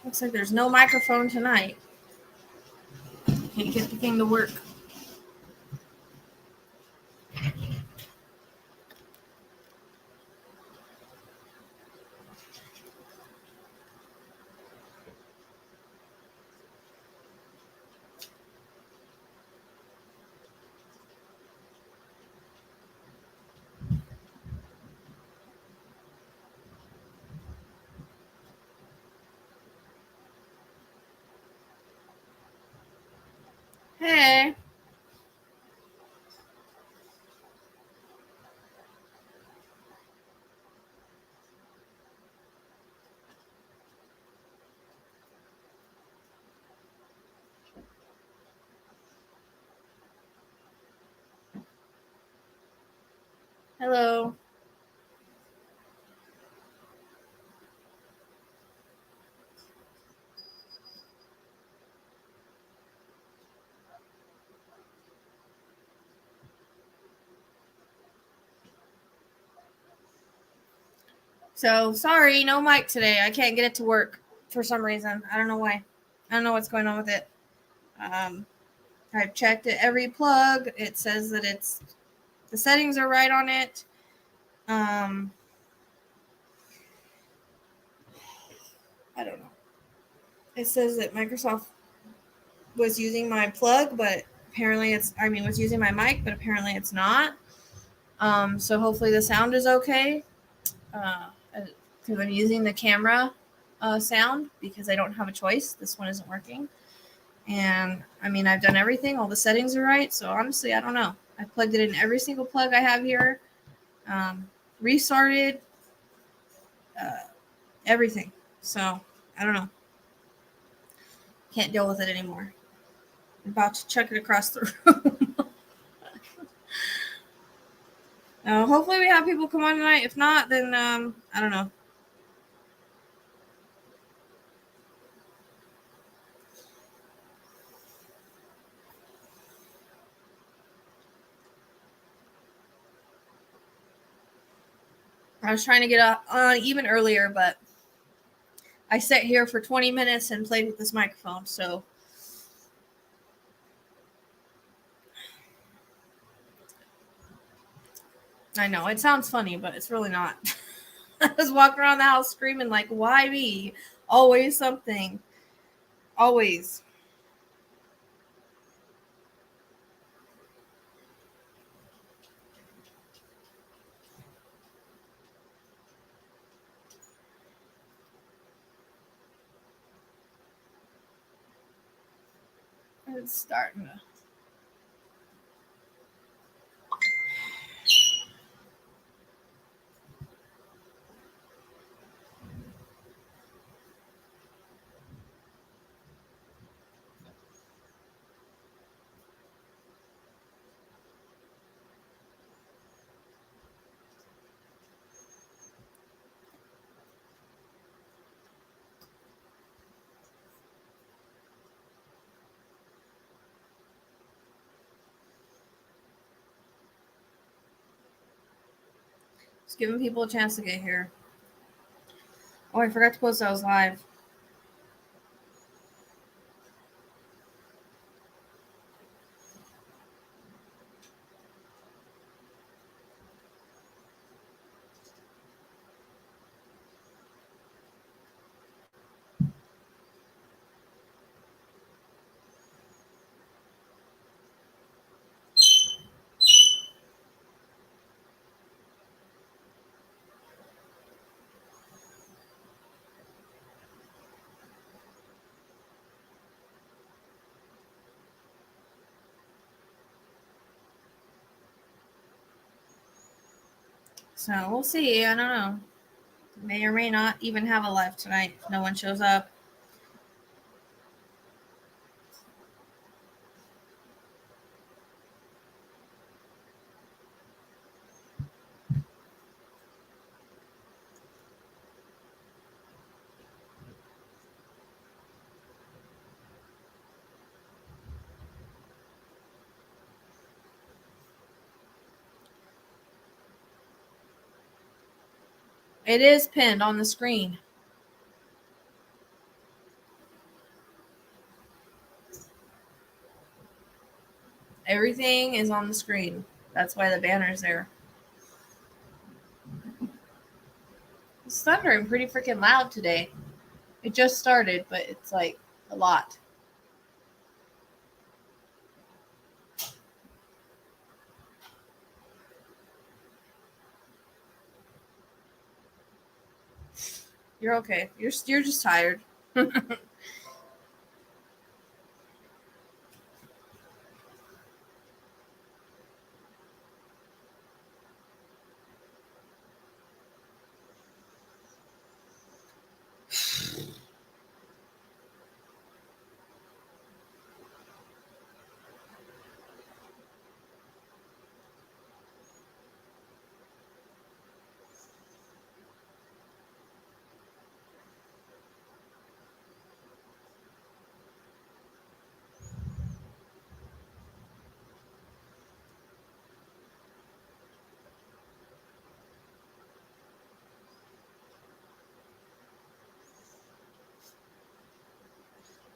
Looks like there's no microphone tonight. Can't get the thing to work. Hey. Hello. So, sorry, no mic today. I can't get it to work for some reason. I don't know why. I don't know what's going on with it. I've checked it every plug. It says that the settings are right on it. I don't know. It says that Microsoft was using my plug, but apparently was using my mic, but apparently it's not. So hopefully the sound is okay. Because I'm using the camera sound because I don't have a choice. This one isn't working. And I've done everything. All the settings are right. So honestly, I don't know. I plugged it in every single plug I have here. Restarted everything. So I don't know. Can't deal with it anymore. I'm about to chuck it across the room. Hopefully we have people come on tonight. If not, then I don't know. I was trying to get on even earlier, but I sat here for 20 minutes and played with this microphone, so I know it sounds funny, but it's really not. I was walking around the house screaming like, why me? Always something. Always. It's starting to. Just giving people a chance to get here. Oh, I forgot to post I was live. So we'll see. I don't know. May or may not even have a live tonight if no one shows up. It is pinned on the screen. Everything is on the screen. That's why the banner's there. It's thundering pretty freaking loud today. It just started, but it's like a lot. You're okay. You're just tired.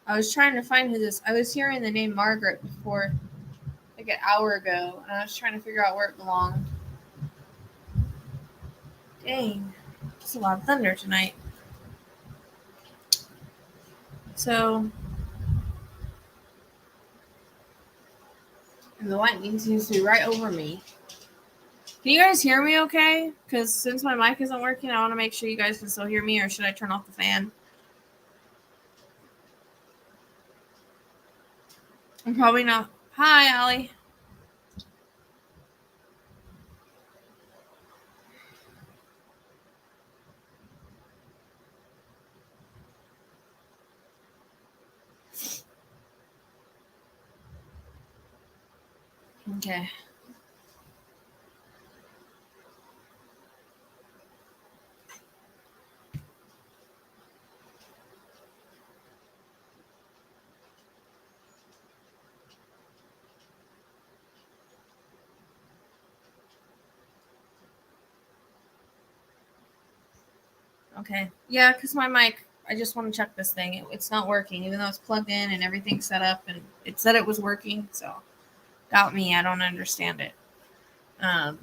I was trying to find who this. I was hearing the name Margaret before, like an hour ago, and I was trying to figure out where it belonged. Dang, it's a lot of thunder tonight. So, and the lightning seems to be right over me. Can you guys hear me okay? Because since my mic isn't working, I want to make sure you guys can still hear me, or should I turn off the fan? I'm probably not. Hi, Allie. Okay. Okay. Yeah, because my mic, I just want to check this thing. It's not working, even though it's plugged in and everything's set up, and it said it was working. So, got me. I don't understand it. Um,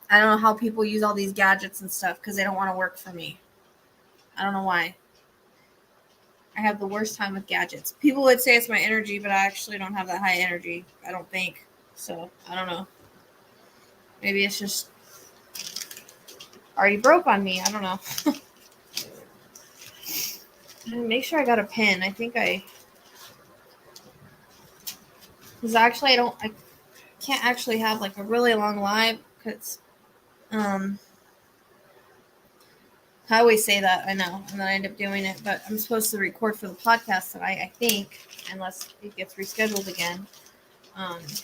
I don't know how people use all these gadgets and stuff because they don't want to work for me. I don't know why. I have the worst time with gadgets. People would say it's my energy, but I actually don't have that high energy. I don't think. So, I don't know. Maybe it's just already broke on me. I don't know. Make sure I got a pen. I think because actually I can't actually have like a really long live because I always say that, I know, and then I end up doing it, but I'm supposed to record for the podcast tonight, I think, unless it gets rescheduled again. And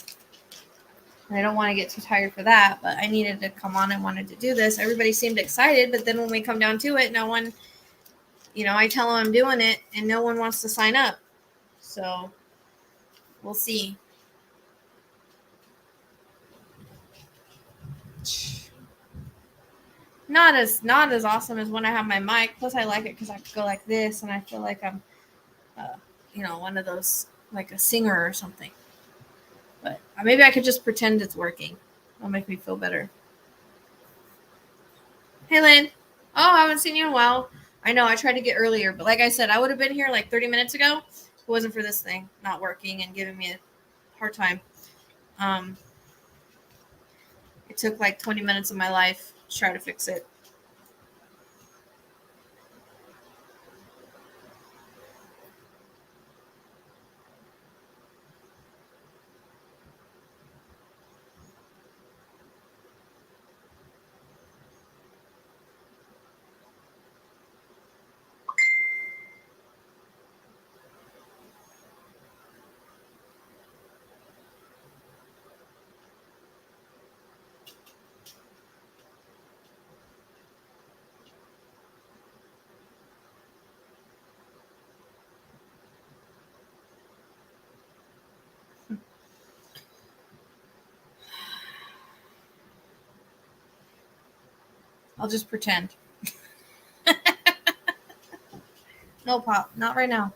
I don't want to get too tired for that, but I needed to come on and wanted to do this. Everybody seemed excited, but then when we come down to it, no one, I tell them I'm doing it, and no one wants to sign up. So, we'll see. Not as awesome as when I have my mic. Plus, I like it because I could go like this, and I feel like I'm, one of those, like a singer or something. But maybe I could just pretend it's working. It'll make me feel better. Hey, Lynn. Oh, I haven't seen you in a while. I know, I tried to get earlier, but like I said, I would have been here like 30 minutes ago if it wasn't for this thing not working and giving me a hard time. It took like 20 minutes of my life to try to fix it. I'll just pretend. No, Pop, not right now.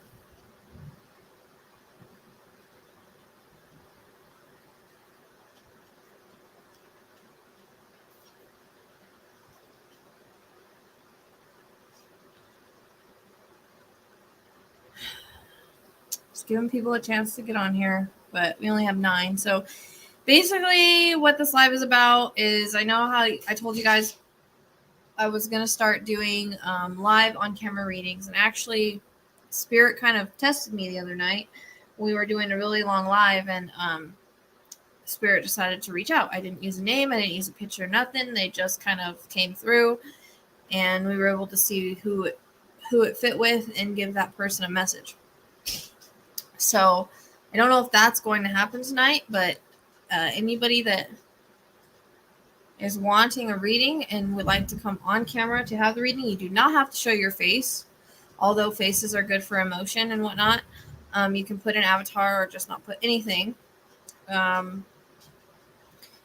Just giving people a chance to get on here, but we only have 9. So basically what this live is about is, I know how I told you guys I was going to start doing live on camera readings, and actually Spirit kind of tested me the other night. We were doing a really long live, and Spirit decided to reach out. I didn't use a name, I didn't use a picture, nothing. They just kind of came through, and we were able to see who it fit with and give that person a message. So I don't know if that's going to happen tonight, but anybody that is wanting a reading and would like to come on camera to have the reading, you do not have to show your face, although faces are good for emotion and whatnot. You can put an avatar or just not put anything, and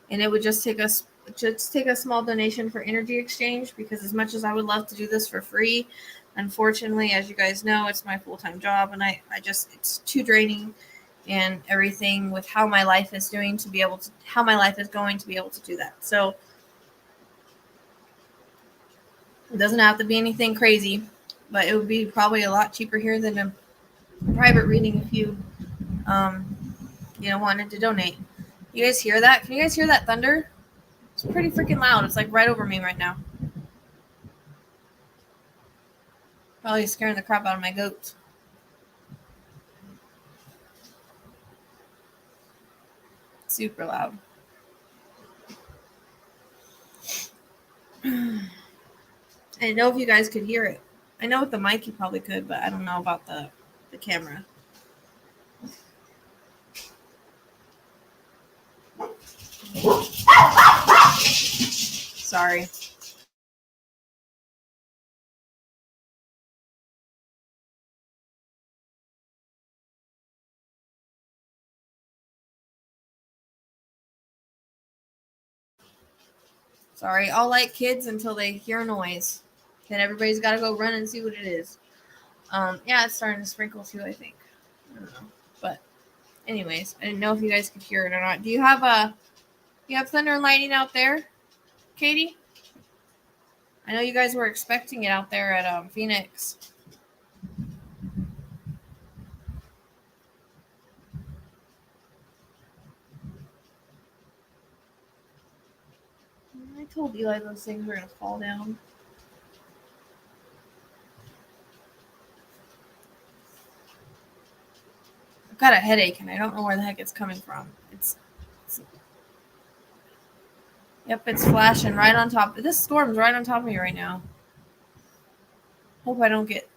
it would just take a small donation for energy exchange, because as much as I would love to do this for free, unfortunately, as you guys know, it's my full-time job, and I just, it's too draining and everything with how my life is going to be able to do that. So it doesn't have to be anything crazy, but it would be probably a lot cheaper here than a private reading if you wanted to donate. You guys hear that? Can you guys hear that thunder? It's pretty freaking loud. It's like right over me right now. Probably scaring the crap out of my goats. Super loud. I didn't know if you guys could hear it. I know with the mic you probably could, but I don't know about the camera. Sorry. Sorry, I'll like kids until they hear a noise. Then everybody's got to go run and see what it is. Yeah, it's starting to sprinkle too, I think. I don't know. But anyways, I didn't know if you guys could hear it or not. Do you have thunder and lightning out there, Katie? I know you guys were expecting it out there at Phoenix. I told Eli those things were going to fall down. I've got a headache, and I don't know where the heck it's coming from. Yep, it's flashing right on top. This storm's right on top of me right now. Hope I don't get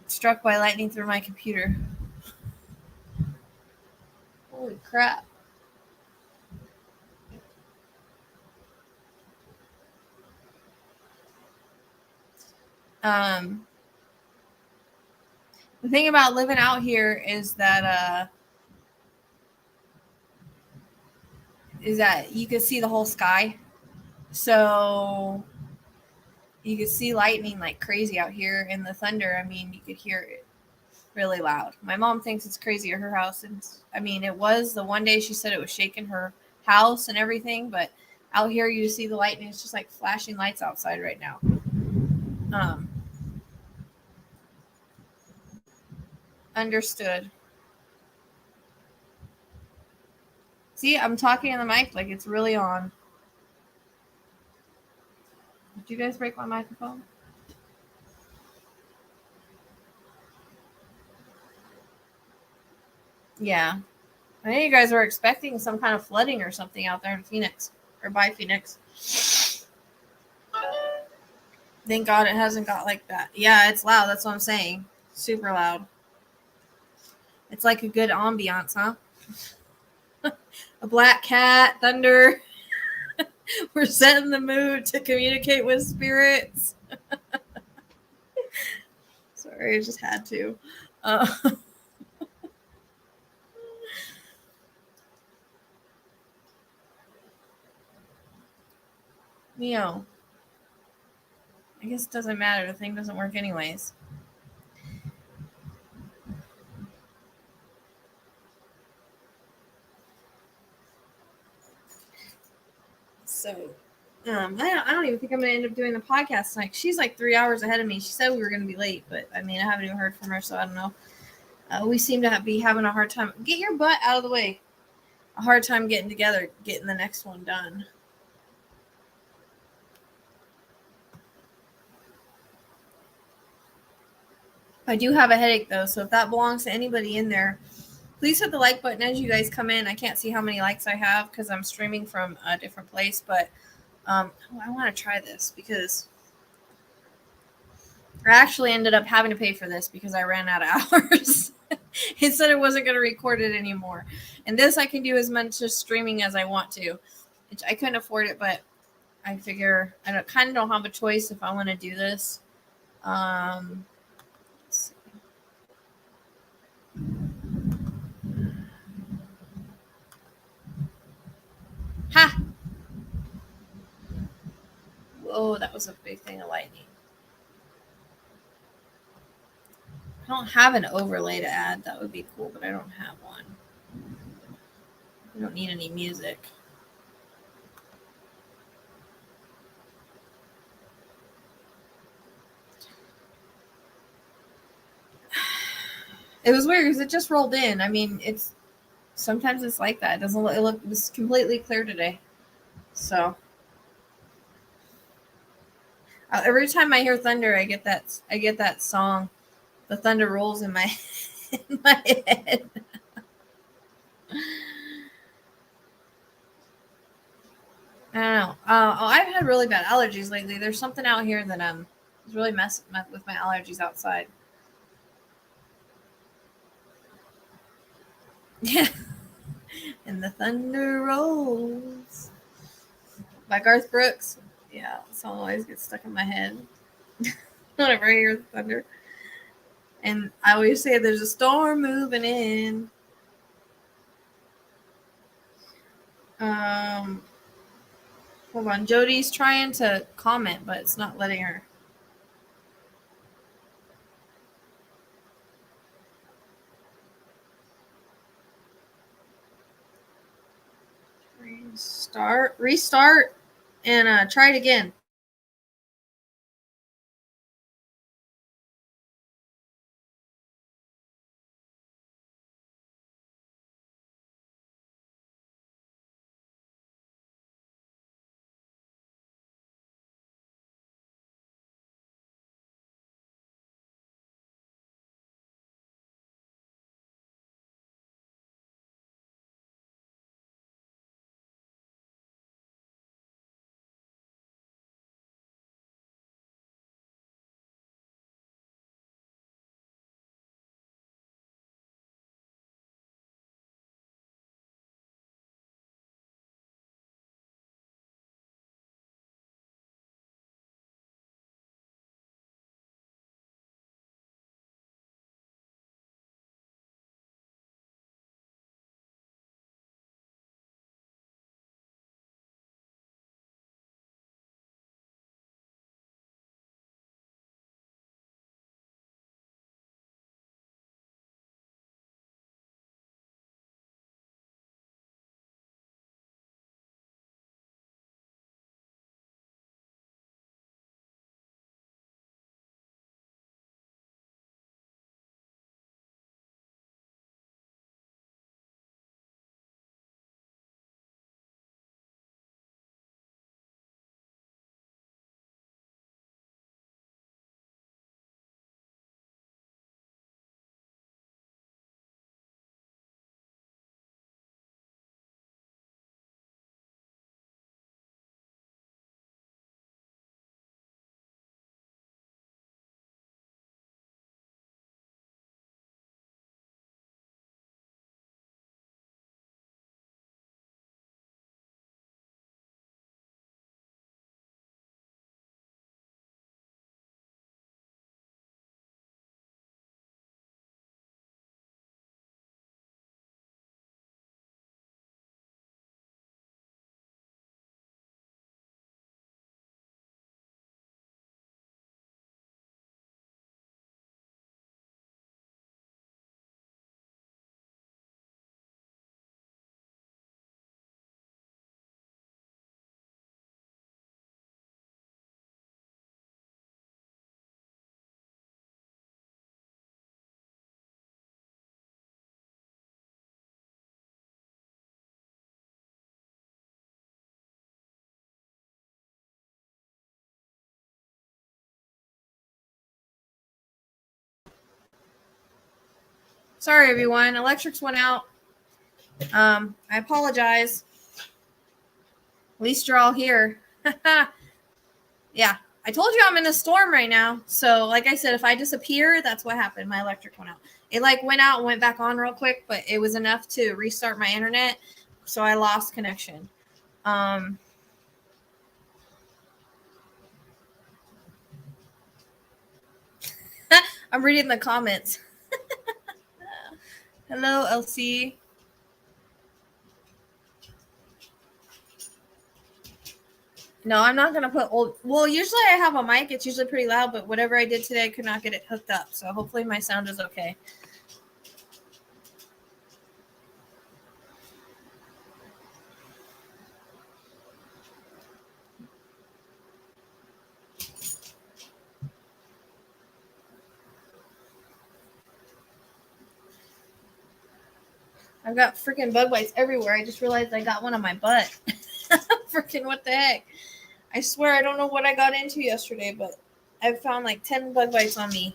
struck by lightning through my computer. Holy crap. The thing about living out here is that you can see the whole sky. So you could see lightning like crazy out here, and the thunder, I mean, you could hear it really loud. My mom thinks it's crazy at her house, and I mean, it was the one day she said it was shaking her house and everything, but out here you see the lightning. It's just like flashing lights outside right now. Understood. See, I'm talking on the mic like it's really on. Did you guys break my microphone? Yeah. I know you guys were expecting some kind of flooding or something out there in Phoenix, or by Phoenix. Thank God it hasn't got like that. Yeah, it's loud. That's what I'm saying. Super loud. It's like a good ambiance, huh? A black cat, thunder. We're setting the mood to communicate with spirits. Sorry, I just had to. Neo. I guess it doesn't matter. The thing doesn't work anyways. So, I don't even think I'm going to end up doing the podcast tonight. She's like 3 hours ahead of me. She said we were going to be late, but I mean, I haven't even heard from her, so I don't know. We seem to be having a hard time. Get your butt out of the way. A hard time getting together, getting the next one done. I do have a headache though, so if that belongs to anybody in there, please hit the like button as you guys come in. I can't see how many likes I have because I'm streaming from a different place, but I want to try this because I actually ended up having to pay for this because I ran out of hours. It said it wasn't going to record it anymore. And this I can do as much as streaming as I want to. Which I couldn't afford it, but I figure I kind of don't have a choice if I want to do this. Let's see. Ha! Whoa, that was a big thing of lightning. I don't have an overlay to add. That would be cool, but I don't have one. I don't need any music. It was weird because it just rolled in. I mean, sometimes it's like that. It doesn't look. It was completely clear today. So every time I hear thunder, I get that song. The thunder rolls in my in my head. I don't know. I've had really bad allergies lately. There's something out here that is really messing with my allergies outside. Yeah. And the thunder rolls by Garth Brooks. Yeah, the song always gets stuck in my head whenever I hear the thunder. And I always say there's a storm moving in. Hold on. Jody's trying to comment, but it's not letting her. Restart, and try it again. Sorry, everyone. Electrics went out. I apologize. At least you're all here. Yeah. I told you I'm in a storm right now. So, like I said, if I disappear, that's what happened. My electric went out. It went out and went back on real quick, but it was enough to restart my internet. So I lost connection. I'm reading the comments. Hello, LC. No, I'm not going to put old. Well, usually I have a mic. It's usually pretty loud, but whatever I did today, I could not get it hooked up. So hopefully my sound is okay. I've got freaking bug bites everywhere. I just realized I got one on my butt. Freaking what the heck? I swear I don't know what I got into yesterday, but I found like 10 bug bites on me.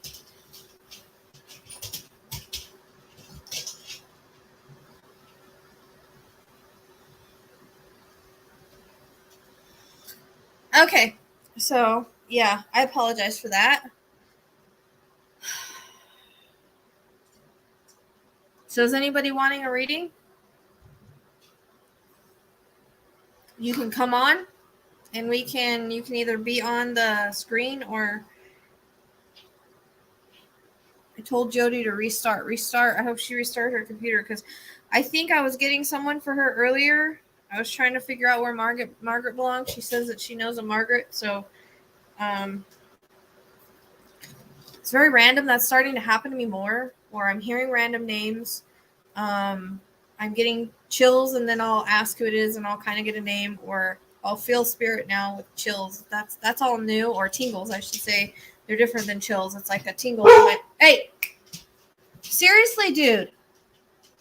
Okay, so yeah, I apologize for that. So is anybody wanting a reading? You can come on and you can either be on the screen or I told Jody to restart. I hope she restarted her computer because I think I was getting someone for her earlier. I was trying to figure out where Margaret belongs. She says that she knows a Margaret, so it's very random. That's starting to happen to me more, where I'm hearing random names. I'm getting chills, and then I'll ask who it is, and I'll kind of get a name, or I'll feel spirit now with chills. That's all new, or tingles, I should say. They're different than chills. It's like a tingle. Hey, seriously, dude.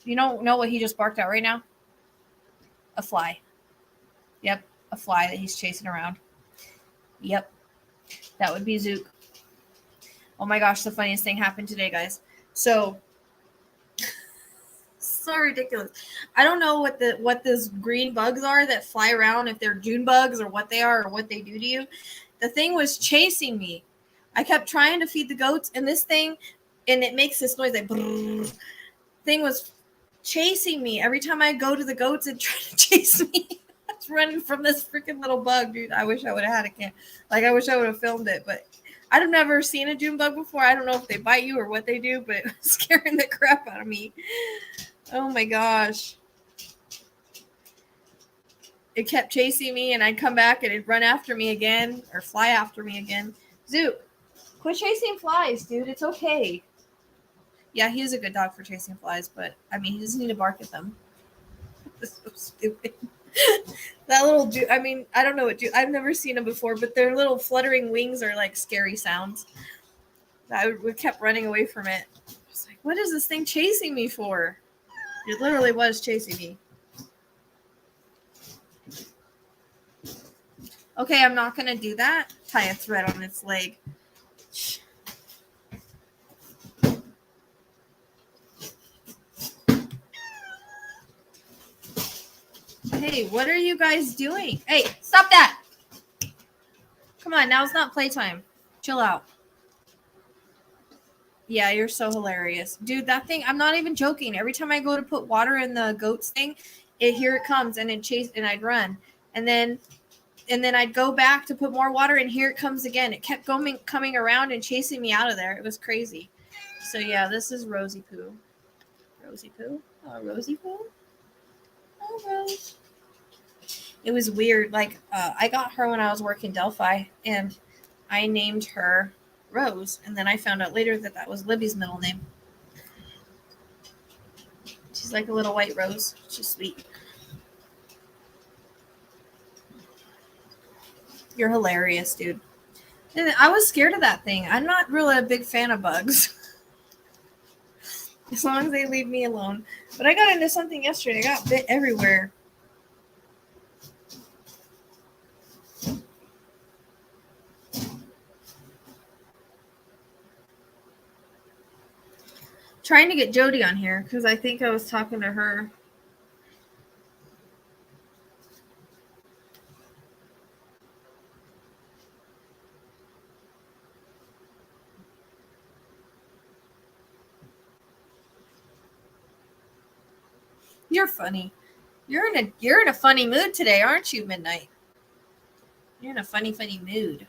You don't know what he just barked out right now? A fly. Yep, a fly that he's chasing around. Yep, that would be Zook. Oh my gosh, the funniest thing happened today, guys. So ridiculous. I don't know what those green bugs are that fly around, if they're June bugs or what they are or what they do to you. The thing was chasing me. I kept trying to feed the goats, and this thing, and it makes this noise like brrr. Thing was chasing me every time I go to the goats and try to chase me. I was running from this freaking little bug, dude. I wish I would have had a camera. Like, I wish I would have filmed it, but I've never seen a June bug before. I don't know if they bite you or what they do, but it was scaring the crap out of me. Oh my gosh. It kept chasing me, and I'd come back and it'd run after me again or fly after me again. Zook, quit chasing flies, dude. It's okay. Yeah, he is a good dog for chasing flies, but I mean, he doesn't need to bark at them. This is so stupid. That little dude, I mean, I don't know what I've never seen them before, but their little fluttering wings are like scary sounds. We kept running away from it. I was like, what is this thing chasing me for? It literally was chasing me. Okay, I'm not going to do that. Tie a thread on its leg. Hey, what are you guys doing? Hey, stop that. Come on, now it's not playtime. Chill out. Yeah, you're so hilarious. Dude, that thing, I'm not even joking. Every time I go to put water in the goats thing, here it comes, and I'd run. And then I'd go back to put more water, and here it comes again. It kept coming around and chasing me out of there. It was crazy. So yeah, this is Rosie Poo. Rosie Poo? Oh, Rosie Poo? Oh, Rose. It was weird. Like, I got her when I was working Delphi, and I named her Rose, and then I found out later that was Libby's middle name. She's like a little white rose. She's sweet. You're hilarious, dude. And I was scared of that thing. I'm not really a big fan of bugs. As long as they leave me alone. But I got into something yesterday. I got bit everywhere. trying to get Jody on here because I think I was talking to her. You're funny. You're in a funny mood today, aren't you, Midnight? You're in a funny mood.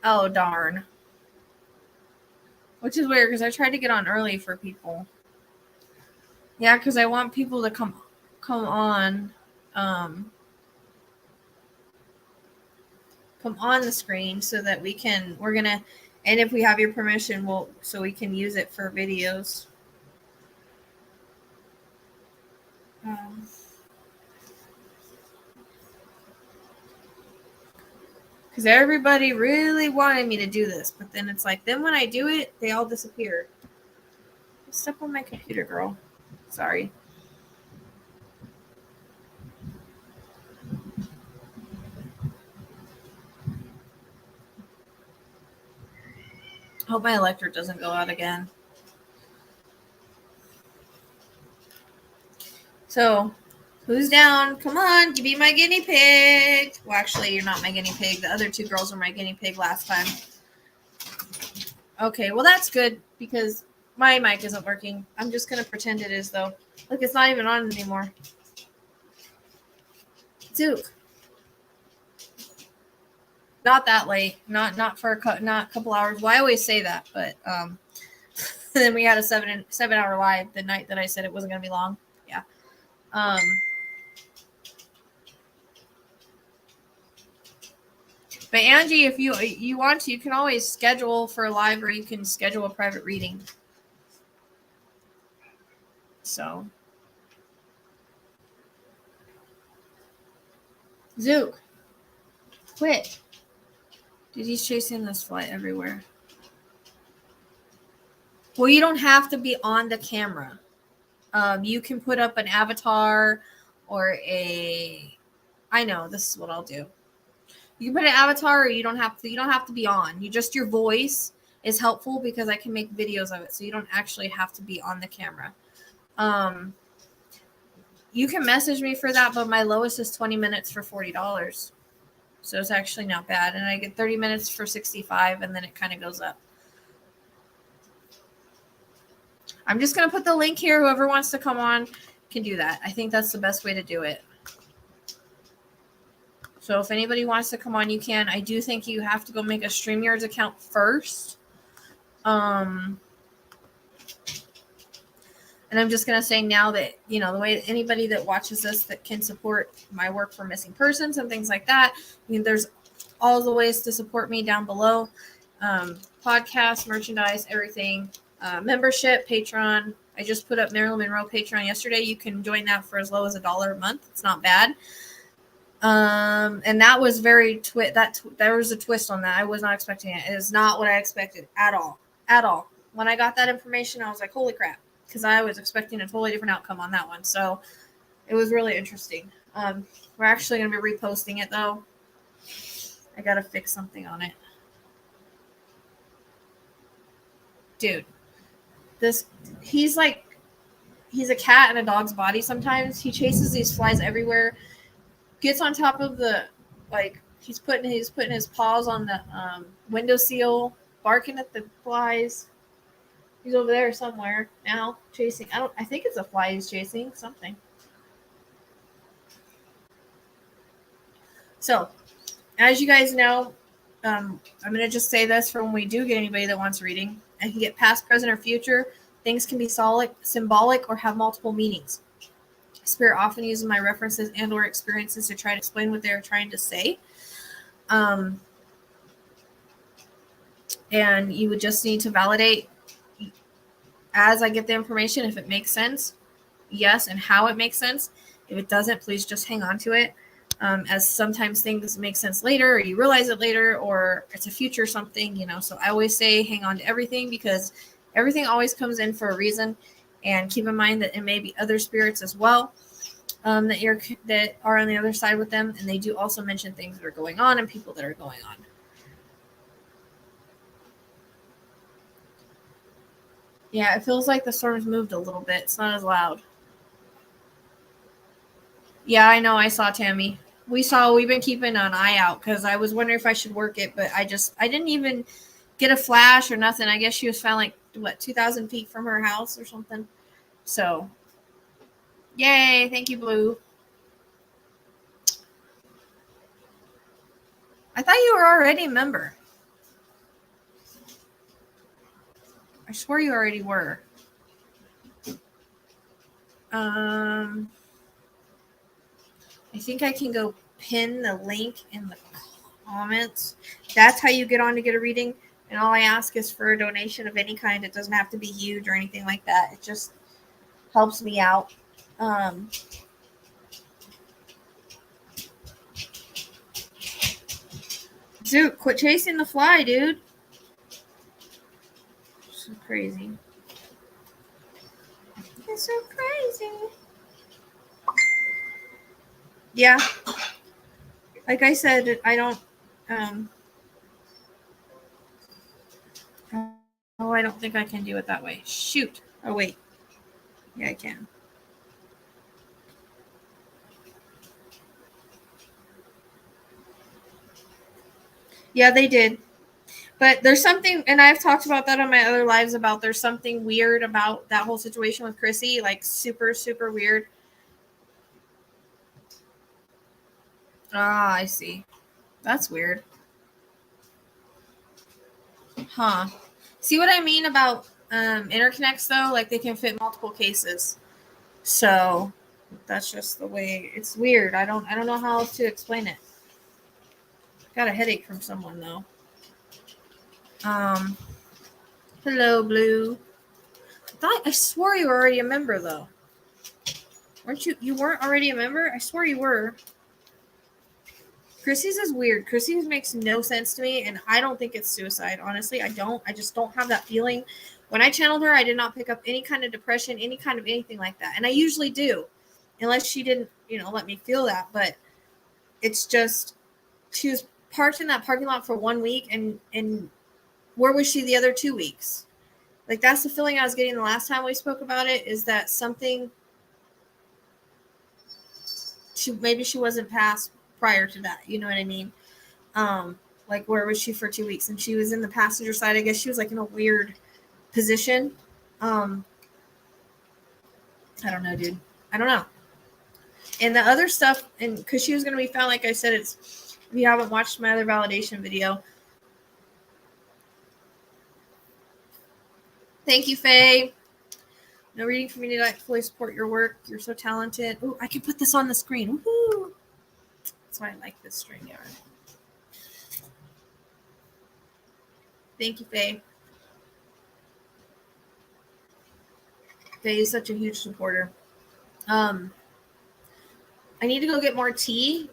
Oh, darn. Which is weird because I tried to get on early for people. Yeah, because I want people to come on. Come on the screen so that we're gonna, and if we have your permission, so we can use it for videos. Because everybody really wanted me to do this, but then it's like, then when I do it, they all disappear. Step on my computer, girl. Sorry. Hope my electric doesn't go out again. So, who's down? Come on, you be my guinea pig. Well, actually, you're not my guinea pig. The other two girls were my guinea pig last time. Okay, well, that's good because my mic isn't working. I'm just going to pretend it is, though. Look, it's not even on anymore. Duke. Not that late. Not for not a couple hours. Well, I always say that, but then we had a 7-hour live the night that I said it wasn't going to be long. Yeah. But Angie, if you want to, you can always schedule for a live, or you can schedule a private reading. So, Zook, quit. Dude, he's chasing this fly everywhere. Well, you don't have to be on the camera. You can put up an avatar or I know, this is what I'll do. You can put an avatar, or you don't have to be on. Your voice is helpful because I can make videos of it, so you don't actually have to be on the camera. You can message me for that, but my lowest is 20 minutes for $40. So it's actually not bad. And I get 30 minutes for $65, and then it kind of goes up. I'm just going to put the link here. Whoever wants to come on can do that. I think that's the best way to do it. So if anybody wants to come on, you can. I do think you have to go make a StreamYards account first. And I'm just going to say now that, the way anybody that watches this that can support my work for missing persons and things like that, there's all the ways to support me down below. Podcast, merchandise, everything. Membership, Pateron. I just put up Marilyn Monroe Pateron yesterday. You can join that for as low as $1 a month. It's not bad. And that was very there was a twist on that. I was not expecting it. It is not what I expected at all. When I got that information, I was like, holy crap. Because I was expecting a totally different outcome on that one. So it was really interesting. We're actually going to be reposting it, though. I got to fix something on it. Dude, he's a cat in a dog's body sometimes. He chases these flies everywhere. Gets on top of he's putting his paws on the windowsill, barking at the flies. He's over there somewhere now chasing. I think it's a fly he's chasing, something. So, as you guys know, I'm going to just say this for when we do get anybody that wants reading. I can get past, present, or future. Things can be symbolic or have multiple meanings. Spirit often uses my references and or experiences to try to explain what they're trying to say. And you would just need to validate as I get the information if it makes sense. Yes, and how it makes sense. If it doesn't, please just hang on to it. as sometimes things make sense later, or you realize it later, or it's a future something, you know. So I always say hang on to everything, because everything always comes in for a reason. And keep in mind that it may be other spirits as well, that are on the other side with them, and they do also mention things that are going on and people that are going on. Yeah, it feels like the storm's moved a little bit. It's not as loud. Yeah, I know. I saw Tammy. We've been keeping an eye out, because I was wondering if I should work it, but I didn't even get a flash or nothing. I guess she was found like, what, 2,000 feet from her house or something. So, yay. Thank you, Blue. I thought you were already a member. I swear you already were. I think I can go pin the link in the comments. That's how you get on to get a reading. And all I ask is for a donation of any kind. It doesn't have to be huge or anything like that. It just helps me out. Dude, quit chasing the fly, dude. This is crazy. It's so crazy. Yeah. Like I said, I don't. Oh, I don't think I can do it that way. Shoot. Oh, wait. Yeah, I can. Yeah, they did. But there's something, and I've talked about that on my other lives, about there's something weird about that whole situation with Chrissy, like super, super weird. Ah, I see. That's weird. Huh. See what I mean about interconnects, though? Like, they can fit multiple cases. So that's just the way. It's weird. I don't know how else to explain it. Got a headache from someone, though. Hello, Blue. I swore you were already a member, though. Weren't you? You weren't already a member? I swore you were. Chrissy's is weird. Chrissy's makes no sense to me, and I don't think it's suicide. Honestly, I don't. I just don't have that feeling. When I channeled her, I did not pick up any kind of depression, any kind of anything like that. And I usually do, unless she didn't, let me feel that. But it's just, she was parked in that parking lot for 1 week, and where was she the other 2 weeks? Like, that's the feeling I was getting the last time we spoke about it, is that something, maybe she wasn't passed prior to that. You know what I mean? Like, where was she for 2 weeks? And she was in the passenger side. I guess she was like in a weird position. I don't know, dude. I don't know. And the other stuff, and because she was going to be found, like I said, if you haven't watched my other validation video. Thank you, Faye. No reading for me tonight. Fully support your work. You're so talented. Oh, I can put this on the screen. Woohoo! That's why I like this string yarn. Thank you, Faye. Faye is such a huge supporter. I need to go get more tea.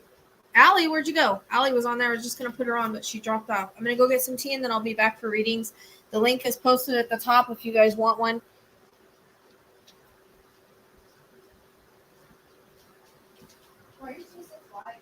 Allie, where'd you go? Allie was on there. I was just going to put her on, but she dropped off. I'm going to go get some tea, and then I'll be back for readings. The link is posted at the top if you guys want one. Why are you supposed to fly?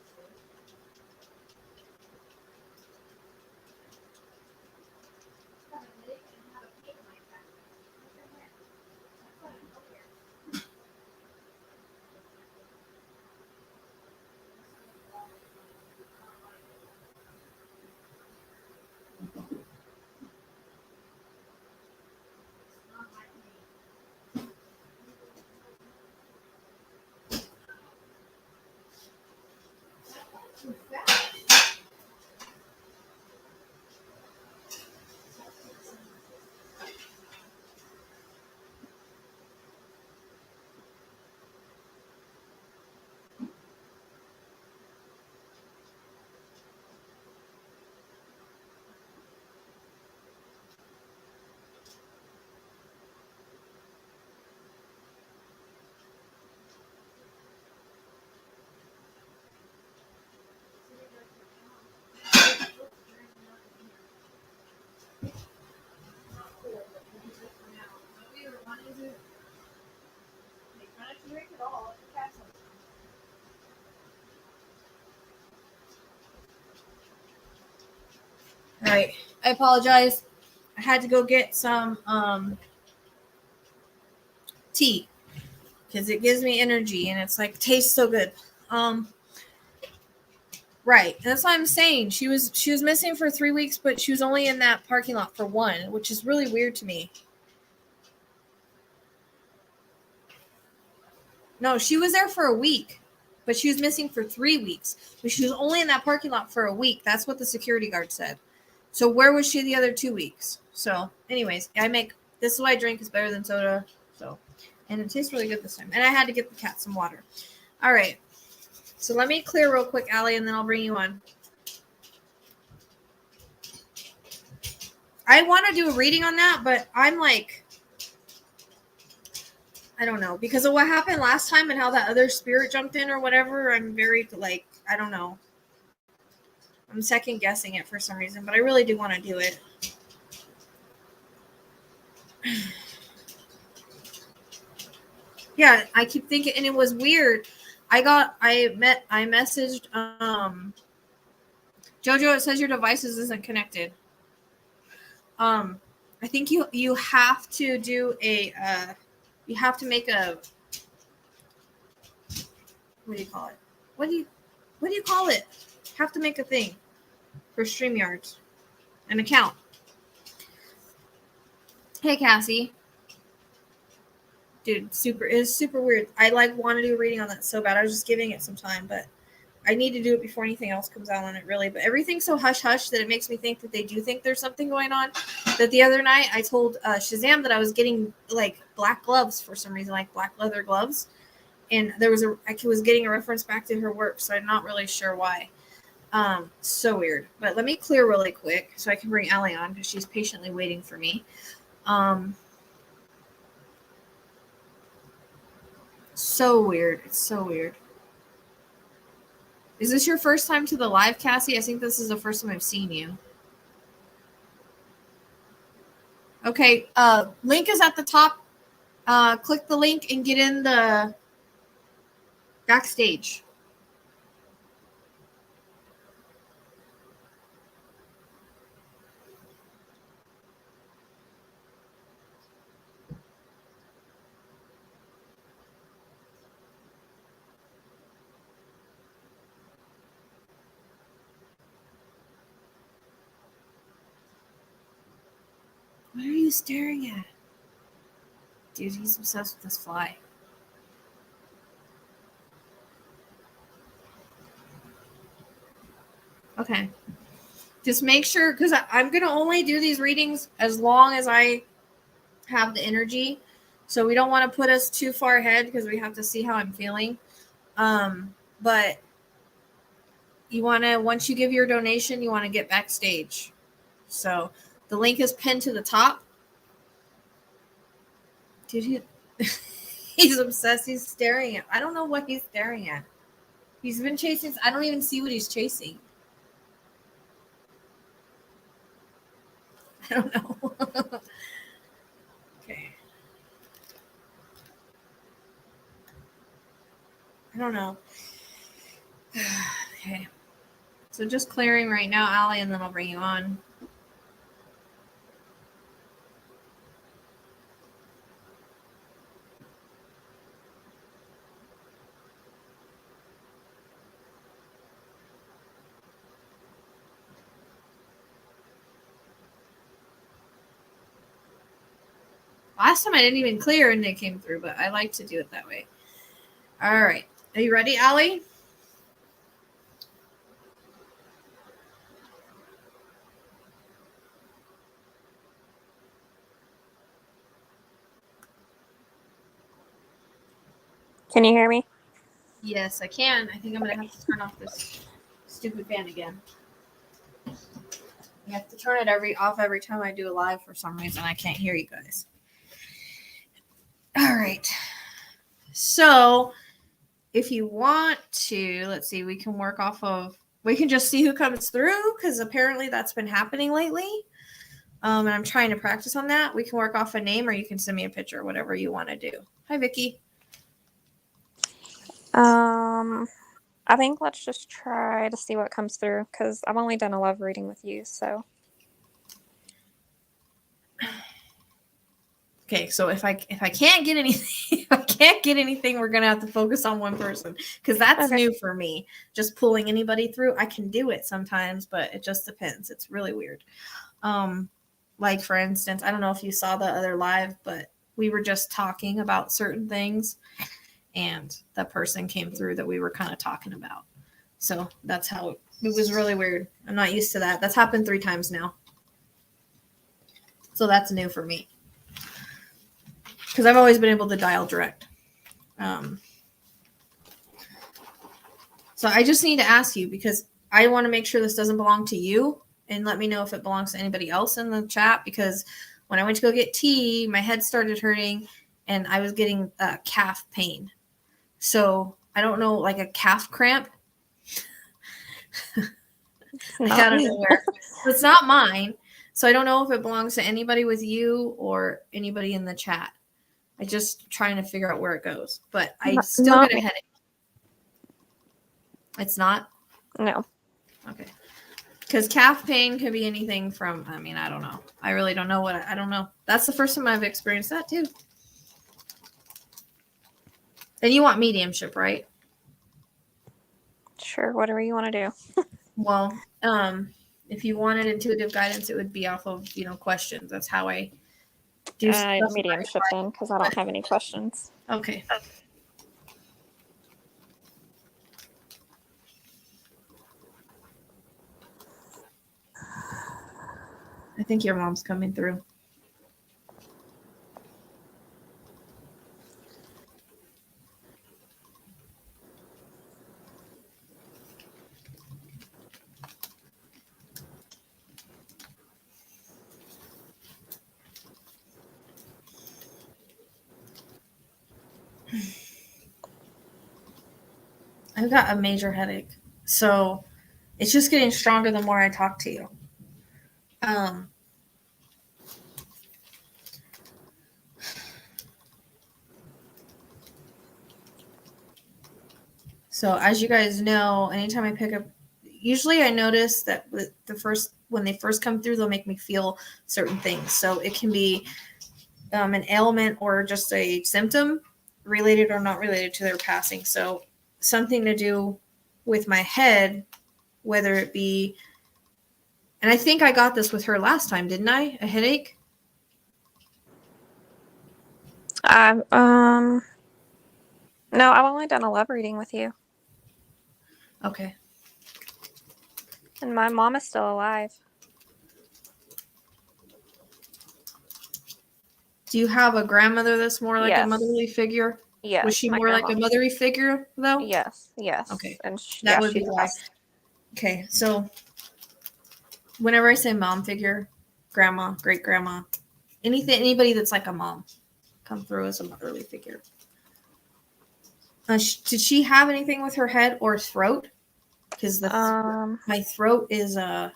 All right. I apologize. I had to go get some tea because it gives me energy and it's like tastes so good. Right. That's what I'm saying. She was missing for 3 weeks, but she was only in that parking lot for 1, which is really weird to me. No, she was there for a week, but she was missing for 3 weeks. But she was only in that parking lot for a week. That's what the security guard said. So where was she the other 2 weeks? So, anyways, this is why I drink is better than soda. So, and it tastes really good this time. And I had to get the cat some water. All right. So let me clear real quick, Allie, and then I'll bring you on. I want to do a reading on that, but I'm like, I don't know, because of what happened last time and how that other spirit jumped in or whatever. I'm very like, I don't know. I'm second guessing it for some reason, but I really do want to do it. Yeah, I keep thinking, and it was weird. I messaged Jojo. It says your devices isn't connected. I think you have to do a you have to make a, what do you call it? What do you call it? Have to make a thing for StreamYard, an account. Hey Cassie. Dude, it's super weird. I want to do a reading on that so bad. I was just giving it some time, but I need to do it before anything else comes out on it, really. But everything's so hush hush that it makes me think that they do think there's something going on. That the other night I told Shazam that I was getting like black gloves for some reason, like black leather gloves, and I was getting a reference back to her work, so I'm not really sure why. So weird. But let me clear really quick so I can bring Allie on because she's patiently waiting for me. So weird. It's so weird. Is this your first time to the live, Cassie? I think this is the first time I've seen you. Okay, link is at the top. Click the link and get in the backstage. What are you staring at? Dude, he's obsessed with this fly. Okay. Just make sure, because I'm going to only do these readings as long as I have the energy. So we don't want to put us too far ahead because we have to see how I'm feeling. But you want to, once you give your donation, you want to get backstage. So the link is pinned to the top. Dude, he's obsessed. He's staring at. I don't know what he's staring at. He's been chasing. I don't even see what he's chasing. I don't know. Okay. I don't know. Okay. So just clearing right now, Allie, and then I'll bring you on. Last time I didn't even clear and it came through, but I like to do it that way. All right. Are you ready, Allie? Can you hear me? Yes, I can. I think I'm going to have to turn off this stupid fan again. You have to turn it off every time I do a live for some reason. I can't hear you guys. All right. So if you want to, let's see, we can just see who comes through because apparently that's been happening lately. And I'm trying to practice on that. We can work off a name or you can send me a picture, whatever you want to do. Hi, Vicky. I think let's just try to see what comes through because I've only done a love reading with you, so. Okay, so if I can't get anything, if I can't get anything, we're gonna have to focus on one person because that's new for me. Just pulling anybody through, I can do it sometimes, but it just depends. It's really weird. Like for instance, I don't know if you saw the other live, but we were just talking about certain things, and the person came through that we were kind of talking about. So that's how it was really weird. I'm not used to that. That's happened 3 times now. So that's new for me. Because I've always been able to dial direct. So I just need to ask you because I want to make sure this doesn't belong to you, and let me know if it belongs to anybody else in the chat, because when I went to go get tea, my head started hurting and I was getting calf pain. So I don't know, like a calf cramp. I got it nowhere. It's not mine. So I don't know if it belongs to anybody with you or anybody in the chat. I just trying to figure out where it goes, but I still get a headache. It's not? No. Okay. Because calf pain could be anything from, I mean, I don't know. I really don't know I don't know. That's the first time I've experienced that too. And you want mediumship, right? Sure, whatever you want to do. Well, if you wanted intuitive guidance, it would be off of, questions. That's how I do stuff. Mediumship then, because I don't have any questions. Okay. I think your mom's coming through. I've got a major headache. So it's just getting stronger the more I talk to you. So as you guys know, anytime I pick up, usually I notice that when they first come through, they'll make me feel certain things. So it can be an ailment or just a symptom related or not related to their passing. So something to do with my head, whether it be, and I think I got this with her last time, didn't I? A headache? No, I've only done a love reading with you. Okay. And my mom is still alive. Do you have a grandmother that's more like a motherly figure? Yes. Was she more like a motherly figure, though? Yes. Okay. And that would be why. Okay, so whenever I say mom figure, grandma, great grandma, anybody that's like a mom, come through as a motherly figure. Did she have anything with her head or throat? Because my throat is from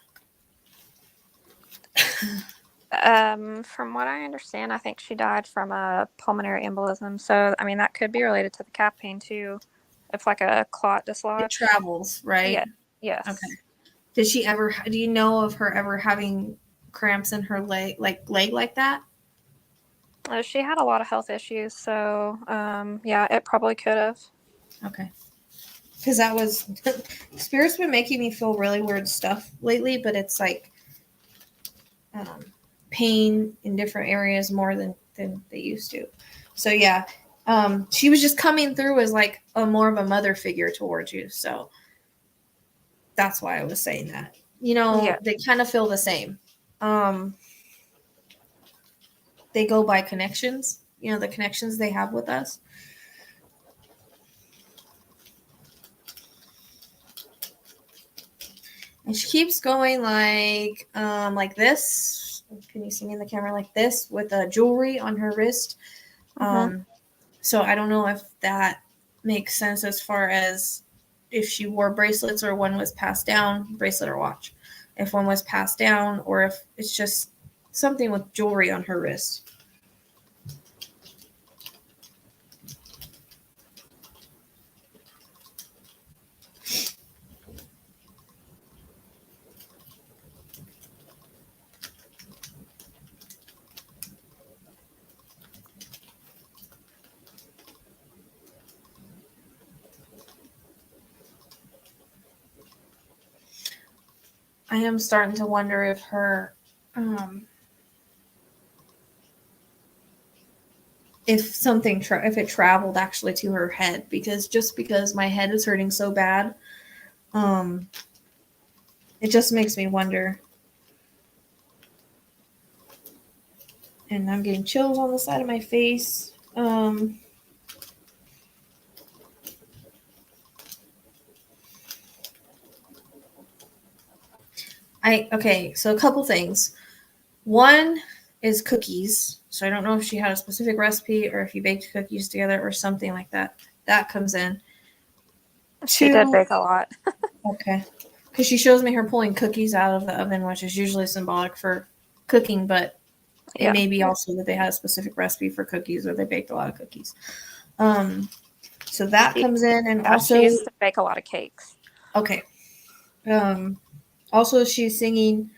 what I understand, I think she died from a pulmonary embolism. So, I mean, that could be related to the calf pain too. If like a clot dislodged. It travels, right? Yeah. Yes. Okay. Did she ever? Do you know of her ever having cramps in her leg like that? She had a lot of health issues, so yeah, it probably could have. Okay. Because that was Spirit's been making me feel really weird stuff lately, but it's like pain in different areas more than they used to. So yeah, she was just coming through as like a more of a mother figure towards you. So that's why I was saying that. They kind of feel the same. They go by connections. The connections they have with us. And she keeps going like this. Can you see me in the camera like this with jewelry on her wrist? So I don't know if that makes sense as far as if she wore bracelets or one was passed down, bracelet or watch. If one was passed down or if it's just something with jewelry on her wrist. I am starting to wonder if her, if it traveled actually to her head, because my head is hurting so bad, it just makes me wonder. And I'm getting chills on the side of my face. So a couple things. One is cookies. So I don't know if she had a specific recipe or if you baked cookies together or something like that. That comes in. She did bake a lot. Okay. Because she shows me her pulling cookies out of the oven, which is usually symbolic for cooking, but it may be also that they had a specific recipe for cookies or they baked a lot of cookies. So that comes in, and also she used to bake a lot of cakes. Okay. Also, she's singing,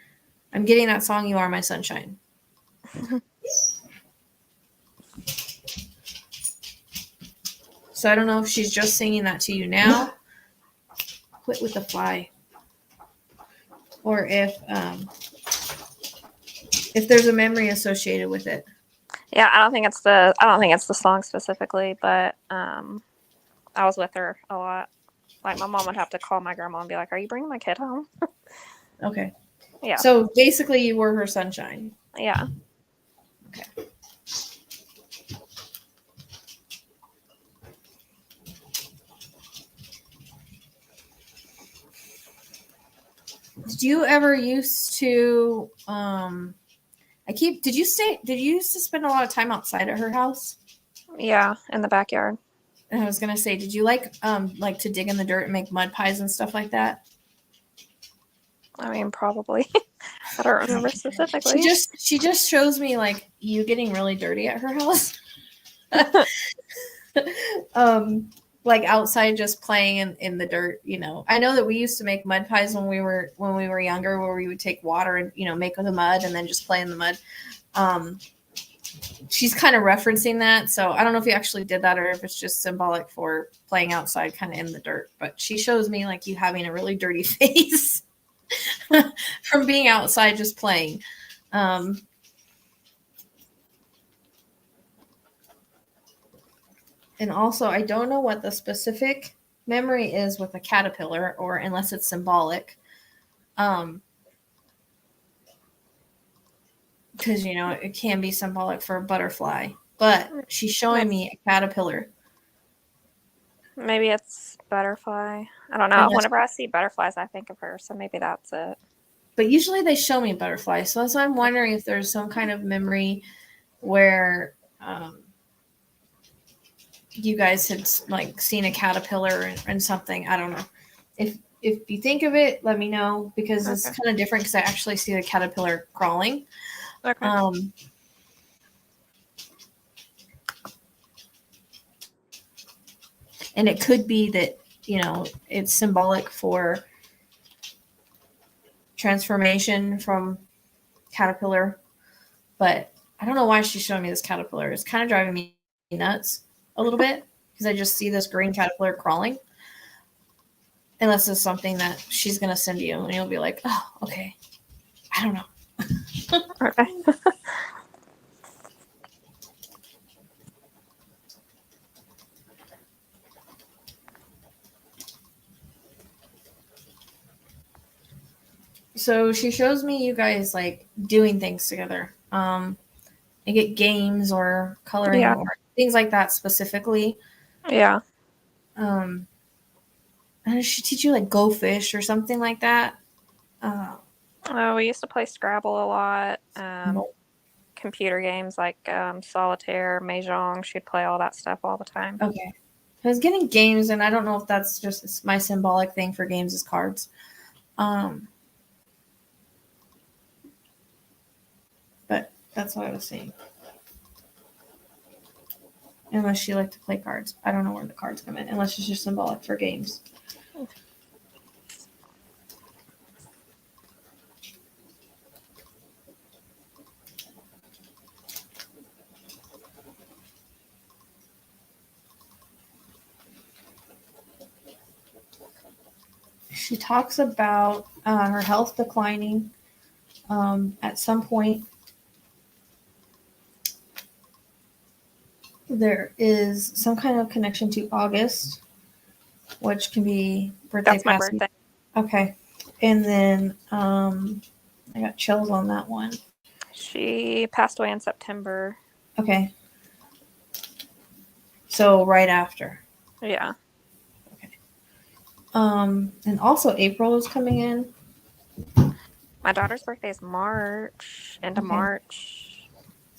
I'm getting that song, You Are My Sunshine. So I don't know if she's just singing that to you now. Quit with the fly. Or if there's a memory associated with it. Yeah, I don't think it's the song specifically, but I was with her a lot. Like my mom would have to call my grandma and be like, "Are you bringing my kid home?" Okay. Yeah. So basically, you were her sunshine. Yeah. Okay. Did you ever used to did you used to spend a lot of time outside at her house? Yeah, in the backyard. And I was gonna say, did you like to dig in the dirt and make mud pies and stuff like that? I mean, probably. I don't remember specifically. She just shows me like you getting really dirty at her house. Like outside just playing in the dirt, you know. I know that we used to make mud pies when we were younger, where we would take water and, you know, make the mud and then just play in the mud. She's kind of referencing that, so I don't know if you actually did that or if it's just symbolic for playing outside kind of in the dirt, but she shows me like you having a really dirty face from being outside just playing. And also, I don't know what the specific memory is with a caterpillar, or unless it's symbolic. Because, you know, it can be symbolic for a butterfly. But she's showing me a caterpillar. Maybe it's butterfly. I don't know. Whenever I see butterflies, I think of her, so maybe that's it. But usually they show me butterflies, so that's why I'm wondering if there's some kind of memory where you guys had like seen a caterpillar and something. I don't know. If you think of it, let me know, because it's kind of different, because I actually see the caterpillar crawling. Okay. And it could be that, you know, it's symbolic for transformation from caterpillar. But I don't know why she's showing me this caterpillar. It's kind of driving me nuts a little bit, because I just see this green caterpillar crawling. Unless it's something that she's going to send you and you'll be like, oh, okay. I don't know. Okay. So she shows me you guys like doing things together. And get games or coloring or things like that specifically. Yeah. And she teach you like Go Fish or something like that. We used to play Scrabble a lot. Computer games like Solitaire, Mahjong. She'd play all that stuff all the time. Okay. I was getting games, and I don't know if that's just my symbolic thing for games is cards. But that's what I was saying. Unless she liked to play cards. I don't know where the cards come in, unless it's just symbolic for games. she talks about her health declining at some point. There is some kind of connection to August, which can be birthday. That's my passing. birthday. Okay. And then I got chills on that one. She passed away in September. Okay. So right after. Yeah. Okay. And also April is coming in. My daughter's birthday is March, end of Okay. March.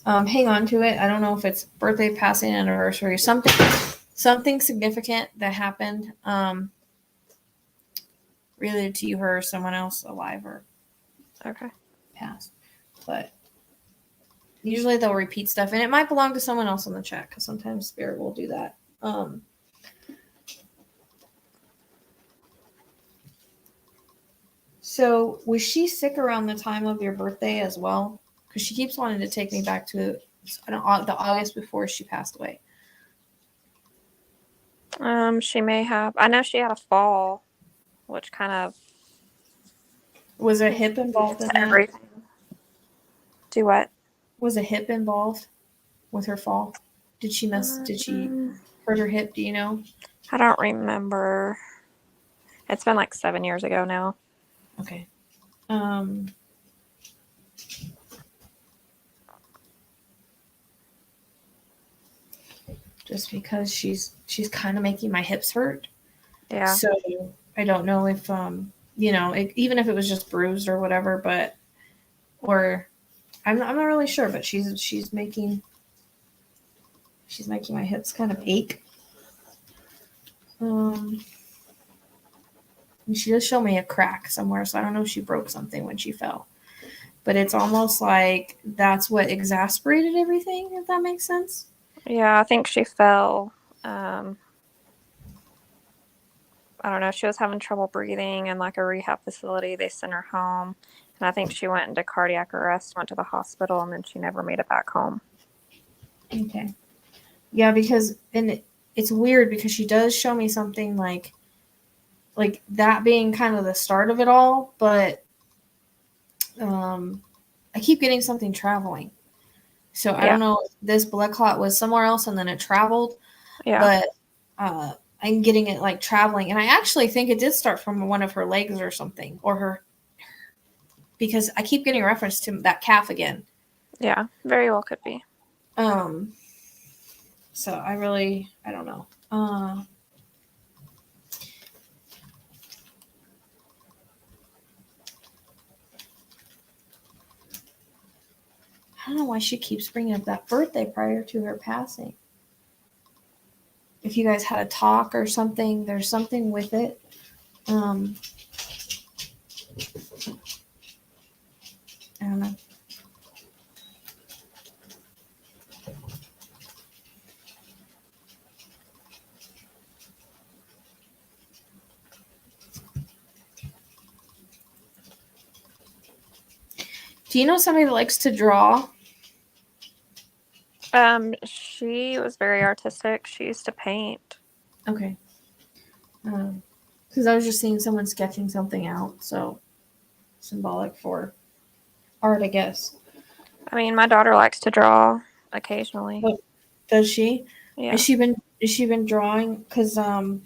Hang on to it. I don't know if it's birthday, passing, anniversary, something significant that happened related to you, her, or someone else alive or Okay. passed. But usually they'll repeat stuff, and it might belong to someone else on the chat because sometimes Spirit will do that. So was she sick around the time of your birthday as well? Because she keeps wanting to take me back to the August before she passed away. She may have. I know she had a fall, which kind of Was a hip involved in that? Everything. Do what? Was a hip involved with her fall? Did she hurt her hip? Do you know? I don't remember. It's been like 7 years ago now. Okay. Just because she's kind of making my hips hurt. Yeah. So I don't know if even if it was just bruised or whatever, but I'm not really sure, but she's making my hips kind of ache. And she does show me a crack somewhere, so I don't know if she broke something when she fell. But it's almost like that's what exasperated everything, if that makes sense. Yeah, I think she fell. I don't know. She was having trouble breathing in like a rehab facility. They sent her home. And I think she went into cardiac arrest, went to the hospital, and then she never made it back home. Okay. Yeah, because it's weird because she does show me something like that being kind of the start of it all, but I keep getting something traveling. So I don't know if this blood clot was somewhere else and then it traveled. Yeah. But I'm getting it like traveling. And I actually think it did start from one of her legs or something, or her, because I keep getting a reference to that calf again. Yeah, very well could be. So I don't know. I don't know why she keeps bringing up that birthday prior to her passing. If you guys had a talk or something, there's something with it. I don't know. Do you know somebody that likes to draw? She was very artistic. She used to paint. Okay. Because I was just seeing someone sketching something out, so symbolic for art, I guess. I mean, my daughter likes to draw occasionally. Oh, does she? Yeah. Has she been drawing? Because I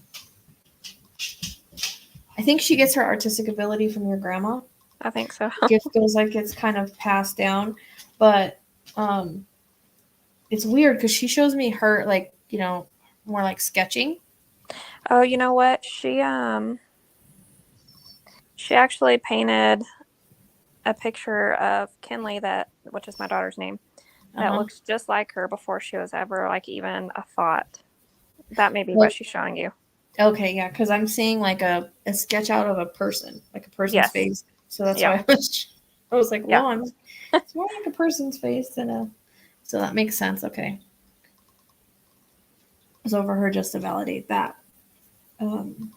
think she gets her artistic ability from your grandma. I think so. It feels like it's kind of passed down, but it's weird because she shows me her more like sketching. Oh, you know what? She actually painted a picture of Kinley, which is my daughter's name, that looks just like her before she was ever like even a thought. That may be what she's showing you. Okay, yeah, because I'm seeing like a sketch out of a person, like a person's face. So that's why I was like, well, it's more like a person's face than a. So that makes sense. Okay. So for her just to validate that. And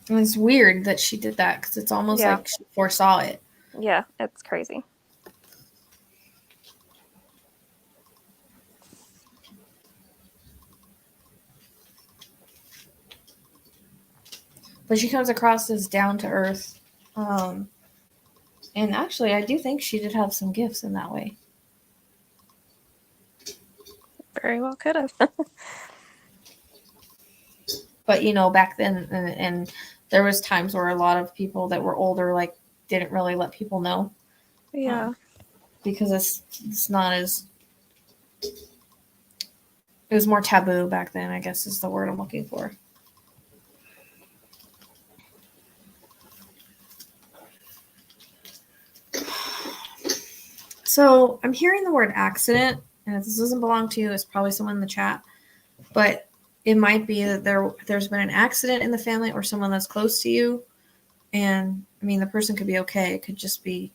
it's weird that she did that because it's almost like she foresaw it. Yeah, it's crazy. but she comes across as down to earth. And actually, I do think she did have some gifts in that way. Very well could have. But back then, and there was times where a lot of people that were older like didn't really let people know. Yeah. Because it's not as, it was more taboo back then, I guess is the word I'm looking for. So I'm hearing the word accident, and if this doesn't belong to you, it's probably someone in the chat, but it might be that there's been an accident in the family or someone that's close to you. And I mean, the person could be okay. It could just be,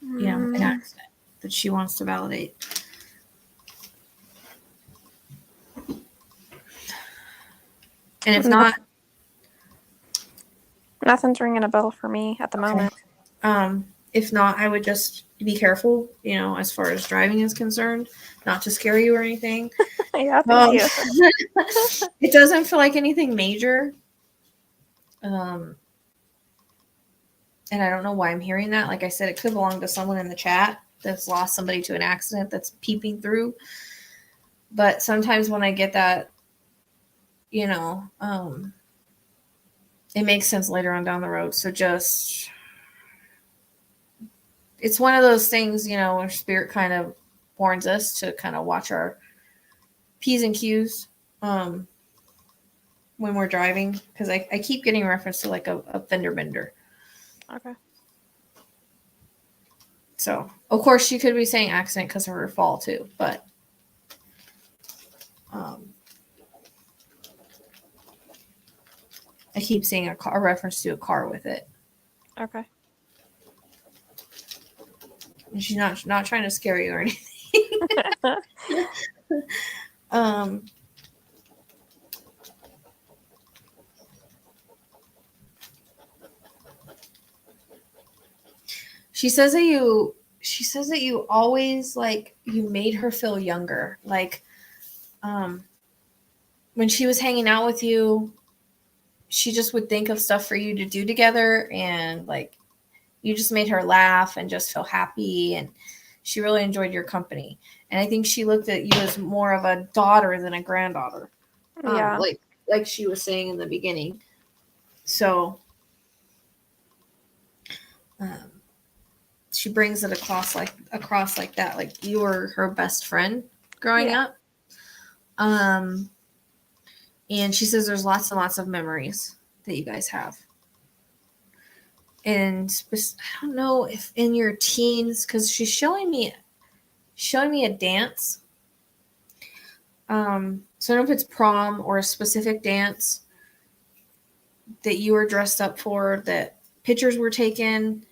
an accident that she wants to validate. And if not, nothing's ringing a bell for me at the moment. If not, I would just be careful, as far as driving is concerned, not to scare you or anything. Yeah, thank you. It doesn't feel like anything major. And I don't know why I'm hearing that. Like I said, it could belong to someone in the chat that's lost somebody to an accident that's peeping through. But sometimes when I get that, it makes sense later on down the road. So just, it's one of those things, where spirit kind of warns us to kind of watch our P's and Q's when we're driving. Because I keep getting reference to like a fender bender. Okay. So, of course, she could be saying accident because of her fall too, but I keep seeing a reference to a car with it. Okay. And she's not trying to scare you or anything. She says that you always like you made her feel younger. Like when she was hanging out with you, she just would think of stuff for you to do together, and like you just made her laugh and just feel happy, and she really enjoyed your company. And I think she looked at you as more of a daughter than a granddaughter. Yeah. Like she was saying in the beginning. So she brings it across like that. Like you were her best friend growing up. And she says there's lots and lots of memories that you guys have. And I don't know if in your teens, because she's showing me a dance. So I don't know if it's prom or a specific dance that you were dressed up for, that pictures were taken.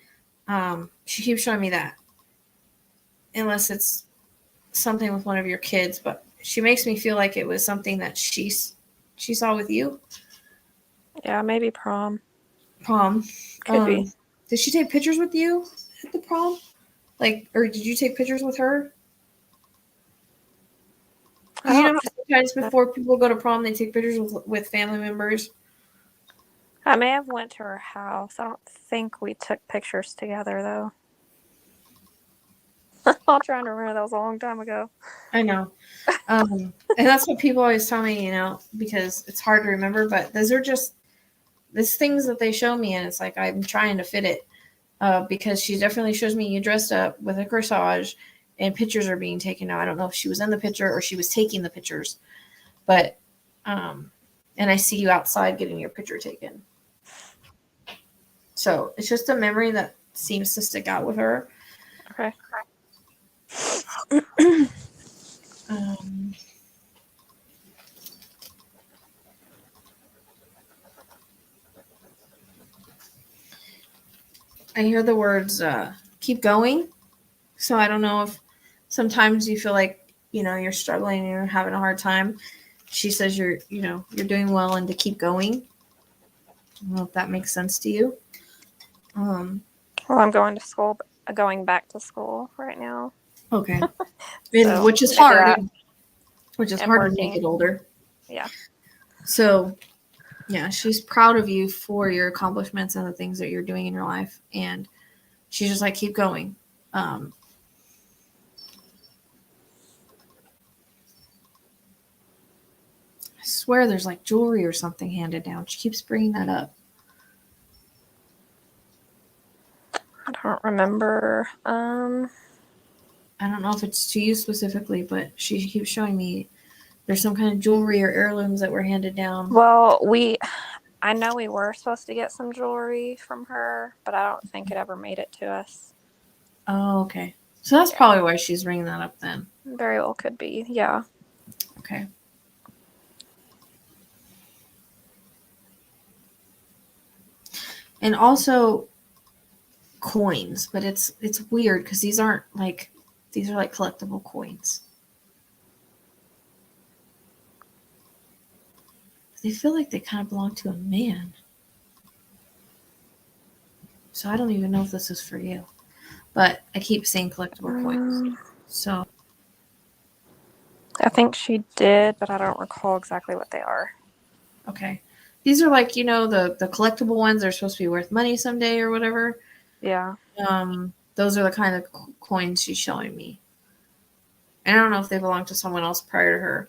She keeps showing me that. Unless it's something with one of your kids, but she makes me feel like it was something that she saw with you. Yeah, maybe prom. Prom. Could be. Did she take pictures with you at the prom? Or did you take pictures with her? Sometimes before people go to prom, they take pictures with family members. I may have went to her house. I don't think we took pictures together, though. I'm trying to remember. That was a long time ago. I know. And that's what people always tell me, because it's hard to remember. But those are just these things that they show me, and it's like I'm trying to fit it. Because she definitely shows me you dressed up with a corsage, and pictures are being taken. Now I don't know if she was in the picture or she was taking the pictures, but and I see you outside getting your picture taken. So it's just a memory that seems to stick out with her. Okay. I hear the words keep going. So I don't know if sometimes you feel like, you're struggling and you're having a hard time. She says you're doing well and to keep going. I don't know if that makes sense to you. Well, I'm going back to school right now. Okay. Which is hard. Which is hard when you get older. Yeah. So, yeah, she's proud of you for your accomplishments and the things that you're doing in your life. And she's just like, keep going. I swear there's like jewelry or something handed down. She keeps bringing that up. I don't remember. I don't know if it's to you specifically, but she keeps showing me there's some kind of jewelry or heirlooms that were handed down. Well, I know we were supposed to get some jewelry from her, but I don't think it ever made it to us. Oh, okay. So that's probably why she's bringing that up then. Very well could be, yeah. Okay. And also coins, but it's weird because these are like collectible coins. They feel like they kind of belong to a man. So I don't even know if this is for you. But I keep saying collectible coins. So I think she did, but I don't recall exactly what they are. Okay. These are like, the collectible ones. They're supposed to be worth money someday or whatever. Yeah. Those are the kind of coins she's showing me. And I don't know if they belong to someone else prior to her.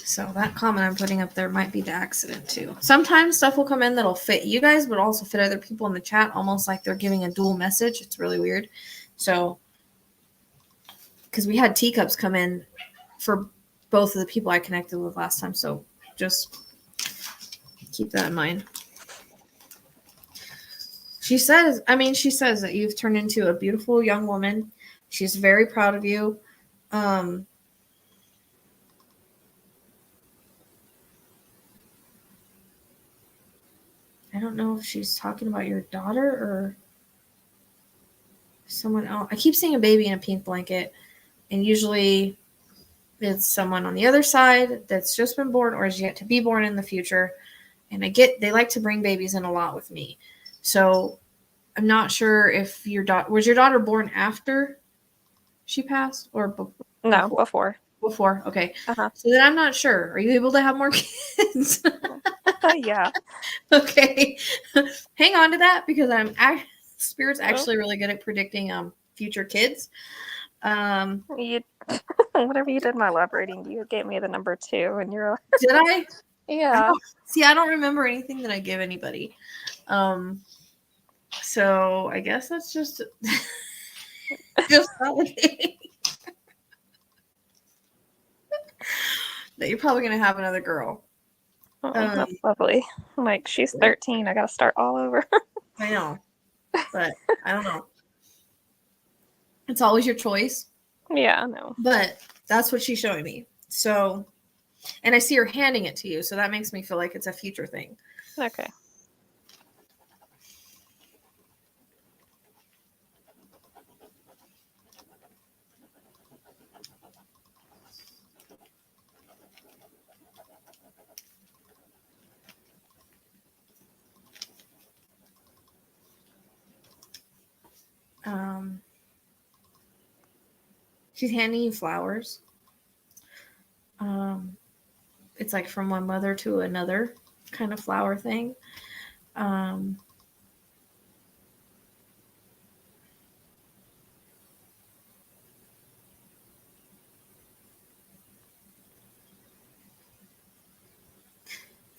So that comment I'm putting up there might be the accident too. Sometimes stuff will come in that'll fit you guys, but also fit other people in the chat, almost like they're giving a dual message. It's really weird. So, because we had teacups come in for both of the people I connected with last time. So just keep that in mind. She says that you've turned into a beautiful young woman. She's very proud of you. I don't know if she's talking about your daughter or someone else. I keep seeing a baby in a pink blanket, and usually it's someone on the other side that's just been born or is yet to be born in the future. And they like to bring babies in a lot with me. So I'm not sure if was your daughter born after she passed or No, before. Before, okay. Uh-huh. So then I'm not sure. Are you able to have more kids? Yeah. Okay. Hang on to that because Spirit's actually really good at predicting future kids. Whenever you did my love reading, you gave me the number 2, and you're like, did I? Yeah. I don't remember anything that I give anybody. So I guess that's just validating that you're probably gonna have another girl. Oh, that's lovely. Like, she's 13. I gotta start all over. I know, but I don't know. It's always your choice. Yeah, I know. But that's what she's showing me. So, and I see her handing it to you, so that makes me feel like it's a future thing. Okay. She's handing you flowers. It's like from one mother to another kind of flower thing.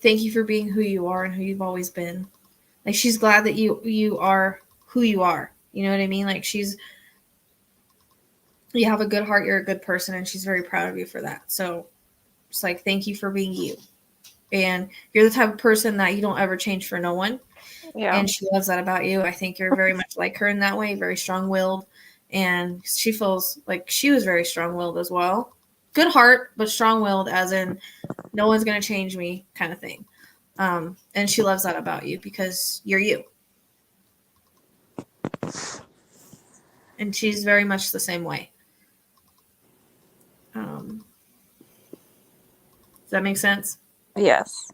Thank you for being who you are and who you've always been. Like, she's glad that you are who you are. You know what I mean? Like, you have a good heart, you're a good person, and she's very proud of you for that. So it's like, thank you for being you. And you're the type of person that you don't ever change for no one. Yeah. And she loves that about you. I think you're very much like her in that way, very strong-willed. And she feels like she was very strong-willed as well. Good heart, but strong-willed, as in No one's going to change me kind of thing. And she loves that about you because you're you. And she's very much the same way. Does that make sense? Yes.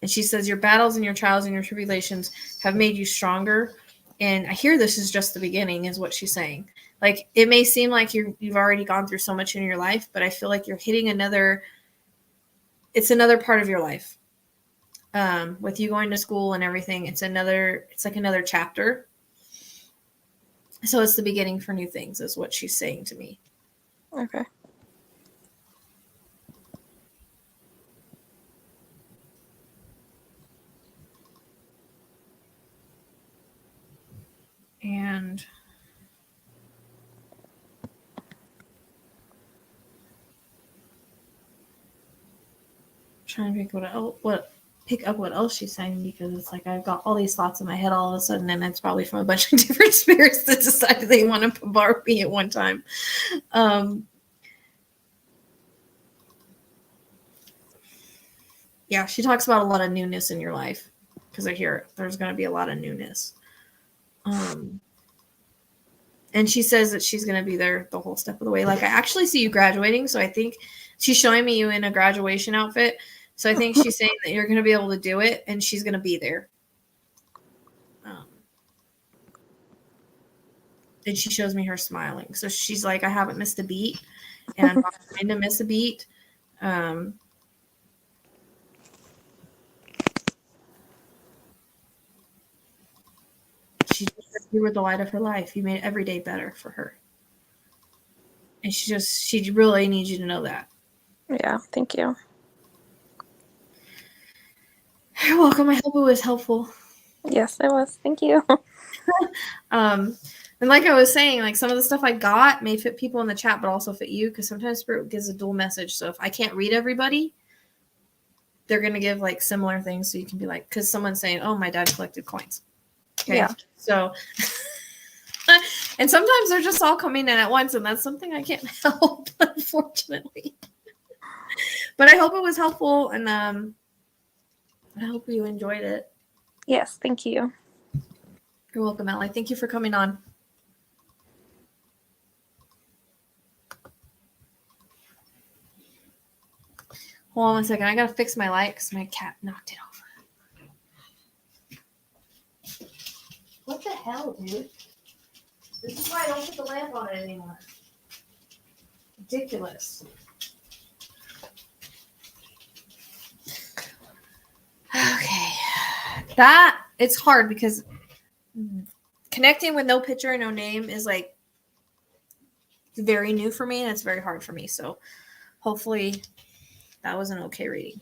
And she says your battles and your trials and your tribulations have made you stronger. And I hear this is just the beginning, is what she's saying. Like, it may seem like you've already gone through so much in your life, but I feel like you're hitting it's another part of your life. With you going to school and everything, it's like another chapter. So it's the beginning for new things, is what she's saying to me. Okay. And trying to pick up what else she's saying, because it's like I've got all these thoughts in my head all of a sudden, and it's probably from a bunch of different spirits that decided they want to bombard me at one time. Yeah, she talks about a lot of newness in your life, because I hear there's going to be a lot of newness. And she says that she's going to be there the whole step of the way. Like, I actually see you graduating, so I think she's showing me you in a graduation outfit. So I think she's saying that you're going to be able to do it, and she's going to be there. And she shows me her smiling. So she's like, I haven't missed a beat, and I'm not trying to miss a beat. You were the light of her life. You made every day better for her. And she really needs you to know that. Yeah, thank you. You're welcome. I hope it was helpful. Yes, it was. Thank you. And like I was saying, like, some of the stuff I got may fit people in the chat, but also fit you, because sometimes Spirit gives a dual message. So if I can't read everybody, they're going to give like similar things. So you can be like, because someone's saying, oh, my dad collected coins. Okay. Yeah. So, and sometimes they're just all coming in at once, and that's something I can't help, unfortunately. But I hope it was helpful, and I hope you enjoyed it. Yes, thank you. You're welcome, Allie. Thank you for coming on. Hold on one second. I gotta fix my light because my cat knocked it over. What the hell, dude? This is why I don't put the lamp on it anymore. Ridiculous. Okay. It's hard because connecting with no picture and no name is like very new for me, and it's very hard for me. So hopefully that was an okay reading.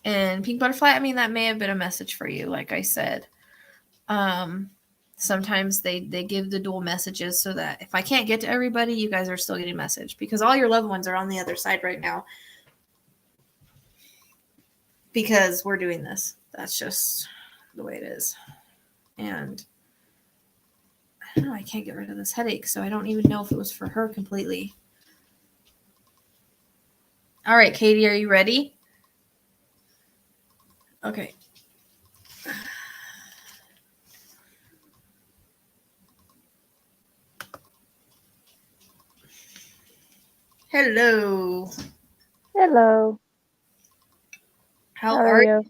And Pink Butterfly, I mean, that may have been a message for you, like I said. Sometimes they give the dual messages so that if I can't get to everybody, you guys are still getting a message, because all your loved ones are on the other side right now, because we're doing this. That's just the way it is. And I don't know, I can't get rid of this headache, so I don't even know if it was for her completely. All right, Katie, are you ready? Okay. Hello. Hello. How are you? you?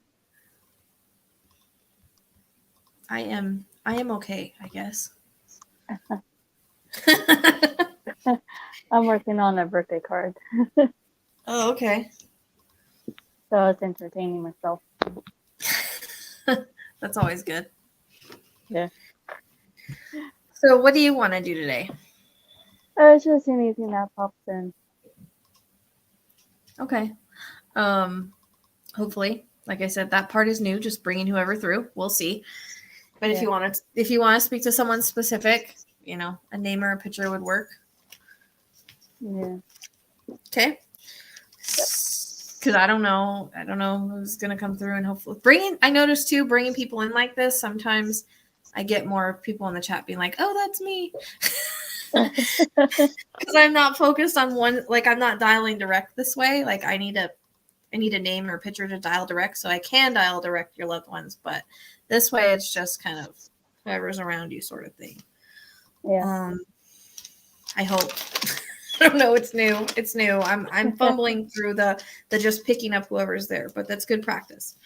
I am okay, I guess. I'm working on a birthday card. Oh, okay. So I was entertaining myself. That's always good. Yeah. So what do you want to do today? It's just anything that pops in. Okay. Hopefully, like I said, that part is new, just bringing whoever through. We'll see. But if you want to speak to someone specific, a name or a picture would work. Yeah. Okay. Because I don't know who's gonna come through, and hopefully I noticed too, bringing people in like this, sometimes I get more people in the chat being like, oh, that's me. Because I'm not focused on one, like I'm not dialing direct this way. Like I need a name or picture to dial direct so I can dial direct your loved ones. But this way it's just kind of whoever's around you sort of thing. Yeah. I hope. I don't know. It's new. It's new. I'm fumbling through the just picking up whoever's there, but that's good practice.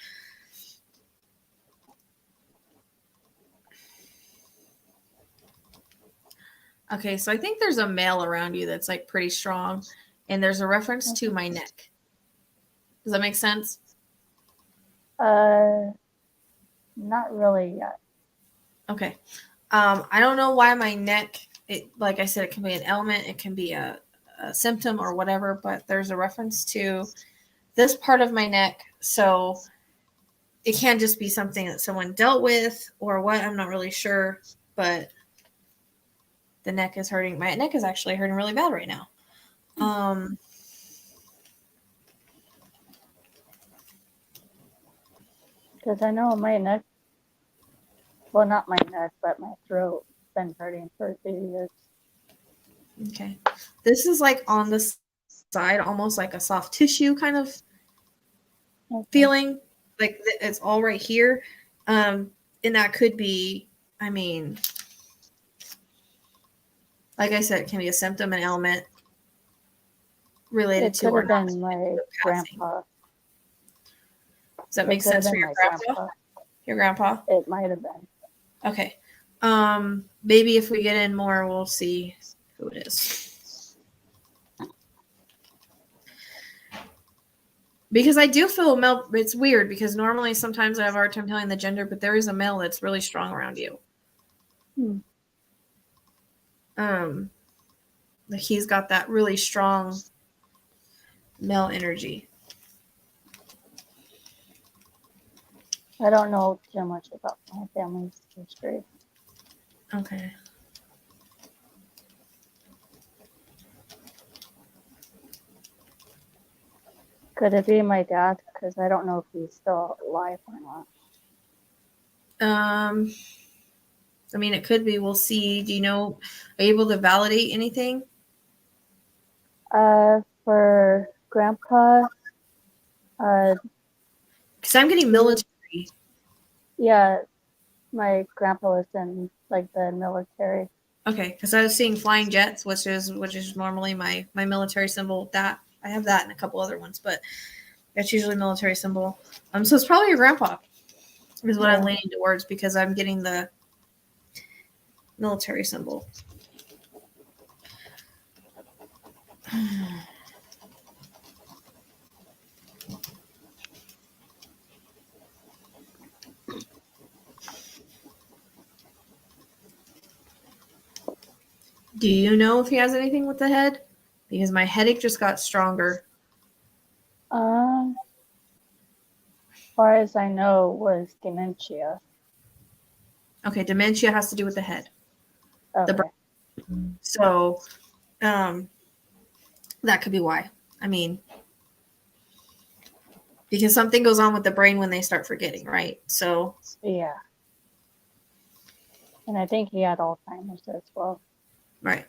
Okay, so I think there's a male around you that's like pretty strong, and there's a reference to my neck. Does that make sense? Not really yet. Okay. I don't know why my neck, like I said, it can be an element, it can be a symptom or whatever, but there's a reference to this part of my neck. So it can't just be something that someone dealt with or what, I'm not really sure, but the neck is hurting. My neck is actually hurting really bad right now. Because I know my neck, well, not my neck, but my throat been hurting for a few years. Okay. This is like on the side, almost like a soft tissue kind of feeling. Like it's all right here. And that could be, I mean, like I said, it can be a symptom, an ailment related to or not. It could have been my grandpa. Does that make sense for your grandpa? Your grandpa? It might have been. Okay. Maybe if we get in more, we'll see who it is. Because I do feel male. It's weird because normally sometimes I have a hard time telling the gender, but there is a male that's really strong around you. He's got that really strong male energy. I don't know too much about my family's history. Okay. Could it be my dad? Because I don't know if he's still alive or not. I mean, it could be. We'll see. Do you know? Are you able to validate anything? For grandpa, because I'm getting military. Yeah, my grandpa was in like the military. Okay, because I was seeing flying jets, which is normally my military symbol. That I have that and a couple other ones, but that's usually military symbol. So it's probably your grandpa is what I'm leaning towards because I'm getting the military symbol. Do you know if he has anything with the head? Because my headache just got stronger. As far as I know, was dementia. Okay, dementia has to do with the head. Okay. The brain. So, that could be why. I mean, because something goes on with the brain when they start forgetting, right? So. Yeah. And I think he had Alzheimer's as well. Right.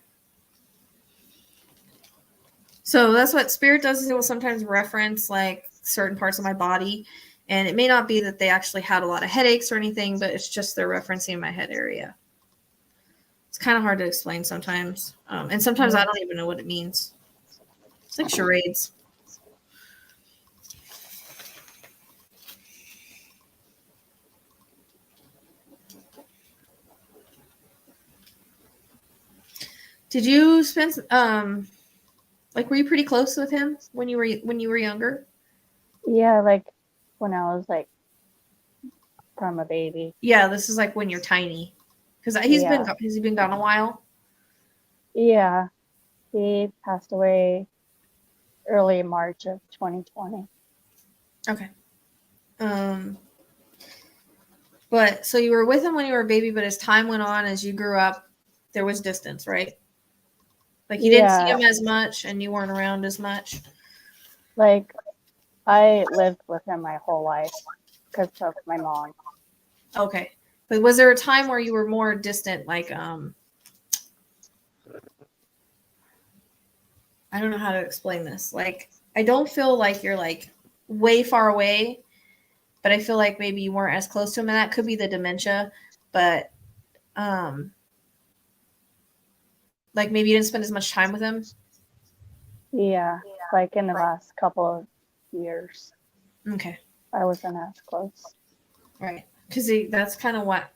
So that's what spirit does. Is it will sometimes reference like certain parts of my body. And it may not be that they actually had a lot of headaches or anything, but it's just they're referencing my head area. It's kind of hard to explain sometimes. And sometimes I don't even know what it means. It's like charades. Did you spend like were you pretty close with him when you were younger? Yeah, like when I was like from a baby. Yeah, this is like when you're tiny. Because has he been gone a while? Yeah. He passed away early March of 2020. Okay. But so you were with him when you were a baby, but as time went on, as you grew up, there was distance, right? Like you didn't see him as much and you weren't around as much. Like I lived with him my whole life because of my mom. Okay. But was there a time where you were more distant, like I don't know how to explain this. Like, I don't feel like you're like way far away, but I feel like maybe you weren't as close to him, and that could be the dementia. But like maybe you didn't spend as much time with him. Yeah, like in the last couple of years, Okay, I wasn't as close. right. Because that's kind of what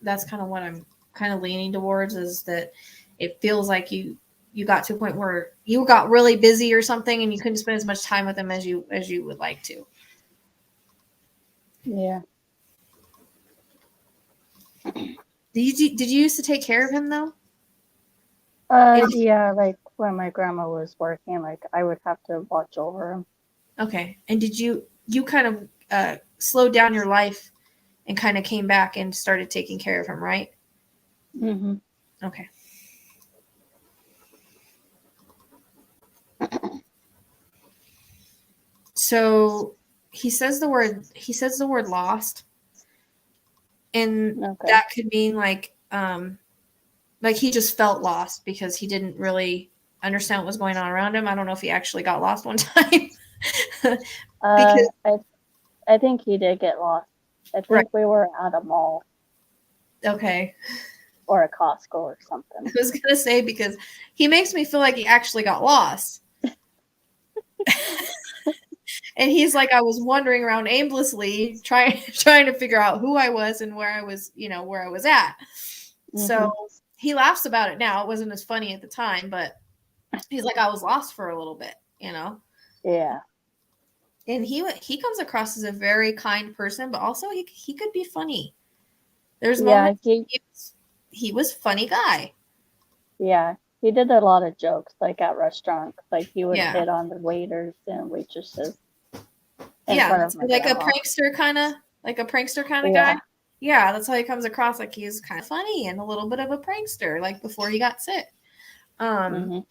I'm kind of leaning towards, is that it feels like you got to a point where you got really busy or something, and you couldn't spend as much time with him as you would like to. Yeah. Did you used to take care of him though? Yeah, like when my grandma was working, like I would have to watch over him. Okay. And did you kind of slowed down your life and kind of came back and started taking care of him, right? Mm-hmm. Okay. So he says the word lost, and Okay. that could mean like he just felt lost because he didn't really understand what was going on around him. I don't know if he actually got lost one time. Because I think he did get lost. I think right. we were at a mall Okay. or a Costco or something. I was gonna say, because he makes me feel like he actually got lost. And he's like, I was wandering around aimlessly trying to figure out who I was and where I was at. Mm-hmm. So he laughs about it now. It wasn't as funny at the time, but he's like, I was lost for a little bit, Yeah. And he comes across as a very kind person, but also he could be funny. There's moments he was funny guy. Yeah, he did a lot of jokes, like at restaurants. Like he would hit on the waiters and waitresses. Like a prankster kind of guy. Yeah, that's how he comes across. Like he's kind of funny and a little bit of a prankster. Like before he got sick. And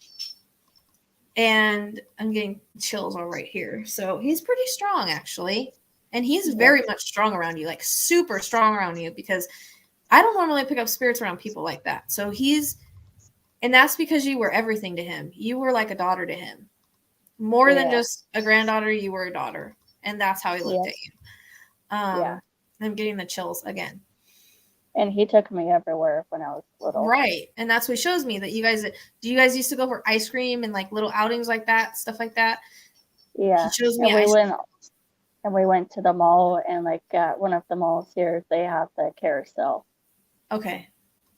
I'm getting chills all right here. So he's pretty strong, actually. And he's very much strong around you, like super strong around you, because I don't normally pick up spirits around people like that. So and that's because you were everything to him. You were like a daughter to him. More than just a granddaughter, you were a daughter. And that's how he looked at you. I'm getting the chills again. And he took me everywhere when I was little. Right. And that's what shows me that you guys used to go for ice cream and like little outings like that, stuff like that? Yeah. He shows me and we went to the mall, and like at one of the malls here, they have the carousel. Okay.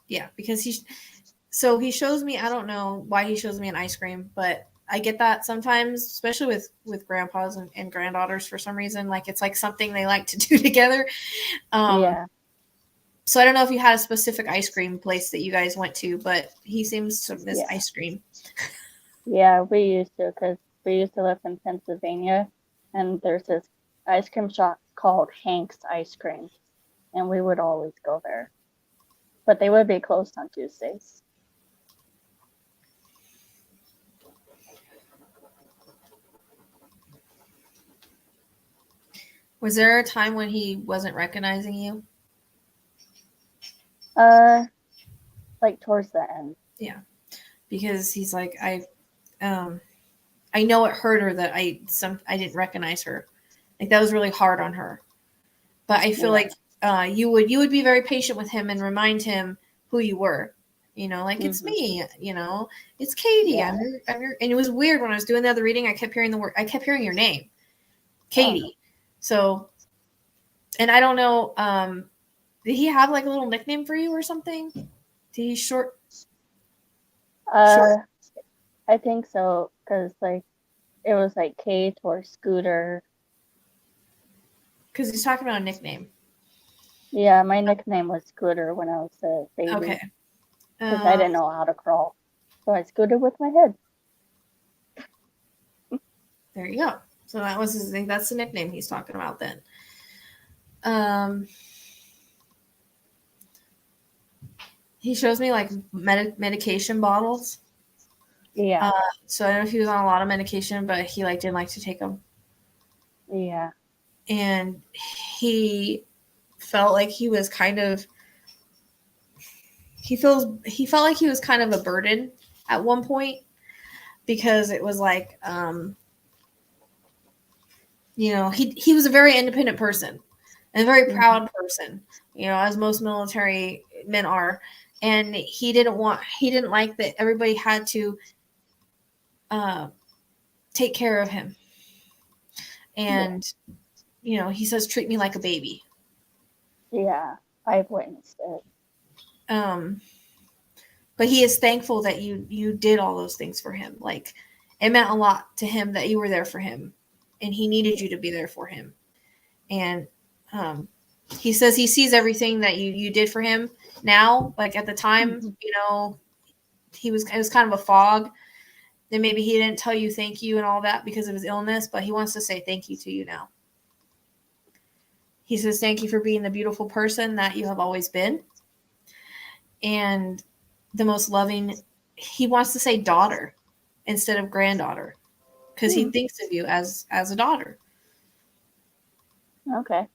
Yeah, because he shows me, I don't know why he shows me an ice cream, but I get that sometimes, especially with grandpas and granddaughters for some reason. Like it's like something they like to do together. So I don't know if you had a specific ice cream place that you guys went to, but he seems to miss ice cream. Yeah, we used to, because we used to live in Pennsylvania, and there's this ice cream shop called Hank's Ice Cream, and we would always go there. But they would be closed on Tuesdays. Was there a time when he wasn't recognizing you? Like towards the end. Yeah, because he's like, I know it hurt her that I didn't recognize her. Like that was really hard on her. But I feel like you would be very patient with him and remind him who you were. Like it's me. It's Katie. I'm your, and it was weird when I was doing the other reading. I kept hearing your name, Katie. So, and I don't know. Did he have like a little nickname for you or something? Did he short? I think so, because like it was like Kate or Scooter. Because he's talking about a nickname. Yeah, my nickname was Scooter when I was a baby. Okay. Because I didn't know how to crawl, so I scooted with my head. There you go. So that was that's the nickname he's talking about then. He shows me like medication bottles. Yeah. So I don't know if he was on a lot of medication, but he like didn't like to take them. Yeah. And he felt like he was kind of he felt like he was kind of a burden at one point, because it was like, he was a very independent person and a very proud person, as most military men are. And he didn't like that everybody had to take care of him. And, he says, treat me like a baby. Yeah, I've witnessed it. But he is thankful that you did all those things for him. Like, it meant a lot to him that you were there for him, and he needed you to be there for him. And he says he sees everything that you did for him now. Like, at the time, it was kind of a fog. Then maybe he didn't tell you thank you and all that because of his illness, but he wants to say thank you to you now. He says thank you for being the beautiful person that you have always been. And the most loving, he wants to say daughter instead of granddaughter, because he thinks of you as a daughter. Okay.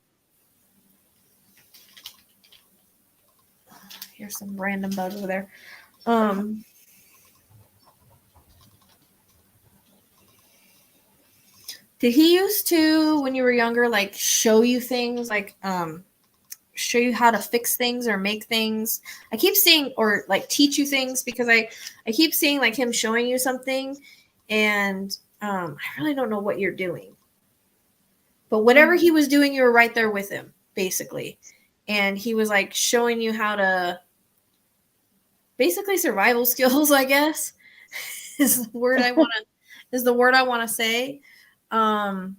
Here's some random bug over there. Did he used to, when you were younger, like show you things, like show you how to fix things or make things? I keep seeing, or like teach you things, because I keep seeing like him showing you something, and I really don't know what you're doing. But whatever he was doing, you were right there with him, basically. And he was like showing you how to, basically survival skills, I guess, is the word I want to say. Because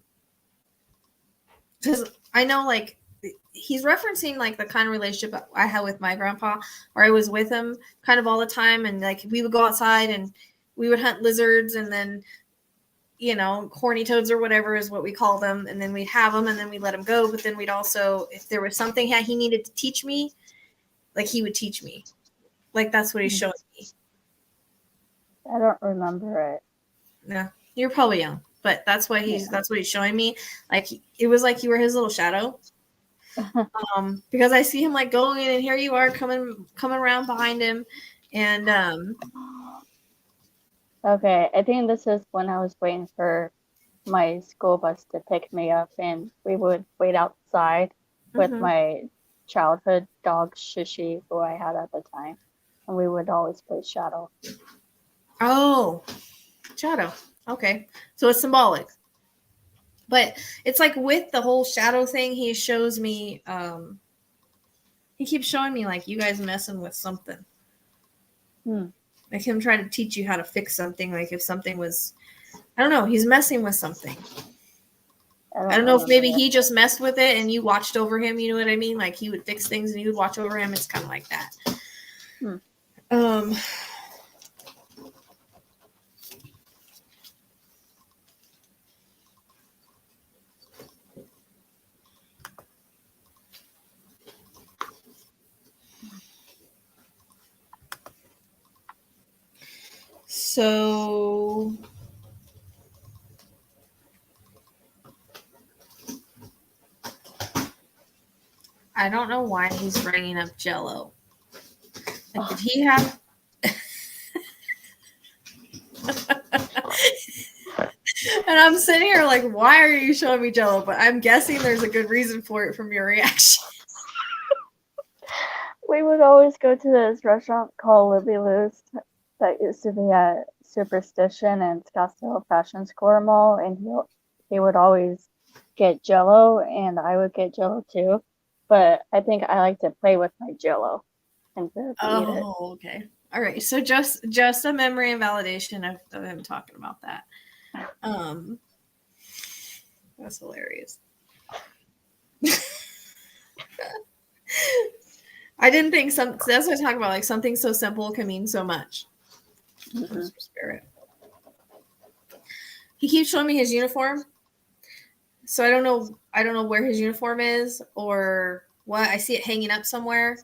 I know, like, he's referencing like the kind of relationship I had with my grandpa, where I was with him kind of all the time, and like we would go outside and we would hunt lizards, and then horny toads or whatever is what we call them, and then we'd have them and then we'd let them go. But then we'd also, if there was something he needed to teach me, like he would teach me. Like, that's what he's showing me. I don't remember it. No, you're probably young, but that's what he's showing me. Like, it was like you were his little shadow. Because I see him like going in, and here you are coming around behind him, and okay, I think this is when I was waiting for my school bus to pick me up, and we would wait outside with my childhood dog Shishi, who I had at the time, and we would always play Shadow. Oh, Shadow. Okay, so it's symbolic. But it's like with the whole shadow thing, he shows me, he keeps showing me like you guys messing with something. Like him trying to teach you how to fix something. Like if something was, I don't know, he's messing with something. I don't know if maybe he just messed with it and you watched over him, you know what I mean? Like he would fix things and you would watch over him. It's kind of like that. So I don't know why he's bringing up Jello. Like, did he have? And I'm sitting here like, why are you showing me Jello? But I'm guessing there's a good reason for it from your reaction. We would always go to this restaurant called Libby Lou's that used to be at Superstition and Scottsdale Fashion Square Mall, and he would always get Jello, and I would get Jello too. But I think I like to play with my Jello instead of eat it. Oh, okay. All right. So just a memory and validation of him talking about that. That's hilarious. I didn't think that's what I talk about. Like something so simple can mean so much. Spirit. He keeps showing me his uniform. So I don't know where his uniform is or what. I see it hanging up somewhere.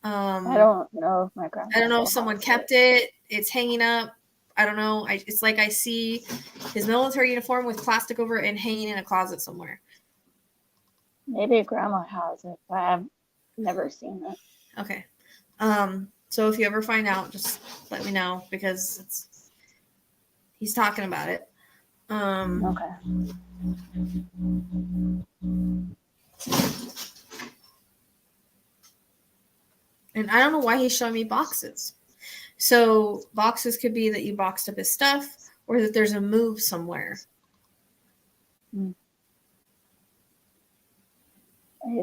I don't know if my grandma. I don't know if someone kept it. It's hanging up. I don't know. It's like I see his military uniform with plastic over it and hanging in a closet somewhere. Maybe grandma has it, but I've never seen it. Okay. So if you ever find out, just let me know because he's talking about it. Okay. And I don't know why he's showing me boxes. So boxes could be that you boxed up his stuff or that there's a move somewhere. I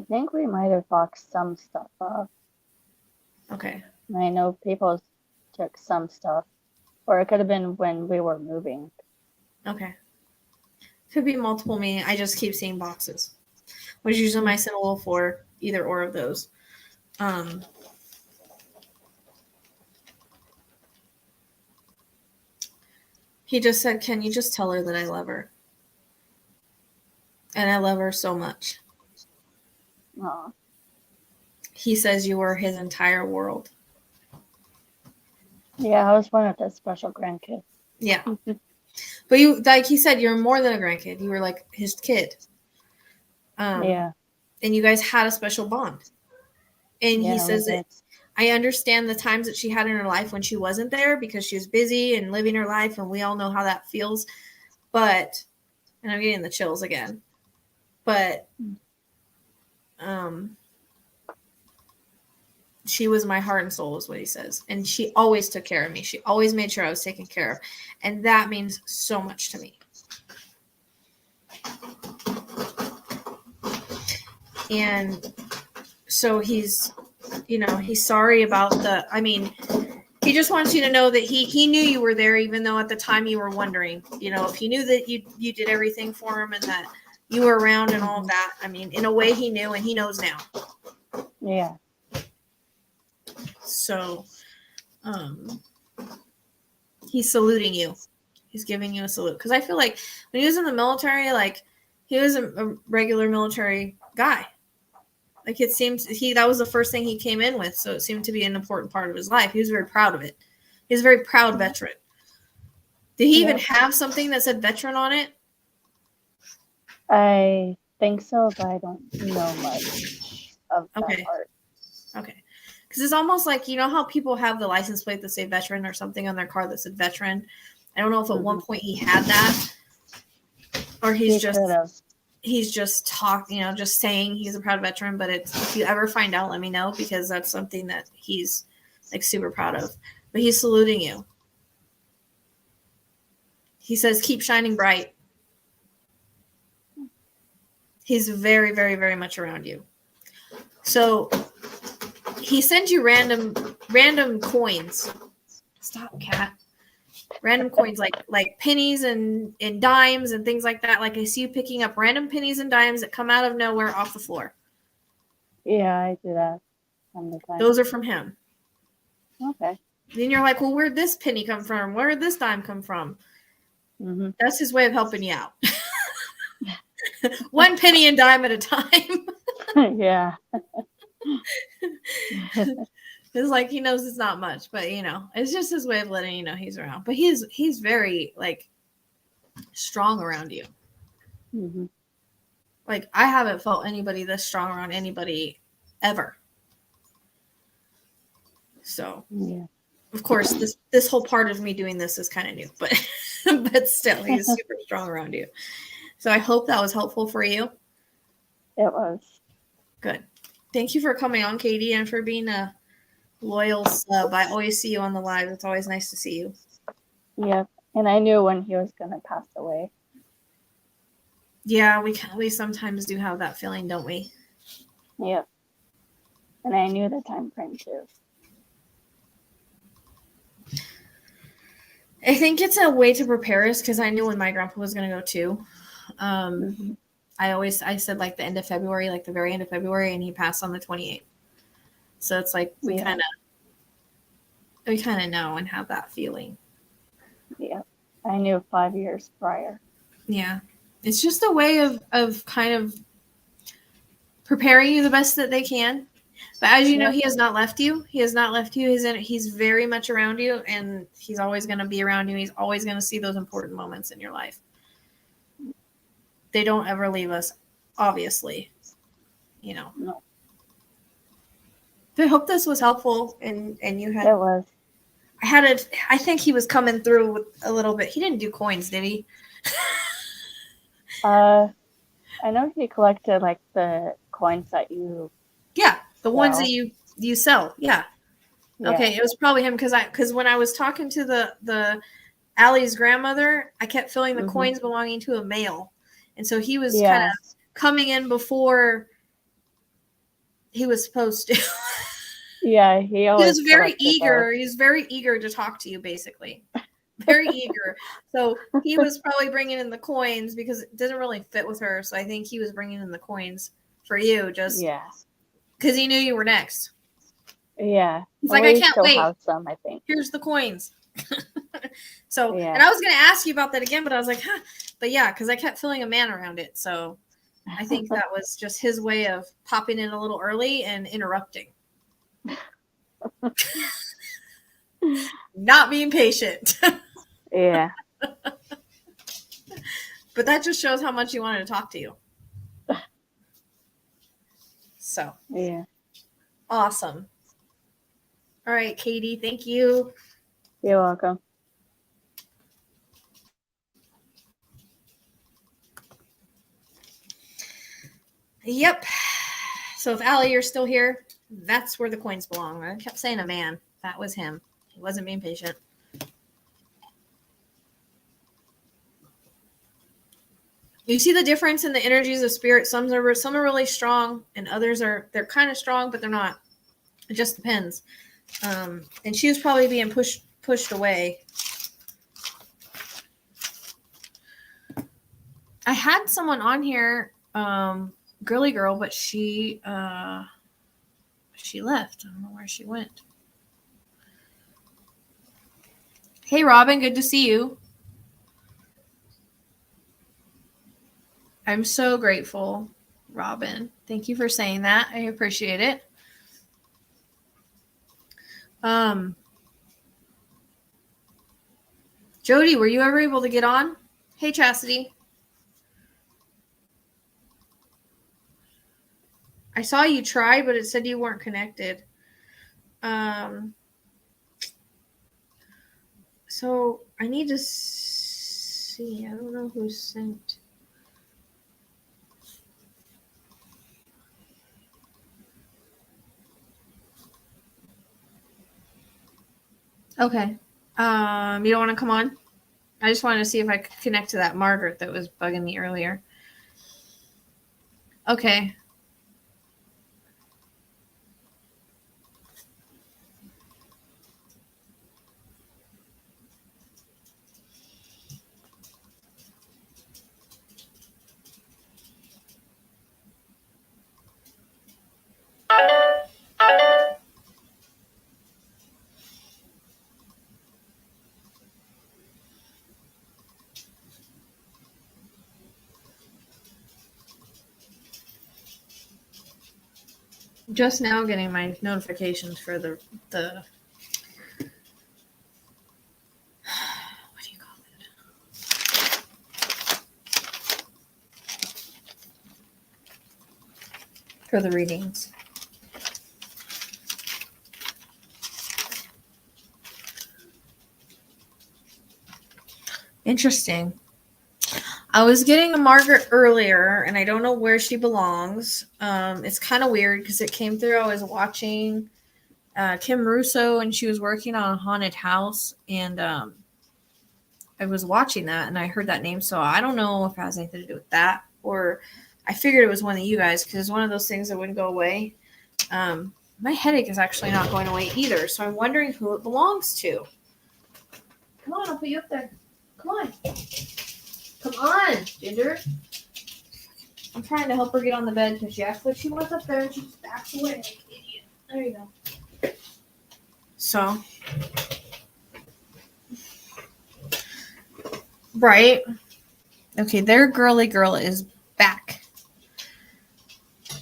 think we might have boxed some stuff up. Okay. I know people took some stuff, or it could have been when we were moving. Okay. Could be multiple meaning. I just keep seeing boxes, which is usually my symbol for either or of those. He just said, can you just tell her that I love her? And I love her so much. Aww. He says you were his entire world. Yeah, I was one of the special grandkids. Yeah. But you, like he said, you're more than a grandkid. You were like his kid. Yeah. And you guys had a special bond. And he says that I understand the times that she had in her life when she wasn't there because she was busy and living her life, and we all know how that feels. But, and I'm getting the chills again. But, she was my heart and soul, is what he says. And she always took care of me. She always made sure I was taken care of. And that means so much to me. And so he's, he's sorry about he just wants you to know that he knew you were there, even though at the time you were wondering, if he knew that you did everything for him and that you were around and all of that. I mean, in a way he knew and he knows now. Yeah. So, he's saluting you. He's giving you a salute. Because I feel like when he was in the military, like, he was a regular military guy. Like, it seems that was the first thing he came in with. So it seemed to be an important part of his life. He was very proud of it. He was a very proud veteran. Did he even have something that said veteran on it? I think so, but I don't know much of that part. Okay. Because it's almost like, how people have the license plate that say veteran or something on their car that said veteran. I don't know if at one point he had that or he's just talking, just saying he's a proud veteran. But if you ever find out, let me know, because that's something that he's like super proud of. But he's saluting you. He says, keep shining bright. He's very, very, very much around you. So he sends you random coins. Stop, cat. Random coins like pennies and dimes and things like that. Like, I see you picking up random pennies and dimes that come out of nowhere off the floor. Yeah, I do that. Those are from him. Okay. Then you're like, well, where'd this penny come from? Where'd this dime come from? Mm-hmm. That's his way of helping you out. One penny and dime at a time. Yeah. It's like he knows it's not much, but it's just his way of letting you know he's around. But he's very like strong around you. Mm-hmm. Like, I haven't felt anybody this strong around anybody ever. So, yeah. Of course, this whole part of me doing this is kind of new, but still, he's super strong around you. So I hope that was helpful for you. It was. Good. Thank you for coming on, Katie, and for being a loyal sub. I always see you on the live. It's always nice to see you. Yep. And I knew when he was going to pass away. Yeah, we sometimes do have that feeling, don't we? Yep. And I knew the time frame too. I think it's a way to prepare us, because I knew when my grandpa was going to go too. I said like the end of February, like the very end of February, and he passed on the 28th. So it's like we kind of know and have that feeling. Yeah. I knew 5 years prior. Yeah. It's just a way of kind of preparing you the best that they can. But as you know, he has not left you. He has not left you. He's very much around you, and he's always going to be around you. He's always going to see those important moments in your life. They don't ever leave us, obviously. No. I hope this was helpful and you had. It was. I think he was coming through with a little bit. He didn't do coins, did he? I know he collected like the coins that you. Yeah, the ones sell. that you sell. Yeah. Yeah. Okay, it was probably him because when I was talking to the Allie's grandmother, I kept feeling the coins belonging to a male, and so he was kind of coming in before he was supposed to. Yeah, he always. He was very eager. He was very eager to talk to you, basically. Very eager. So he was probably bringing in the coins because it didn't really fit with her. So I think he was bringing in the coins for you, just because he knew you were next. Yeah. He's like, I can't wait. Have some, I think. Here's the coins. So, and I was going to ask you about that again, but I was like, huh. But yeah, because I kept feeling a man around it. So I think that was just his way of popping in a little early and interrupting. Not being patient. Yeah. But that just shows how much he wanted to talk to you. So. Yeah. Awesome. All right, Katie, thank you. You're welcome. Yep. So if Allie, you're still here, that's where the coins belong. I kept saying a man. That was him. He wasn't being patient. You see the difference in the energies of spirit. Some are really strong, and others they're kind of strong, but they're not. It just depends. And she was probably being pushed away. I had someone on here, girly girl, but she left. I don't know where she went. Hey, Robin, good to see you. I'm so grateful, Robin. Thank you for saying that. I appreciate it. Jody, were you ever able to get on? Hey, Chastity. I saw you try, but it said you weren't connected. So I need to see. I don't know who sent. Okay. You don't want to come on? I just wanted to see if I could connect to that Margaret that was bugging me earlier. Okay. Just now getting my notifications for the what do you call it? For the readings. Interesting. I was getting a Margaret earlier, and I don't know where she belongs. It's kind of weird because it came through. I was watching Kim Russo, and she was working on a haunted house, and I was watching that, and I heard that name. So I don't know if it has anything to do with that, or I figured it was one of you guys because it's one of those things that wouldn't go away. My headache is actually not going away either, so I'm wondering who it belongs to. Come on, I'll put you up there. Come on. Come on, Ginger. I'm trying to help her get on the bed because she acts like she wants up there and she just backs away like an idiot. There you go. So. Right. Okay, their girly girl is back.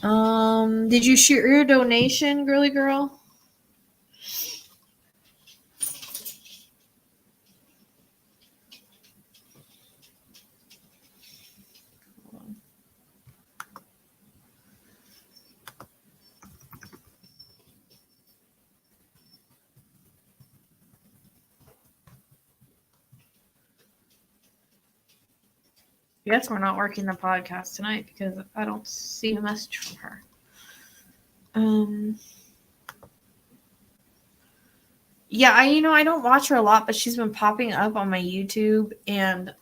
Did you shoot your donation, girly girl? guess we're not working the podcast tonight because I don't see a message from her. Yeah, I don't watch her a lot, but she's been popping up on my YouTube, and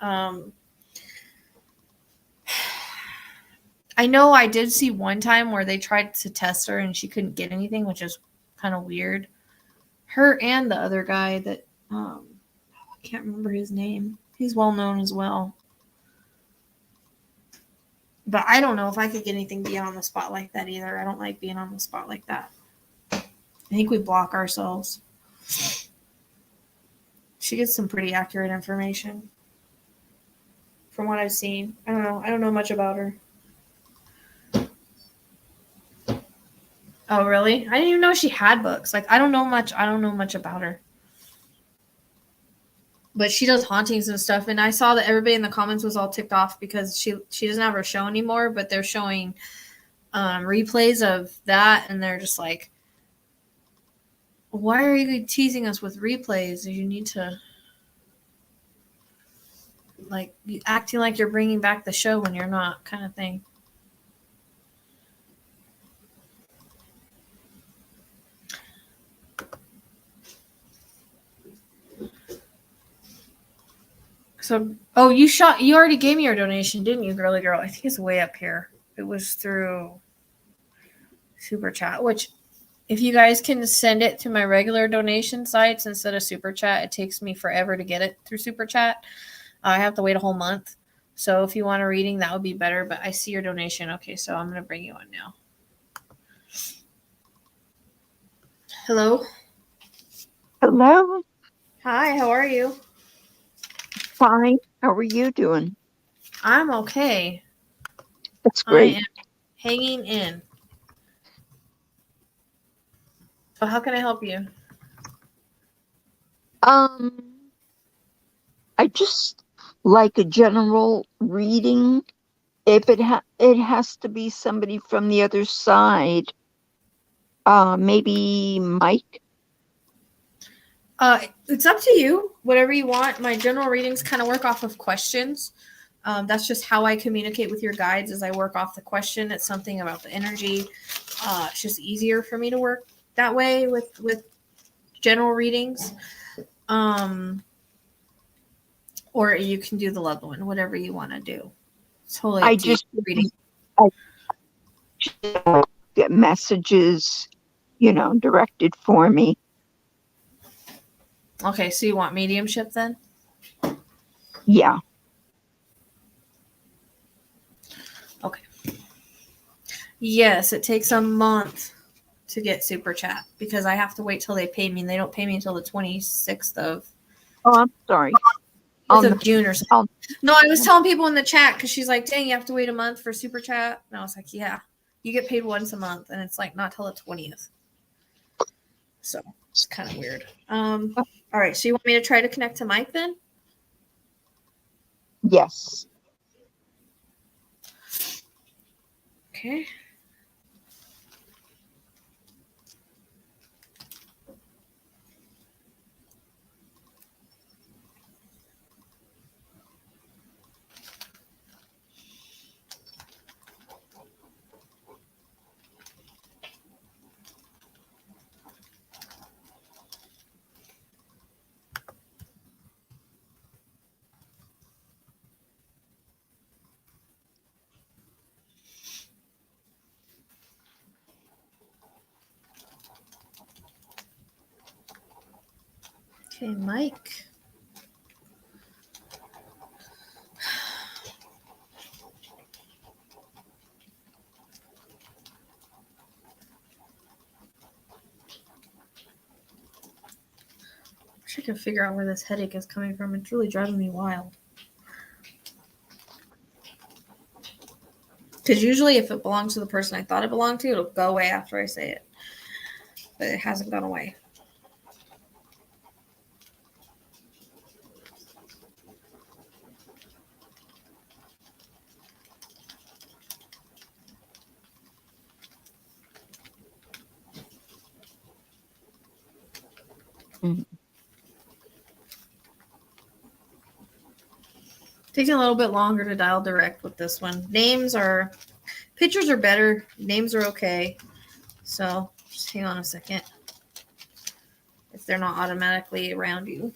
I know I did see one time where they tried to test her and she couldn't get anything, which is kind of weird. Her and the other guy that I can't remember his name. He's well known as well. But I don't know if I could get anything beyond the spot like that either. I don't like being on the spot like that. I think we block ourselves. She gets some pretty accurate information from what I've seen. I don't know. I don't know much about her. Oh, really? I didn't even know she had books. Like, I don't know much about her. But she does hauntings and stuff, and I saw that everybody in the comments was all ticked off because she doesn't have her show anymore, but they're showing replays of that, and they're just like, why are you teasing us with replays? You need to, like, acting like you're bringing back the show when you're not, kind of thing. So, you already gave me your donation, didn't you, girly girl? I think it's way up here. It was through Super Chat, which if you guys can send it to my regular donation sites instead of Super Chat, it takes me forever to get it through Super Chat. I have to wait a whole month. So if you want a reading, that would be better. But I see your donation. Okay, so I'm going to bring you on now. Hello? Hello. Hi, how are you? Fine. How are you doing? I'm okay. That's great. I am hanging in. So how can I help you? I just like a general reading. If it has to be somebody from the other side. Maybe Mike. It's up to you. Whatever you want. My general readings kind of work off of questions. That's just how I communicate with your guides, is I work off the question. It's something about the energy. It's just easier for me to work that way with general readings. Or you can do the loved one, whatever you want to do. Totally up to you. Reading. I just get messages, directed for me. Okay, so you want mediumship then? Yeah. Okay. Yes, it takes a month to get Super Chat because I have to wait till they pay me, and they don't pay me until the 26th of. Oh, I'm sorry. Of June or something. No, I was telling people in the chat because she's like, dang, you have to wait a month for Super Chat. And I was like, yeah, you get paid once a month, and it's like not till the 20th. So it's kind of weird. All right, so you want me to try to connect to Mike then? Yes. Okay. Okay, Mike. I wish I could figure out where this headache is coming from. It's really driving me wild. Because usually if it belongs to the person I thought it belonged to, it'll go away after I say it. But it hasn't gone away. Taking a little bit longer to dial direct with this one. Pictures are better. Names are okay. So just hang on a second. If they're not automatically around you.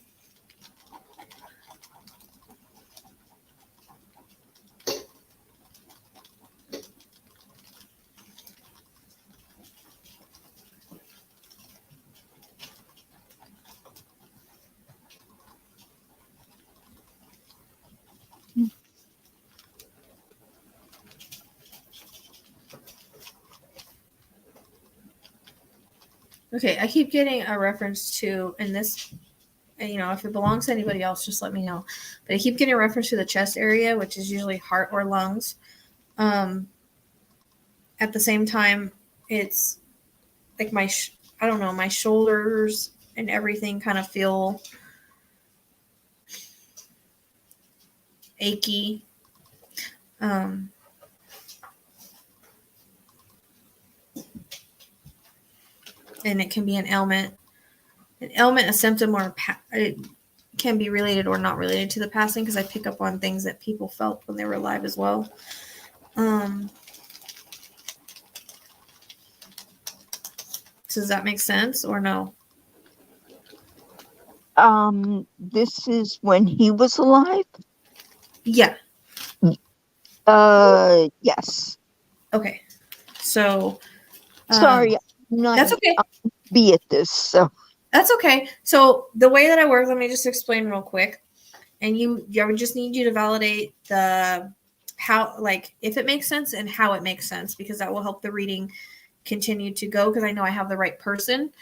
Okay, I keep getting a reference to, and this, if it belongs to anybody else, just let me know. But I keep getting a reference to the chest area, which is usually heart or lungs. At the same time, it's like my shoulders and everything kind of feel achy. And it can be an ailment, a symptom, or it can be related or not related to the passing, because I pick up on things that people felt when they were alive as well. Does that make sense or no? This is when he was alive? Yeah. Yes. Okay. So sorry, that's okay. Be at this, so that's okay. So the way that I work, let me just explain real quick. And I would just need you to validate if it makes sense and how it makes sense, because that will help the reading continue to go, because I know I have the right person.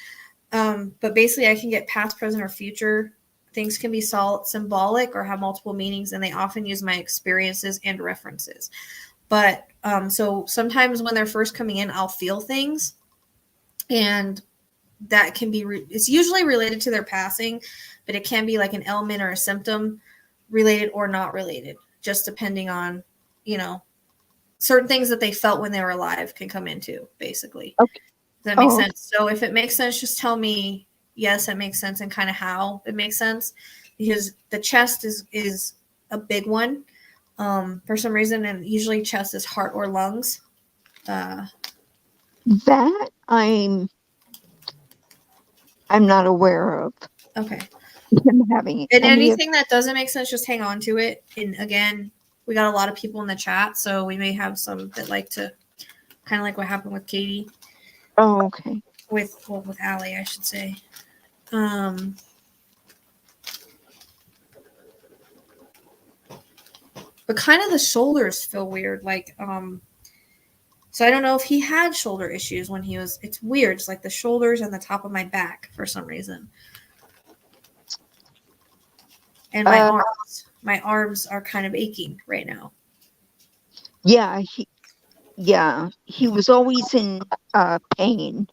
But basically I can get past, present, or future. Things can be symbolic or have multiple meanings, and they often use my experiences and references. But so sometimes when they're first coming in, I'll feel things, and that can be it's usually related to their passing, but it can be like an ailment or a symptom related or not related, just depending on, certain things that they felt when they were alive can come into, basically. Okay. Does that make sense? So if it makes sense, just tell me yes, it makes sense, and kind of how it makes sense, because the chest is a big one for some reason, and usually chest is heart or lungs. That I'm not aware of. Okay. Him having and anything that doesn't make sense, just hang on to it. And again, we got a lot of people in the chat, so we may have some that like to, kind of like what happened with Katie. Oh, okay. With Allie, I should say. But kind of the shoulders feel weird, so I don't know if he had shoulder issues when he was. It's weird. It's like the shoulders and the top of my back for some reason. And my arms are kind of aching right now. Yeah, he was always in pain.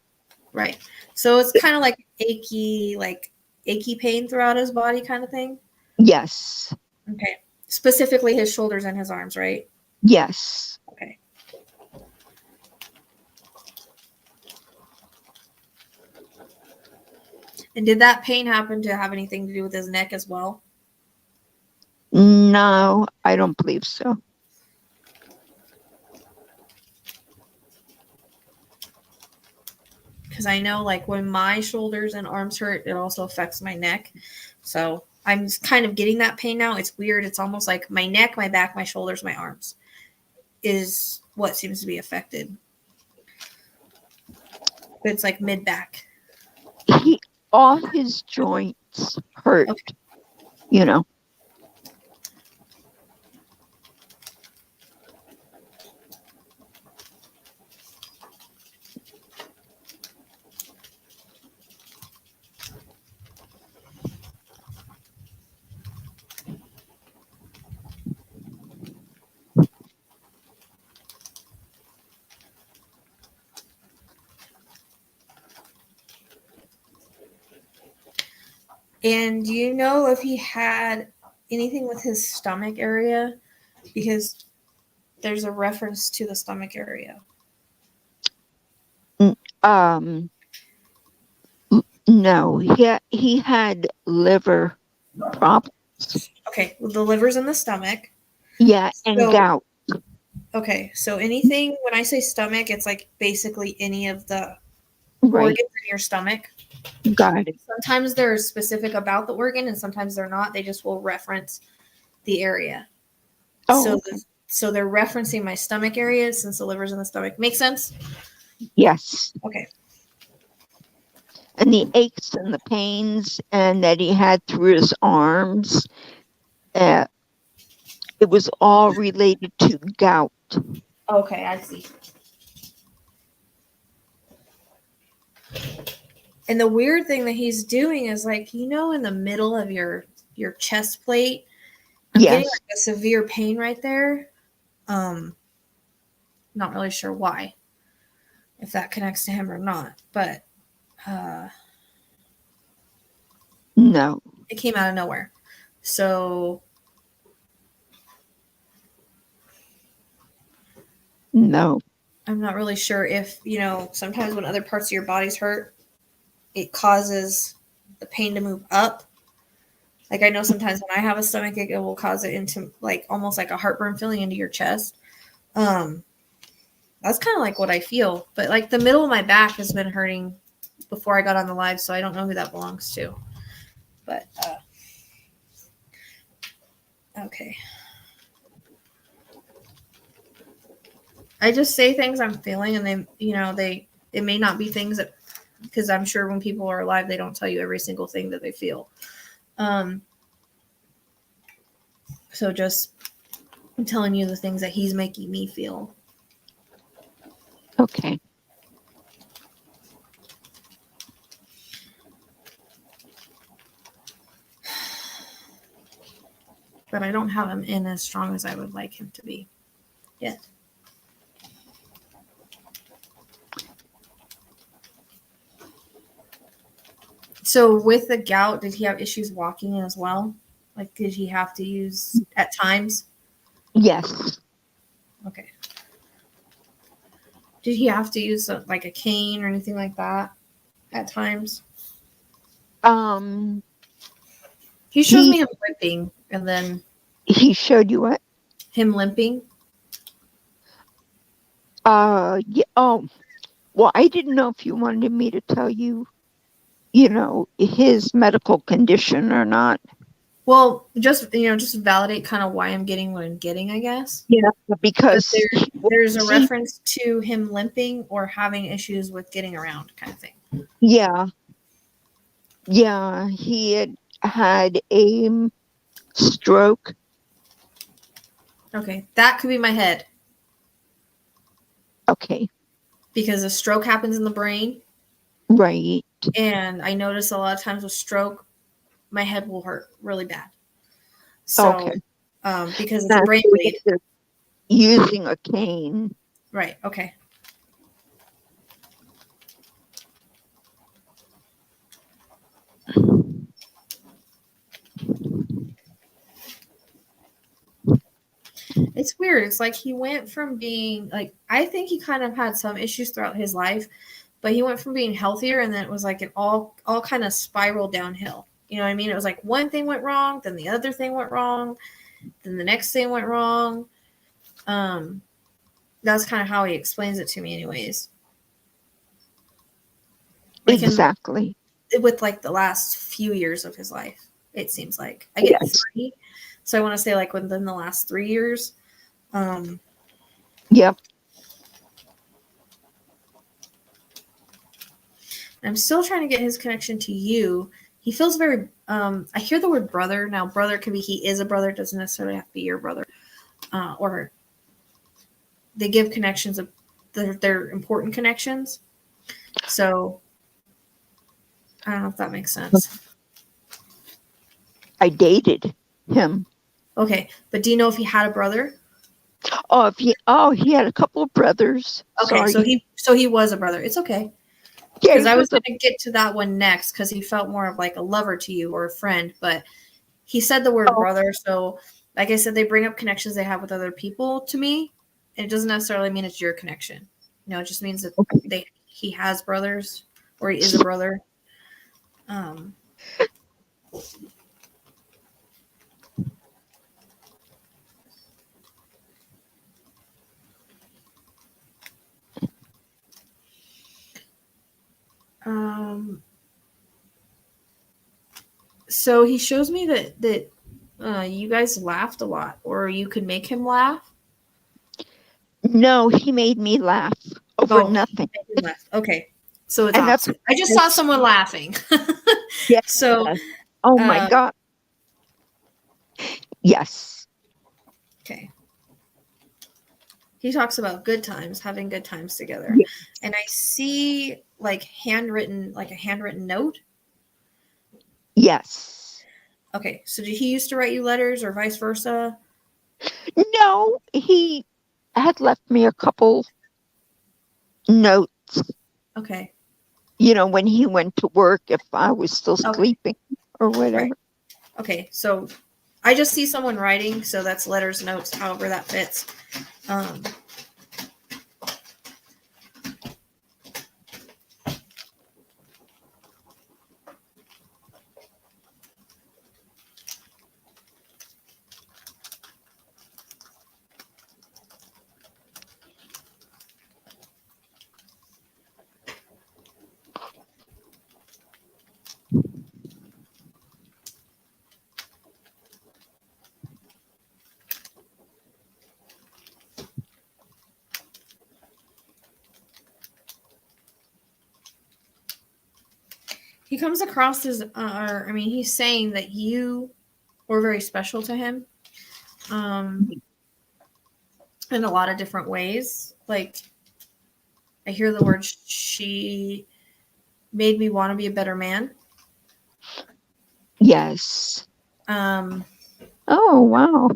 Right. So it's kind of like achy pain throughout his body kind of thing? Yes. Okay. Specifically his shoulders and his arms, right? Yes. Okay. And did that pain happen to have anything to do with his neck as well? No, I don't believe so. Because I know, when my shoulders and arms hurt, it also affects my neck. So I'm kind of getting that pain now. It's weird. It's almost like my neck, my back, my shoulders, my arms is what seems to be affected. But it's like mid-back. All his joints hurt, okay. And do you know if he had anything with his stomach area? Because there's a reference to the stomach area. No, he had liver problems. Okay, well, the liver's in the stomach. Yeah, and So, gout. okay, so anything, when I say stomach, it's like basically any of the Right. organs in your stomach. Got it. Sometimes they're specific about the organ and sometimes they're not. They just will reference the area. Oh, okay. So they're referencing my stomach area since the liver's in the stomach. Make sense? Yes. Okay. And the aches and the pains and that he had through his arms, it was all related to gout. Okay, I see. And the weird thing that he's doing is like, in the middle of your chest plate, I'm getting Yes. like a severe pain right there. Not really sure why, if that connects to him or not, but No. it came out of nowhere. So No. I'm not really sure if, sometimes when other parts of your body's hurt, it causes the pain to move up. Like I know sometimes when I have a stomach ache, it will cause it into like almost like a heartburn feeling into your chest. That's kind of like what I feel. But like the middle of my back has been hurting before I got on the live, so I don't know who that belongs to. But okay. I just say things I'm feeling, and it may not be things that, because I'm sure when people are alive, they don't tell you every single thing that they feel. So just I'm telling you the things that he's making me feel. Okay. But I don't have him in as strong as I would like him to be yet. So with the gout, did he have issues walking as well? Like, did he have to use at times? Yes. Okay. Did he have to use like a cane or anything like that at times? He shows me him limping, and then He showed you what? him limping. Yeah. Oh, well, I didn't know if you wanted me to tell you, his medical condition or not. Well, just validate kind of why I'm getting what I'm getting, I guess. Yeah, because There's a reference to him limping or having issues with getting around, kind of thing. Yeah. Yeah, he had a stroke. Okay, that could be my head. Okay. Because a stroke happens in the brain. Right. And I notice a lot of times with stroke, my head will hurt really bad. So, okay. Because it's a brain bleed. Using a cane. Right. Okay. It's weird. It's like he went from being like, I think he kind of had some issues throughout his life, but he went from being healthier, and then it was like it all kind of spiraled downhill. You know what I mean? It was like one thing went wrong, then the other thing went wrong, then the next thing went wrong. That's kind of how he explains it to me, anyways. Like exactly. With like the last few years of his life, it seems like I get 3, so I want to say like within the last 3 years. Yep. I'm still trying to get his connection to you. He feels very, I hear the word brother. Now, brother can be he is a brother. It doesn't necessarily have to be your brother. Or they give connections of they're important connections. So, I don't know if that makes sense. I dated him. Okay. But do you know if he had a brother? He had a couple of brothers. Okay. Sorry. So he was a brother. It's okay. Because I was going to get to that one next because he felt more of like a lover to you or a friend, but he said the word brother. So, like I said, they bring up connections they have with other people to me, and it doesn't necessarily mean it's your connection. It just means that he has brothers or he is a brother. So he shows me that you guys laughed a lot, or you could make him laugh. No, he made me laugh over Oh, nothing. make him laugh. Okay, so it's And that's, opposite. I just saw someone laughing. yeah. So, Oh my God. Yes. okay. He talks about good times, having good times together, Ye- and I see like a handwritten note. Yes. Okay, so did he used to write you letters, or vice versa? No, he had left me a couple notes, Okay, when he went to work, if I was still okay, sleeping or right. whatever. Okay, so I just see someone writing, so that's letters, notes, however that fits. Um, he comes across as, he's saying that you were very special to him, in a lot of different ways. Like, I hear the word, she made me want to be a better man. Yes. Um, Oh, wow.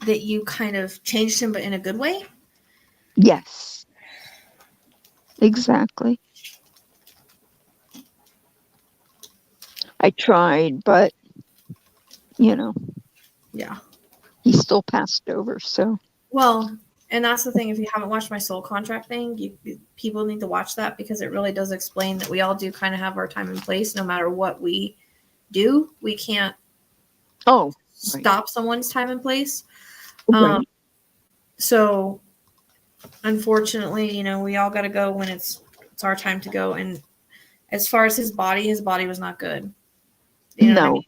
that you kind of changed him, but in a good way. Yes. Exactly. I tried, but, Yeah. he still passed over. So, Well, and that's the thing. If you haven't watched my soul contract thing, people need to watch that, because it really does explain that we all do kind of have our time and place. No matter what we do, we can't right. stop someone's time and place. Right. So, unfortunately, we all got to go when it's our time to go. And as far as his body was not good. You know what I No, mean?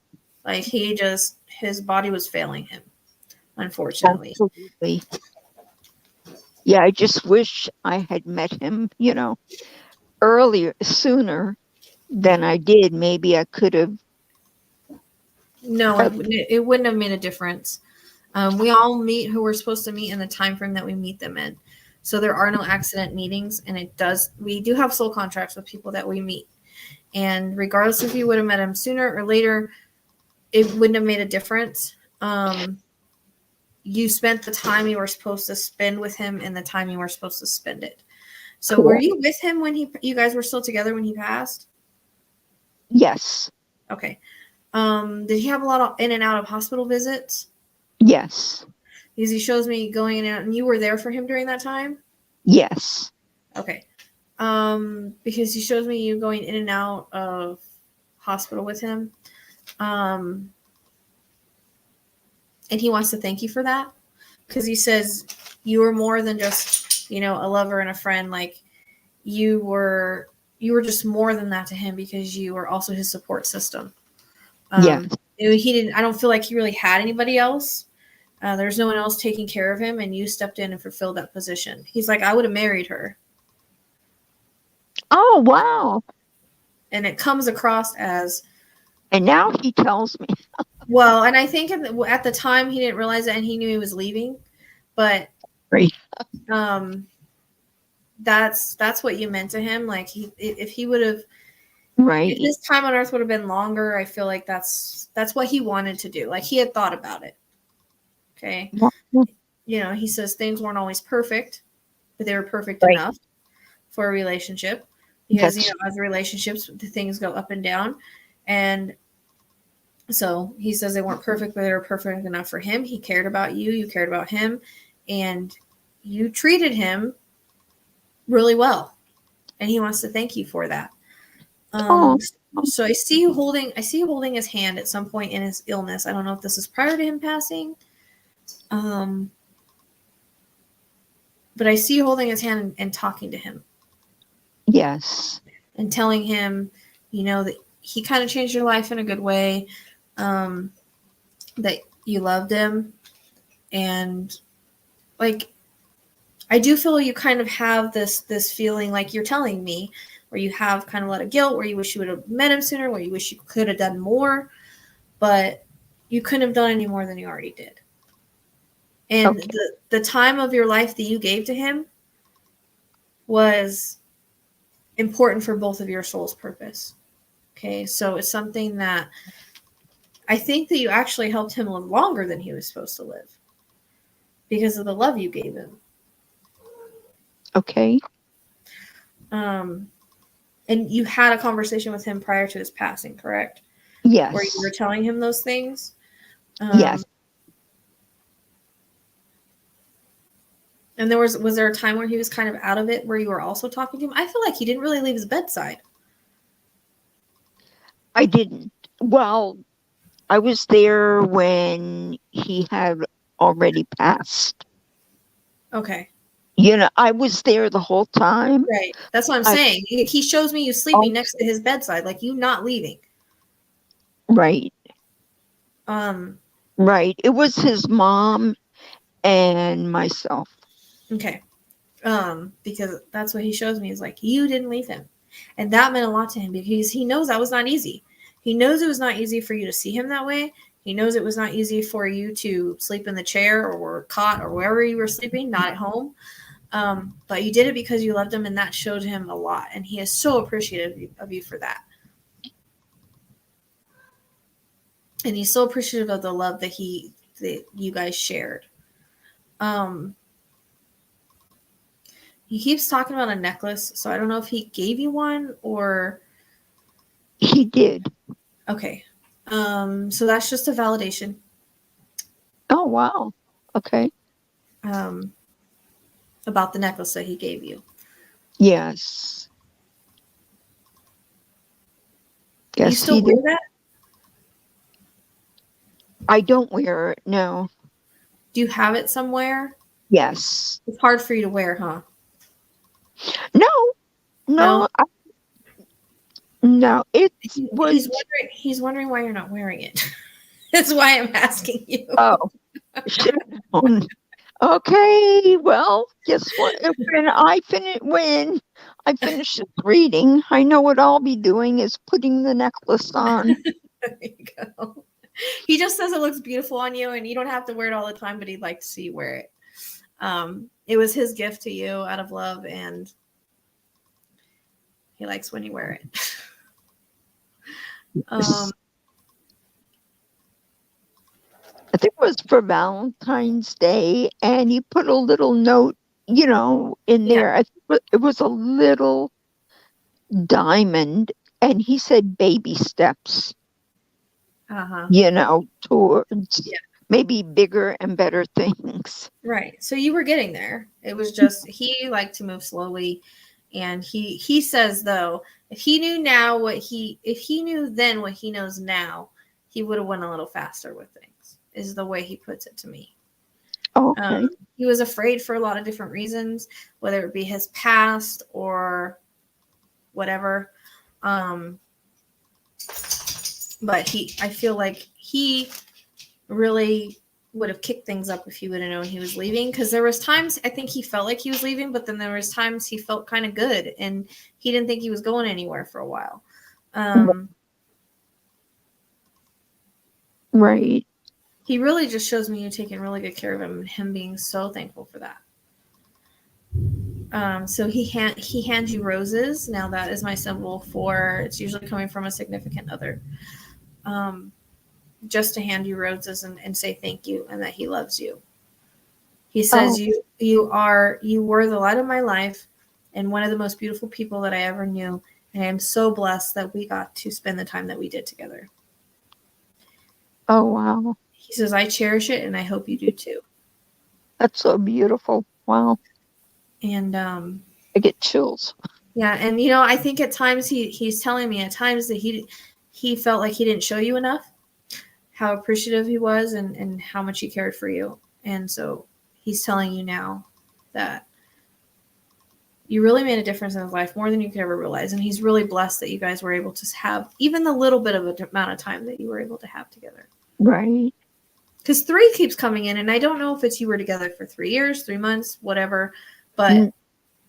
Like, his body was failing him, unfortunately. absolutely. Yeah, I just wish I had met him, sooner than I did. Maybe I could have. No, it wouldn't have made a difference. We all meet who we're supposed to meet in the time frame that we meet them in. So there are no accident meetings, and we do have soul contracts with people that we meet. And regardless if you would have met him sooner or later, it wouldn't have made a difference. You spent the time you were supposed to spend with him and the time you were supposed to spend it. So Cool. were you with him when you guys were still together when he passed? Yes. Okay. Did he have a lot of in and out of hospital visits? Yes. Because he shows me going in and out, and you were there for him during that time? Yes. Okay. Because he shows me you going in and out of hospital with him. And he wants to thank you for that. Because he says you were more than just, a lover and a friend. Like, you were just more than that to him, because you were also his support system. Yes. I don't feel like he really had anybody else. There's no one else taking care of him, and you stepped in and fulfilled that position. He's like, I would have married her. Oh, wow. And it comes across as, And now he tells me. well, and I think at the time he didn't realize it, and he knew he was leaving, but Right. That's what you meant to him. Like, if he would have, Right. if his time on earth would have been longer, I feel like that's what he wanted to do. Like, he had thought about it. Okay. Wow. He says things weren't always perfect, but they were perfect Right. enough for a relationship, because That's as relationships, the things go up and down. And so he says they weren't perfect, but they were perfect enough for him. He cared about you, you cared about him, and you treated him really well, and he wants to thank you for that. Oh. So I see you holding his hand at some point in his illness. I don't know if this is prior to him passing, but I see you holding his hand and talking to him. Yes. And telling him, that he kind of changed your life in a good way. that you loved him. And like, I do feel you kind of have this feeling like you're telling me, where you have kind of a lot of guilt, where you wish you would have met him sooner, where you wish you could have done more, but you couldn't have done any more than you already did. And Okay. the time of your life that you gave to him was important for both of your soul's purpose. Okay, so it's something that I think that you actually helped him live longer than he was supposed to live because of the love you gave him. Okay. And you had a conversation with him prior to his passing, correct? Yes. Where you were telling him those things? Yes. And was there a time where he was kind of out of it, where you were also talking to him? I feel like he didn't really leave his bedside. I didn't. Well, I was there when he had already passed. Okay. You know, I was there the whole time. Right. That's what I'm saying. He shows me you sleeping next to his bedside, like you not leaving. Right. Right. It was his mom and myself. Okay. Because that's what he shows me is like, you didn't leave him. And that meant a lot to him because he knows that was not easy. He knows it was not easy for you to see him that way. He knows it was not easy for you to sleep in the chair or cot or wherever you were sleeping, not at home. But you did it because you loved him, and that showed him a lot. And he is so appreciative of you for that. And he's so appreciative of the love that you guys shared. He keeps talking about a necklace, so I don't know if he gave you one or... He did. Okay. So that's just a validation. Oh, wow. Okay. About the necklace that he gave you. Yes. Yes, you still wear that? I don't wear it, no. Do you have it somewhere? Yes. It's hard for you to wear, huh? No. No, He's wondering why you're not wearing it. That's why I'm asking you. Oh, should have known. Okay, well, guess what? When I finish this reading, I know what I'll be doing is putting the necklace on. There you go. He just says it looks beautiful on you, and you don't have to wear it all the time, but he'd like to see you wear it. It was his gift to you out of love, and he likes when you wear it. I think it was for Valentine's Day, and he put a little note, in there. I think it was a little diamond, and he said baby steps, towards maybe bigger and better things. Right. So you were getting there. It was just, he liked to move slowly. And he says, though, if he knew then what he knows now, he would have went a little faster with things, is the way he puts it to me. Okay. He was afraid for a lot of different reasons, whether it be his past or whatever. But I feel like he really would have kicked things up if he would have known he was leaving, because there was times I think he felt like he was leaving, but then there was times he felt kind of good and he didn't think he was going anywhere for a while. Right. He really just shows me you taking really good care of him, and him being so thankful for that. So he hands you roses. Now that is my symbol for, it's usually coming from a significant other. Just to hand you roses and say thank you and that he loves you. He says you were the light of my life and one of the most beautiful people that I ever knew. And I am so blessed that we got to spend the time that we did together. Oh, wow. He says, I cherish it and I hope you do too. That's so beautiful. Wow. And I get chills. Yeah, and I think at times he's telling me at times that he felt like he didn't show you enough, how appreciative he was and how much he cared for you. And so he's telling you now that You really made a difference in his life, more than you could ever realize. And he's really blessed that you guys were able to have even the little bit of an amount of time that you were able to have together. Right. Because 3 keeps coming in, and I don't know if it's you were together for 3 years, 3 months, whatever, but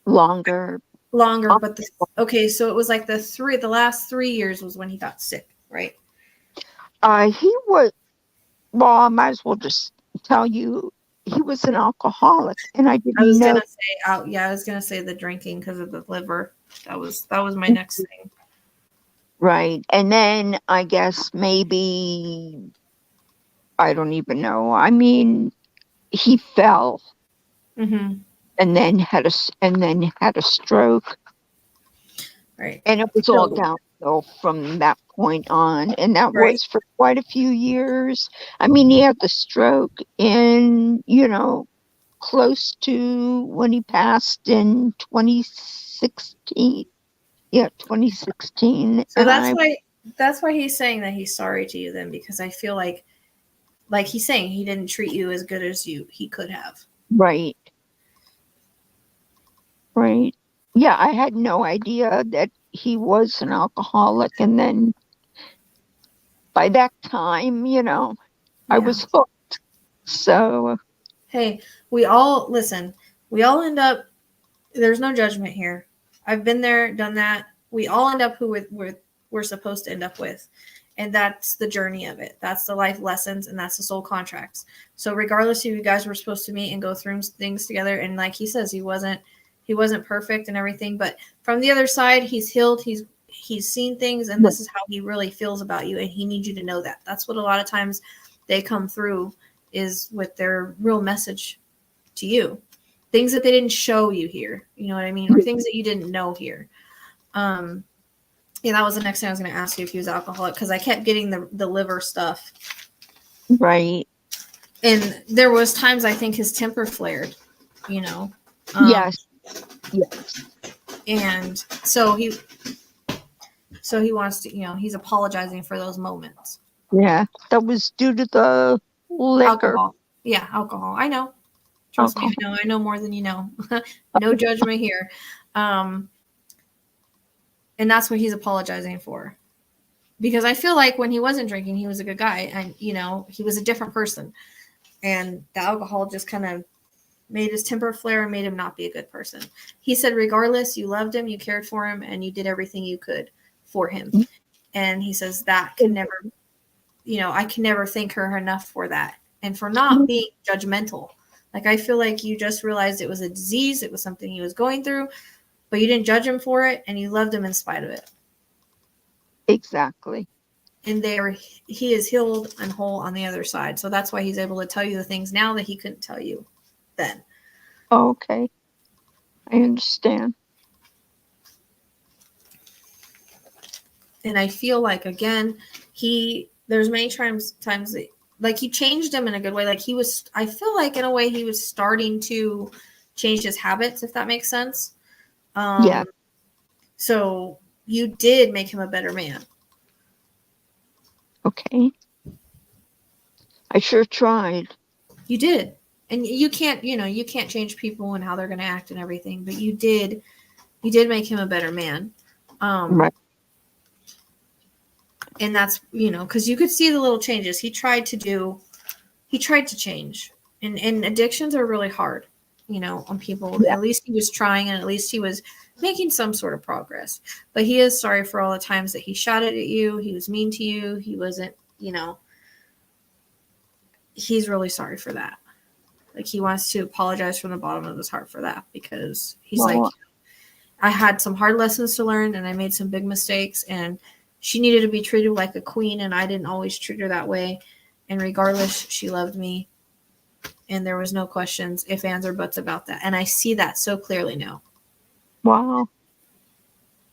Longer. But okay, so it was like the last 3 years was when he got sick, right? He was, well, I might as well just tell you, he was an alcoholic, and I I didn't was know. gonna say I was gonna say the drinking because of the liver. That was my next thing. Right. And then I guess maybe, I don't even know. I mean, he fell Mm-hmm. and then had a stroke, Right. and it was all So downhill from that point on, and that right. was for quite a few years. I mean, he had the stroke in, close to when he passed in 2016. Yeah, 2016. So that's why he's saying that he's sorry to you then, because I feel like he's saying he didn't treat you as good as he could have. Right. Right. Yeah, I had no idea that he was an alcoholic. And then by that time, I Yeah. was hooked. So, Hey, we all end up, there's no judgment here. I've been there, done that. We all end up who we're supposed to end up with. And that's the journey of it. That's the life lessons, and that's the soul contracts. So regardless if you guys were supposed to meet and go through things together, and like he says, he wasn't perfect and everything, but from the other side, he's healed, he's seen things, and this is how he really feels about you, and he needs you to know that. That's what a lot of times they come through, is with their real message to you. Things that they didn't show you here, you know what I mean? Or things that you didn't know here. Yeah, that was the next thing I was going to ask you, if he was alcoholic, because I kept getting the liver stuff. right. And there was times I think his temper flared, you know. Yes. Yes. And so he wants to, he's apologizing for those moments. Yeah. That was due to the liquor. Alcohol. Yeah, alcohol. I know. Trust me, I know more than you know. No judgment here. And that's what he's apologizing for. Because I feel like when he wasn't drinking, he was a good guy, and he was a different person. And the alcohol just kind of made his temper flare and made him not be a good person. He said, regardless, you loved him, you cared for him, and you did everything you could for him. And he says that can never, I can never thank her enough for that, and for not being judgmental. Like, I feel like you just realized it was a disease, it was something he was going through, but you didn't judge him for it, and you loved him in spite of it. Exactly. And he is healed and whole on the other side. So that's why he's able to tell you the things now that he couldn't tell you then. Okay. I understand. And I feel like, again, there's many times that, like, he changed him in a good way. Like, I feel like in a way he was starting to change his habits, if that makes sense. Yeah. So you did make him a better man. Okay. I sure tried. You did. And you can't change people and how they're going to act and everything, but you did make him a better man. Right. And that's, because you could see the little changes he tried to change. And addictions are really hard, on people. Yeah. At least he was trying, and at least he was making some sort of progress. But he is sorry for all the times that he shouted at you. He was mean to you. He wasn't, he's really sorry for that. Like, he wants to apologize from the bottom of his heart for that, because he's like, I had some hard lessons to learn, and I made some big mistakes, and she needed to be treated like a queen, and I didn't always treat her that way. And regardless, she loved me, and there was no questions, ifs, ands, or buts about that. And I see that so clearly now. Wow.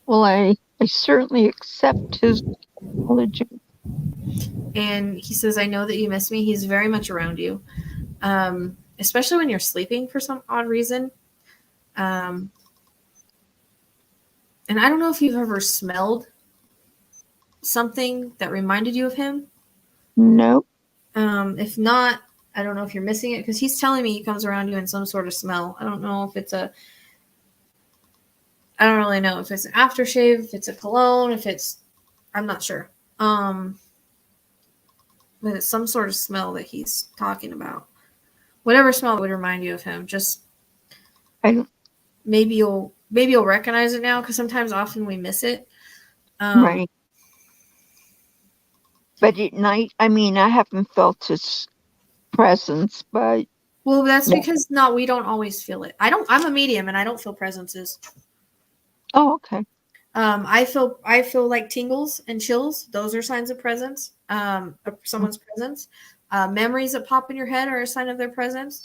Well, I certainly accept his apology. And he says, I know that you miss me. He's very much around you, especially when you're sleeping for some odd reason. And I don't know if you've ever smelled something that reminded you of him. Nope. If not, I don't know if you're missing it, because he's telling me he comes around you in some sort of smell. I don't know if it's I don't really know if it's an aftershave, if it's a cologne, I'm not sure. But it's some sort of smell that he's talking about. Whatever smell would remind you of him. Just maybe you'll recognize it now, because often we miss it. Right. But at night, I mean, I haven't felt his presence, but Well, that's because we don't always feel it. I'm a medium and I don't feel presences. Oh, okay. I feel like tingles and chills. Those are signs of presence. Of someone's presence. Memories that pop in your head are a sign of their presence.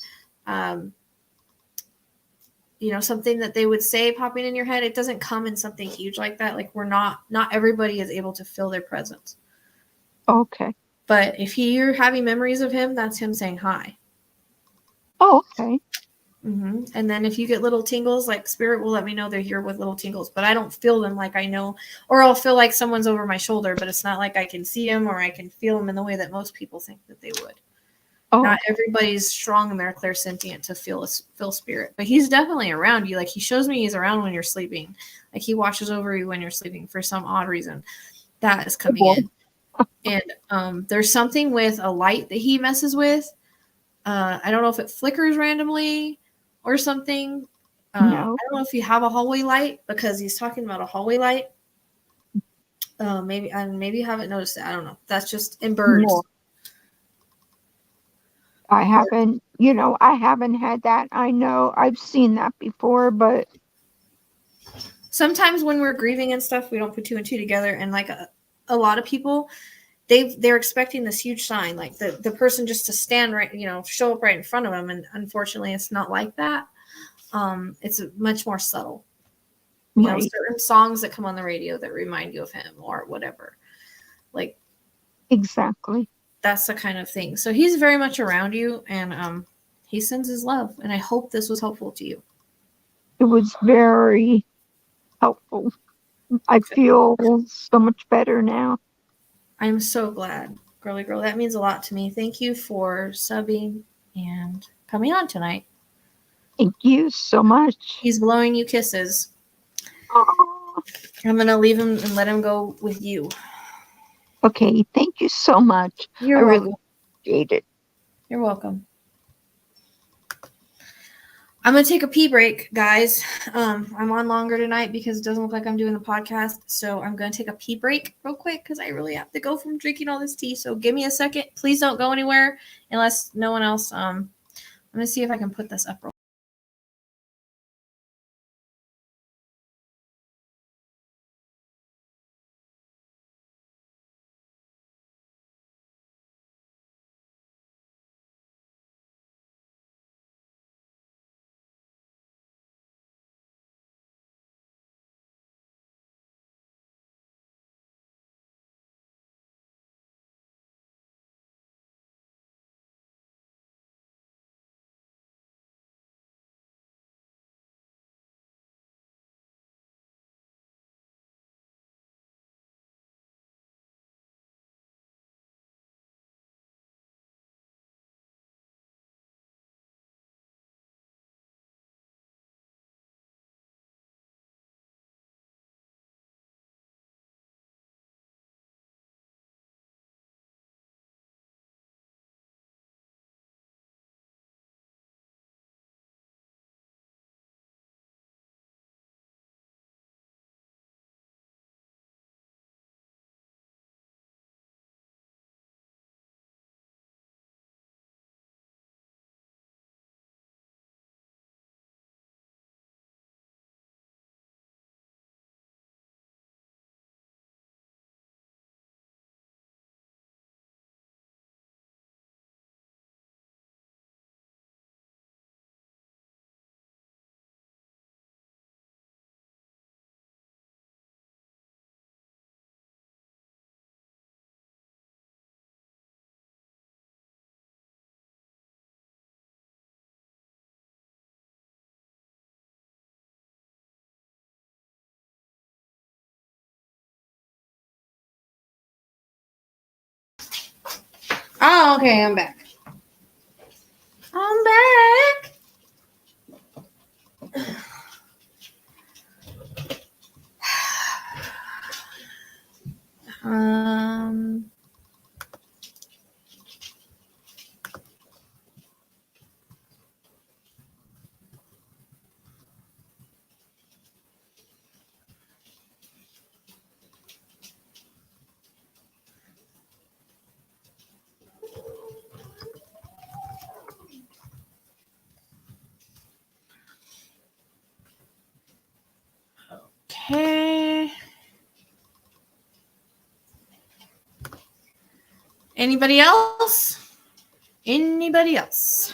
Something that they would say popping in your head. It doesn't come in something huge like that. Like not everybody is able to feel their presence. Okay. But if you're having memories of him, that's him saying hi. Oh, okay. Mm-hmm. And then if you get little tingles, like spirit will let me know they're here with little tingles, but I don't feel them like I know, or I'll feel like someone's over my shoulder, but it's not like I can see them or I can feel them in the way that most people think that they would. Oh. Not everybody's strong in their clairsentient to feel spirit, but he's definitely around you. Like he shows me he's around when you're sleeping. Like he watches over you when you're sleeping for some odd reason. That is coming in. And there's something with a light that he messes with. I don't know if it flickers randomly or something. No. I don't know if you have a hallway light, because he's talking about a hallway light. Maybe you haven't noticed it. I don't know. That's just in birds. No. I haven't had that. I know I've seen that before, but sometimes when we're grieving and stuff, we don't put two and two together. And like a lot of people, they're expecting this huge sign, like the person just to stand right, show up right in front of them. And unfortunately, it's not like that. It's much more subtle. Right. Certain songs that come on the radio that remind you of him or whatever. Like exactly. That's the kind of thing. So he's very much around you, and he sends his love. And I hope this was helpful to you. It was very helpful. I feel so much better now. I'm so glad, girly girl. That means a lot to me. Thank you for subbing and coming on tonight. Thank you so much. He's blowing you kisses. Aww. I'm going to leave him and let him go with you. Okay, thank you so much. You're welcome. Really appreciate it. You're welcome. I'm going to take a pee break, guys. I'm on longer tonight because it doesn't look like I'm doing the podcast. So I'm going to take a pee break real quick because I really have to go from drinking all this tea. So give me a second. Please don't go anywhere unless no one else. I'm going to see if I can put this up real quick. Oh, okay, I'm back. Um, okay. Anybody else? Anybody else?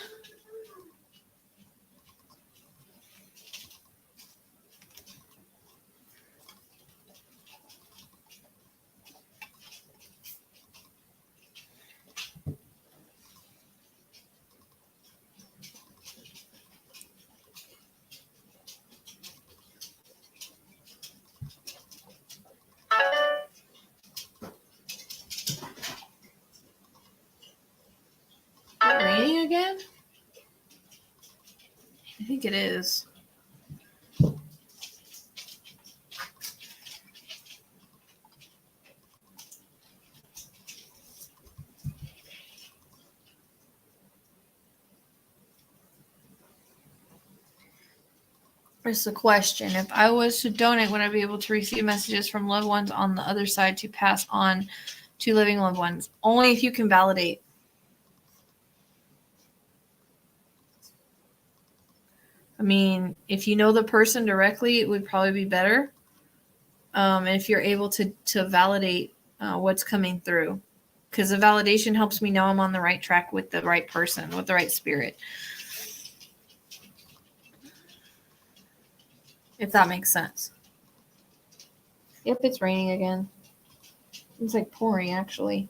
Is it raining again? I think it is. It's a question. If I was to donate, would I be able to receive messages from loved ones on the other side to pass on to living loved ones? Only if you can validate. I mean, if you know the person directly, it would probably be better. And if you're able to validate what's coming through, because the validation helps me know I'm on the right track with the right person, with the right spirit. If that makes sense. Yep, it's raining again. It's like pouring, actually.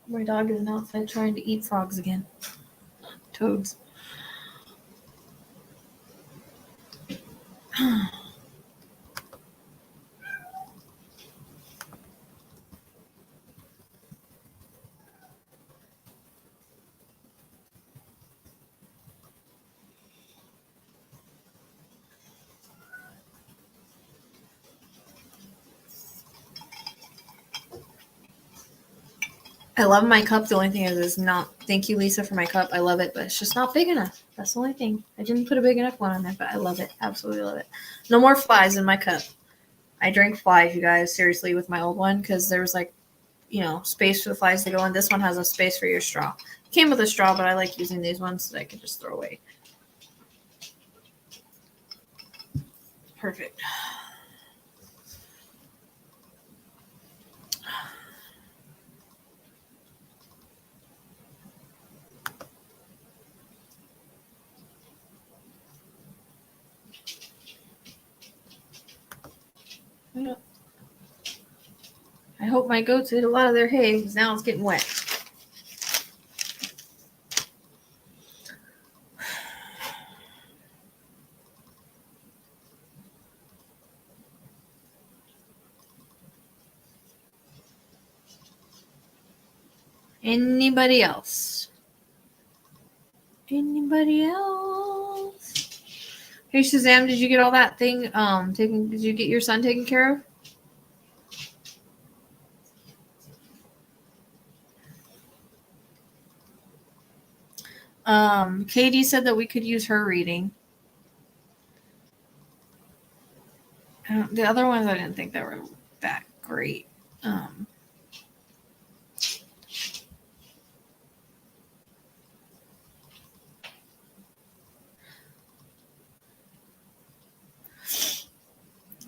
My dog is outside trying to eat frogs again. Toads. I love my cup. The only thing is it's not. Thank you, Lisa, for my cup. I love it, but it's just not big enough. That's the only thing. I didn't put a big enough one on there, but I love it. Absolutely love it. No more flies in my cup. I drank flies, you guys, seriously, with my old one because there was like, space for the flies to go in. This one has a space for your straw. It came with a straw, but I like using these ones that I can just throw away. Perfect. Yeah. I hope my goats ate a lot of their hay because now it's getting wet. Anybody else? Anybody else? Hey, Shazam, did you get all that thing taken? Did you get your son taken care of? Katie said that we could use her reading. The other ones I didn't think that were that great.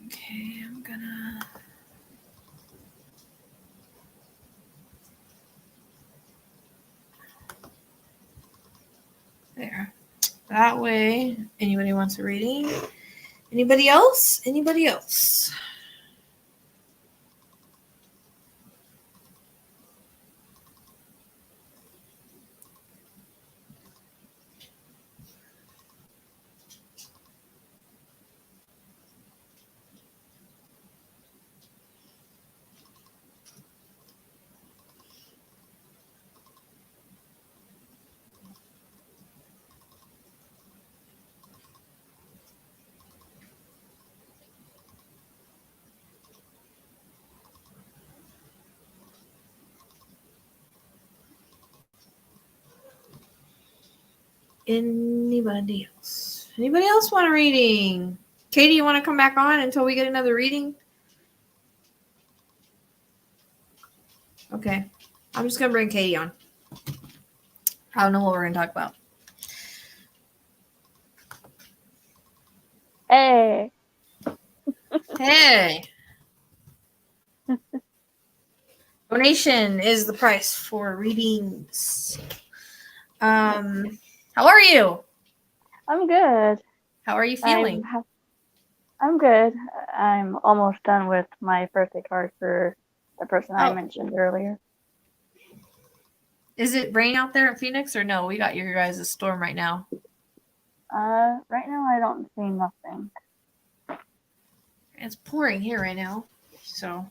Okay, I'm gonna. There. That way, anybody wants a reading? Anybody else? Anybody else? Anybody else? Anybody else want a reading? Katie, you want to come back on until we get another reading? Okay. I'm just going to bring Katie on. I don't know what we're going to talk about. Hey. Hey. Donation is the price for readings. How are you? I'm good. How are you feeling? I'm good. I'm almost done with my birthday card for the person I mentioned earlier. Is it rain out there in Phoenix or no? We got your guys' storm right now. Right now I don't see nothing. It's pouring here right now. So,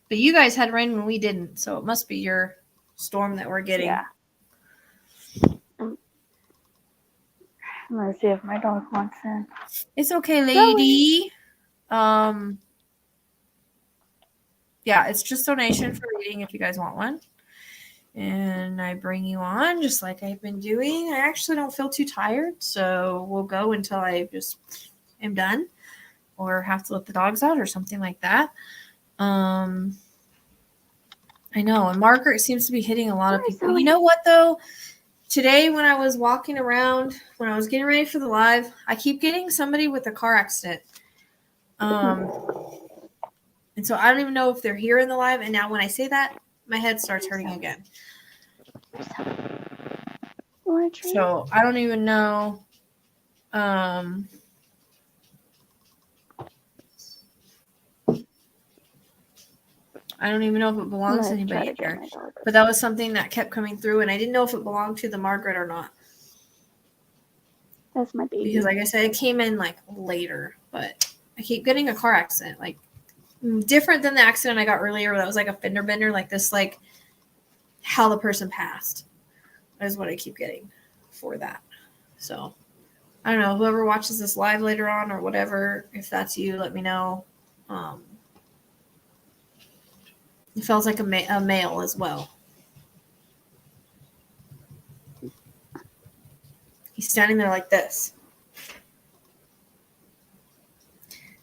but you guys had rain when we didn't, so it must be your storm that we're getting. Yeah. I'm gonna see if my dog wants in. It's okay, lady. Yeah, it's just donation for reading if you guys want one. And I bring you on just like I've been doing. I actually don't feel too tired, so we'll go until I just am done or have to let the dogs out or something like that. I know, and Margaret seems to be hitting a lot of people. You know what, though? Today when I was walking around, when I was getting ready for the live, I keep getting somebody with a car accident. And so I don't even know if they're here in the live, and now when I say that, my head starts hurting again. So I don't even know. I don't even know if it belongs to anybody here. But that was something that kept coming through, and I didn't know if it belonged to the Margaret or not. That's my baby. Because, like I said, it came in like later, but I keep getting a car accident, like different than the accident I got earlier. That was like a fender bender, like this, like how the person passed. That is what I keep getting for that. So I don't know. Whoever watches this live later on or whatever, if that's you, let me know. It feels like a male as well. He's standing there like this.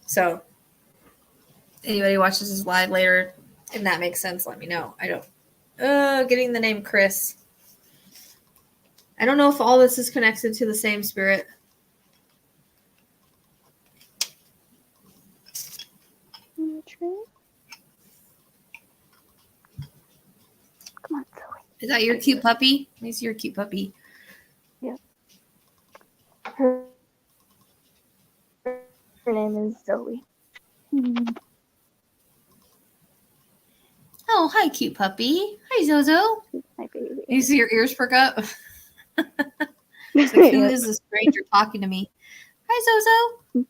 So, anybody watches this live later, and that makes sense, let me know. I don't. Getting the name Chris. I don't know if all this is connected to the same spirit. Come on, Zoe. Is that your cute puppy? Let me see your cute puppy. Yep. Her name is Zoe. Oh, hi, cute puppy. Hi, Zozo. My baby. You see your ears perk up? It's like, who is this stranger talking to me? Hi, Zozo.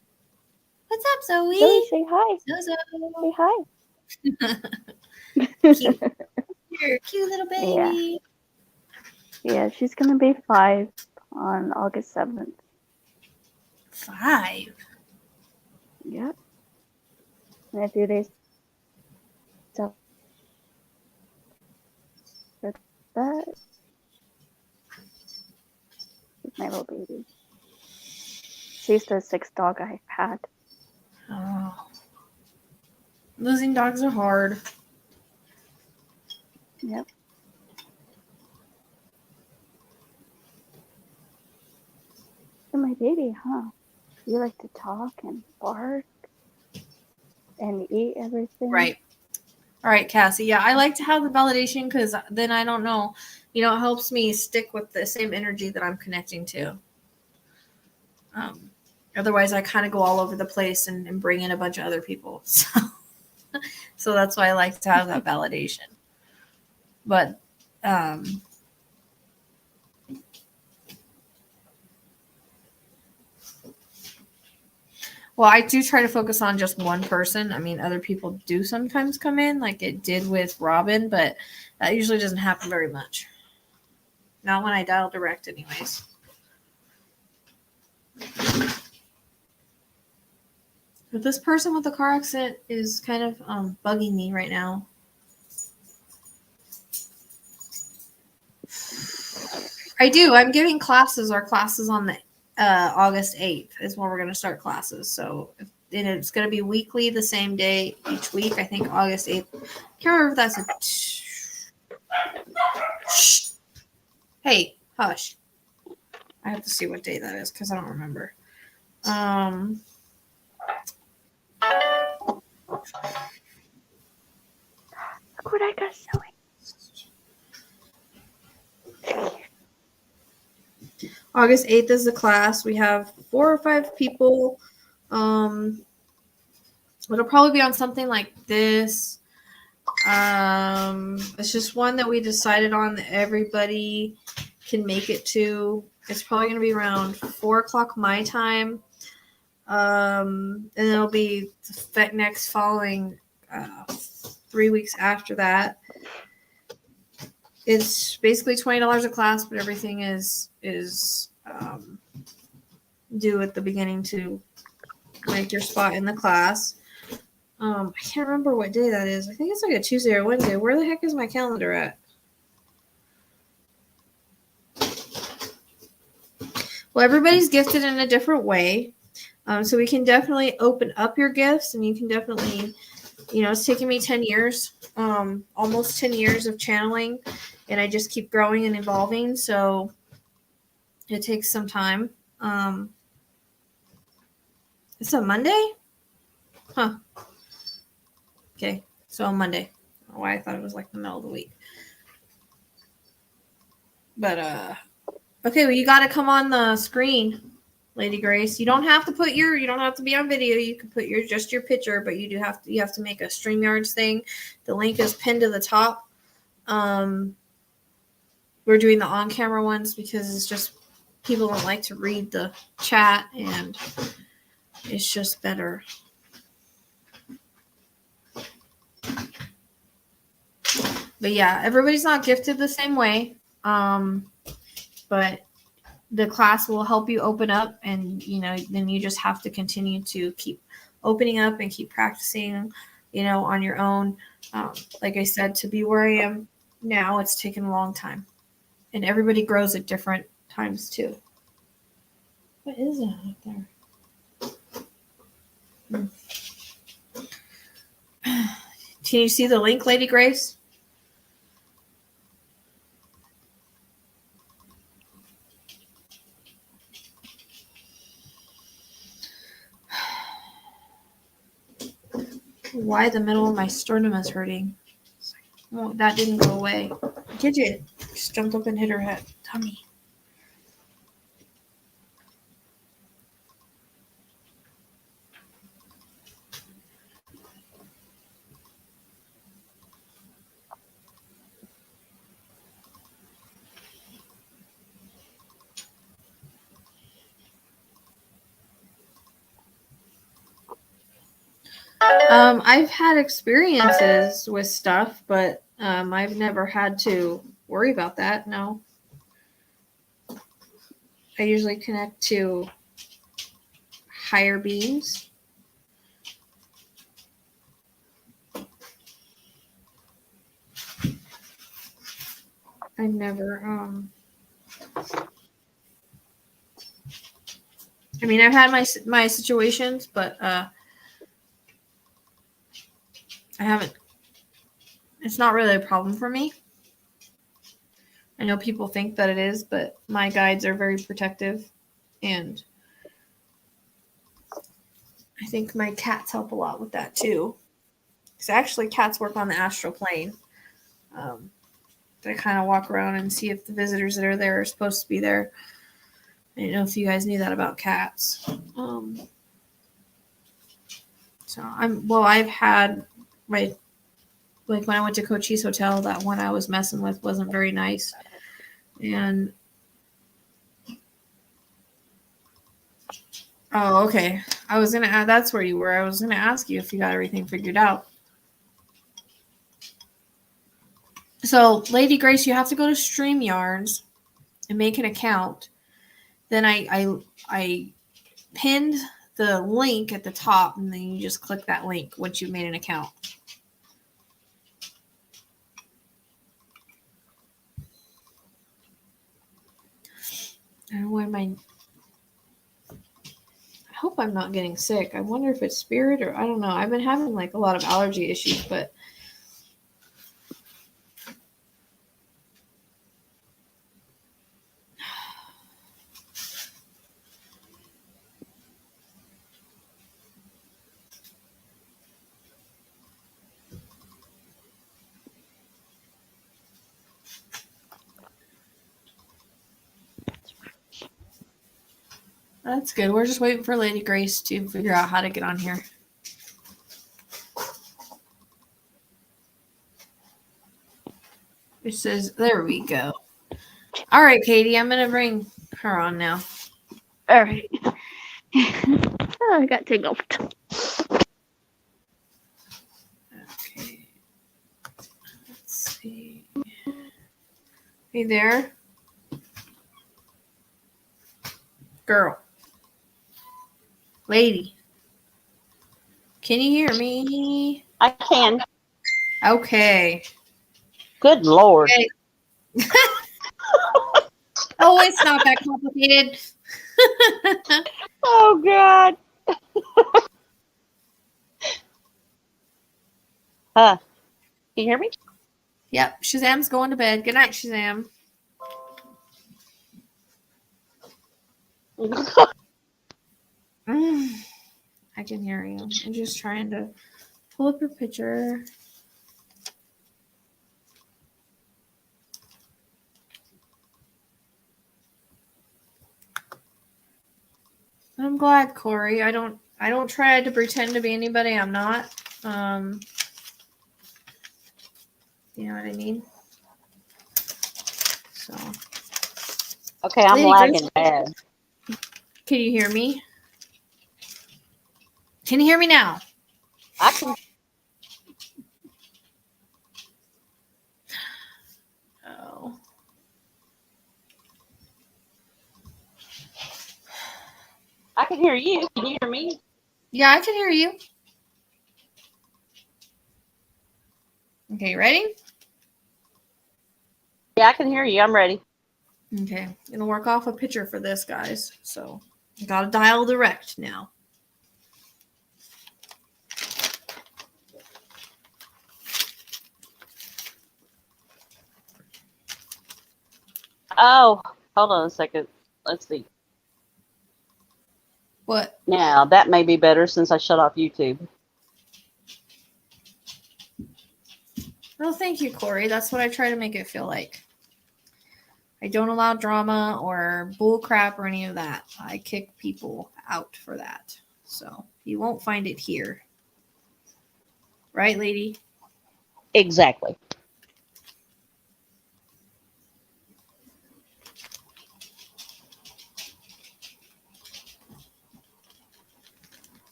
What's up, Zoe? Zoe, say hi. Zozo. Say hi. Cute. You're a cute little baby. Yeah, she's going to be 5 on August 7th. 5? Yep. In a few days. So, that is my little baby. She's the 6th dog I've had. Oh. Losing dogs are hard. Yep. You're my baby, huh? You like to talk and bark and eat everything. Right. All right, Cassie. Yeah, I like to have the validation because then I don't know. You know, it helps me stick with the same energy that I'm connecting to. Otherwise, I kind of go all over the place and bring in a bunch of other people. So that's why I like to have that validation. But well, I do try to focus on just one person. I mean, other people do sometimes come in, like it did with Robin, but that usually doesn't happen very much. Not when I dial direct, anyways. But this person with the car accident is kind of bugging me right now. I do. I'm giving classes. Our classes on the August 8th is when we're going to start classes. So and it's going to be weekly, the same day each week. I think August 8th. Can't remember if that's a. Shh. Hey, hush. I have to see what day that is because I don't remember. Look what I got sewing. August 8th is the class. We have 4 or 5 people. It'll probably be on something like this. It's just one that we decided on that everybody can make it to. It's probably going to be around 4 o'clock my time. And it'll be the next following 3 weeks after that. It's basically $20 a class, but everything is due at the beginning to make your spot in the class. I can't remember what day that is. I think it's like a Tuesday or Wednesday. Where the heck is my calendar at? Well, everybody's gifted in a different way. So we can definitely open up your gifts, and you can definitely, it's taken me 10 years, almost 10 years of channeling, and I just keep growing and evolving. So it takes some time. It's a Monday? Huh. Okay. So on Monday. I don't know why I thought it was like the middle of the week. But, okay, well, you got to come on the screen, Lady Grace. You don't have to be on video. You can put just your picture, but you have to make a StreamYards thing. The link is pinned to the top. We're doing the on-camera ones because it's just people don't like to read the chat, and it's just better. But yeah, everybody's not gifted the same way. But the class will help you open up, and then you just have to continue to keep opening up and keep practicing, on your own. Like I said, to be where I am now, it's taken a long time, and everybody grows at different times too. What is that up there? Can you see the link, Lady Grace? Why the middle of my sternum is hurting? Well, that didn't go away. Gidget just jumped up and hit her head. Tummy. I've had experiences with stuff, but I've never had to worry about that. No. I usually connect to higher beings. I've never, I've had my situations, but I haven't. It's not really a problem for me. I know people think that it is, but my guides are very protective, and I think my cats help a lot with that too. Because actually, cats work on the astral plane. They kind of walk around and see if the visitors that are there are supposed to be there. I don't know if you guys knew that about cats. I've had when I went to Cochise Hotel, that one I was messing with wasn't very nice. And oh, okay. That's where you were. I was gonna ask you if you got everything figured out. So, Lady Grace, you have to go to StreamYards and make an account. Then I pinned the link at the top, and then you just click that link once you've made an account. I don't know why I hope I'm not getting sick. I wonder if it's spirit or I don't know. I've been having like a lot of allergy issues, but that's good. We're just waiting for Lady Grace to figure out how to get on here. It says, there we go. All right, Katie, I'm going to bring her on now. All right. Oh, I got tingled. Okay. Let's see. Hey there. Girl. Lady. Can you hear me? I can. Okay. Good Lord. Okay. Oh, it's not that complicated. Oh, God. Can you hear me? Yep, Shazam's going to bed. Good night, Shazam. I can hear you. I'm just trying to pull up your picture. I'm glad, Corey. I don't try to pretend to be anybody I'm not. You know what I mean? So. Okay, I'm Lady lagging Grace, bad. can you hear me? Can you hear me now? I can. Oh. I can hear you. Can you hear me? Yeah, I can hear you. Okay, ready? Yeah, I can hear you. I'm ready. Okay, gonna work off a picture for this, guys. So, I gotta dial direct now. Oh, hold on a second. Let's see. What? Now, that may be better since I shut off YouTube. Well, thank you, Corey. That's what I try to make it feel like. I don't allow drama or bull crap or any of that. I kick people out for that. So, you won't find it here. Right, lady? Exactly.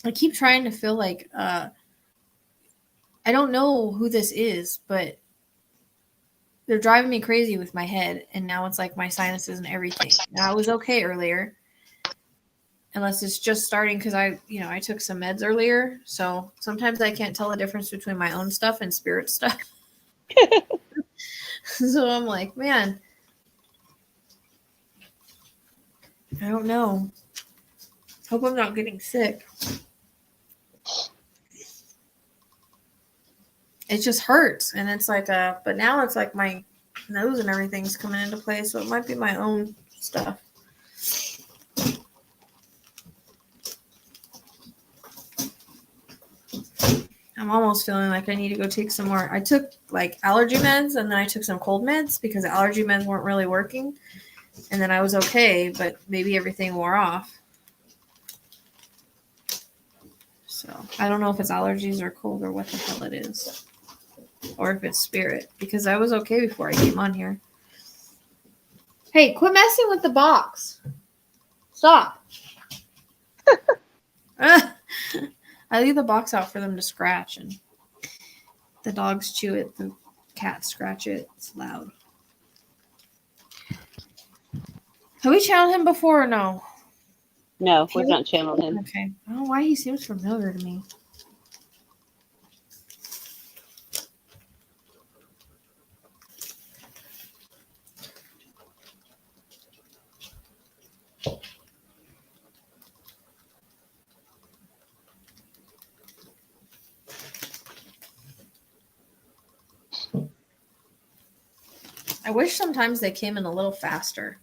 I keep trying to feel like I don't know who this is, but they're driving me crazy with my head, and now it's like my sinuses and everything. Now, I was okay earlier, unless it's just starting because I took some meds earlier, so sometimes I can't tell the difference between my own stuff and spirit stuff. So I'm like, man, I don't know. Hope I'm not getting sick. It just hurts, and it's like but now it's like my nose and everything's coming into play, so it might be my own stuff. I'm almost feeling like I need to go take some more. I took like allergy meds, and then I took some cold meds because the allergy meds weren't really working, and then I was okay, but maybe everything wore off. So I don't know if it's allergies or cold or what the hell it is, or if it's spirit, because I was okay before I came on here. Hey, quit messing with the box. Stop. I leave the box out for them to scratch, and the dogs chew it, the cats scratch it. It's loud. Have we channeled him before or no? No, we've not channeled him. Okay. I don't know why he seems familiar to me. I wish sometimes they came in a little faster.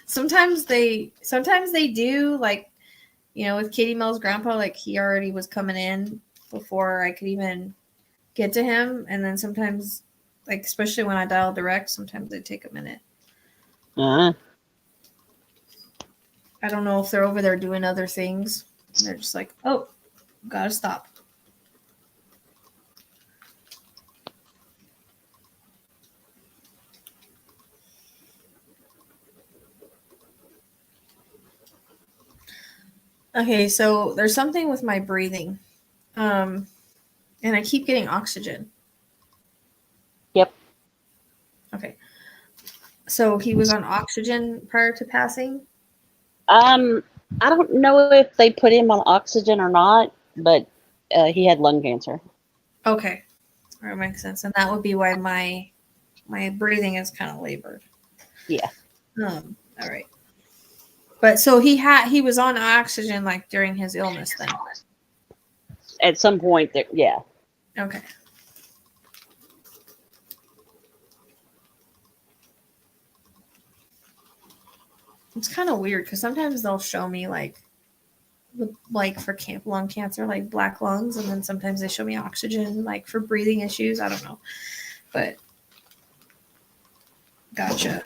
sometimes they do, like, you know, with Katie Mel's grandpa, like he already was coming in before I could even get to him, and then sometimes, like especially when I dial direct, sometimes they take a minute. Uh-huh. I don't know if they're over there doing other things. And they're just like, oh, gotta stop. Okay, so there's something with my breathing. And I keep getting oxygen. Yep. Okay. So he was on oxygen prior to passing? I don't know if they put him on oxygen or not, but he had lung cancer. Okay. That makes sense. And that would be why my breathing is kind of labored. Yeah. All right. But so he was on oxygen like during his illness then. At some point, yeah. Okay. It's kind of weird because sometimes they'll show me like for lung cancer, like black lungs, and then sometimes they show me oxygen, like for breathing issues. I don't know, but gotcha.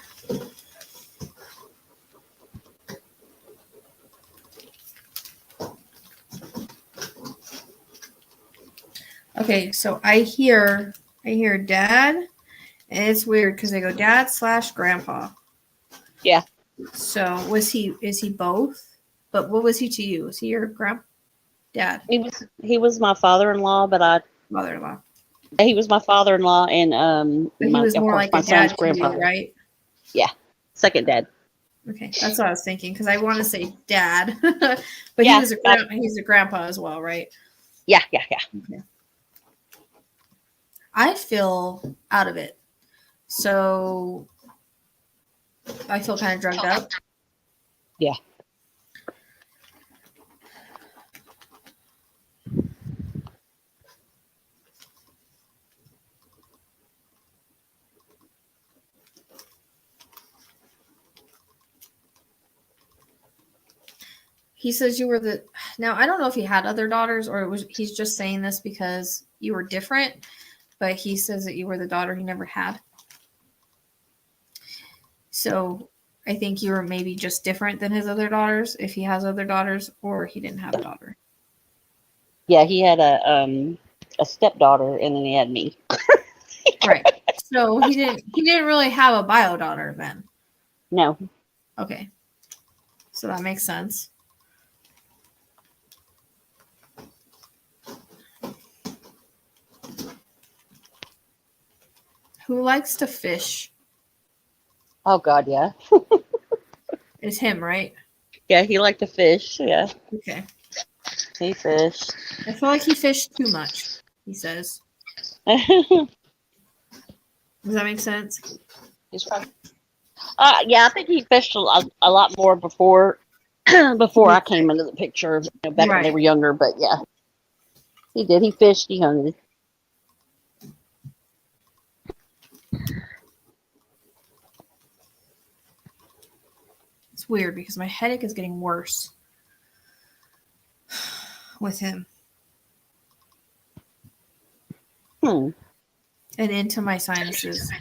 Okay, so I hear dad, and it's weird because they go dad/grandpa. Yeah. So is he both? But what was he to you? Was he your dad? He was my father-in-law, but Mother-in-law. he was my father-in-law, and But he was more like my a dad son's to you, grandfather. right? Yeah, second dad. Okay, that's what I was thinking because I want to say dad, but Yeah, he's a grandpa as well, right? Yeah. Okay. I feel out of it, so I feel kind of drugged up. Yeah. He says you were the. Now I don't know if he had other daughters or he's just saying this because you were different, but he says that you were the daughter he never had. So I think you were maybe just different than his other daughters, if he has other daughters, or he didn't have a daughter. Yeah, he had a stepdaughter, and then he had me. Right. So he didn't really have a bio daughter then. No. Okay. So that makes sense. Who likes to fish? Oh God, yeah. It's him, right? Yeah, he liked to fish. Yeah, Okay. he fished. I feel like he fished too much, he says. He's Does that make sense? probably. Yeah, I think he fished a lot more before I came into the picture. Back when they were younger, but yeah, he did. He fished. He hunted. It's weird because my headache is getting worse with him. Hmm. And into my sinuses.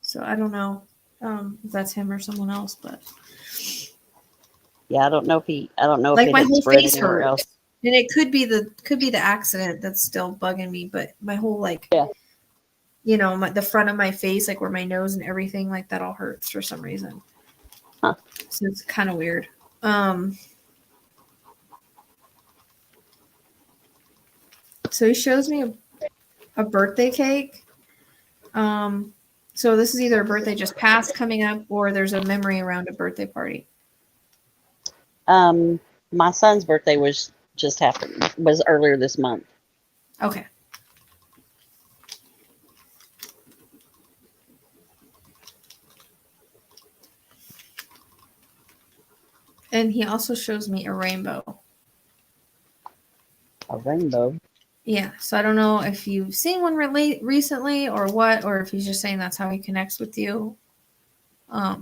So I don't know if that's him or someone else, but Yeah, I don't know if like it my had whole spread face anywhere hurts. else. And it could be the accident that's still bugging me, but my whole the front of my face, like where my nose and everything, like that all hurts for some reason. Huh. So it's kind of weird. So he shows me a birthday cake. So this is either a birthday just passed coming up, or there's a memory around a birthday party. My son's birthday was earlier this month. Okay. And he also shows me a rainbow. A rainbow. Yeah, so I don't know if you've seen one recently or what, or if he's just saying that's how he connects with you. I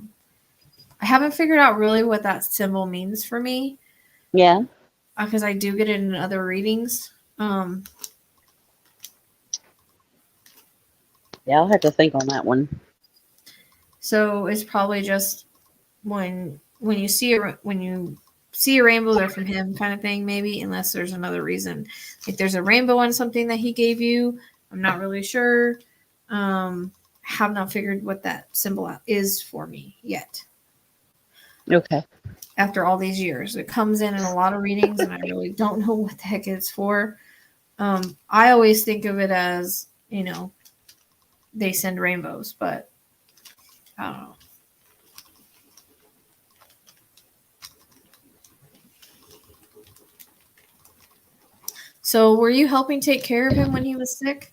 haven't figured out really what that symbol means for me. Yeah. Because I do get it in other readings. Yeah, I'll have to think on that one. So it's probably just when you see a rainbow, they're from him, kind of thing. Maybe, unless there's another reason. If there's a rainbow on something that he gave you, I'm not really sure. Have not figured what that symbol is for me yet. Okay. After all these years, it comes in a lot of readings, and I really don't know what the heck it's for. I always think of it as, they send rainbows, but I don't know. So, were you helping take care of him when he was sick?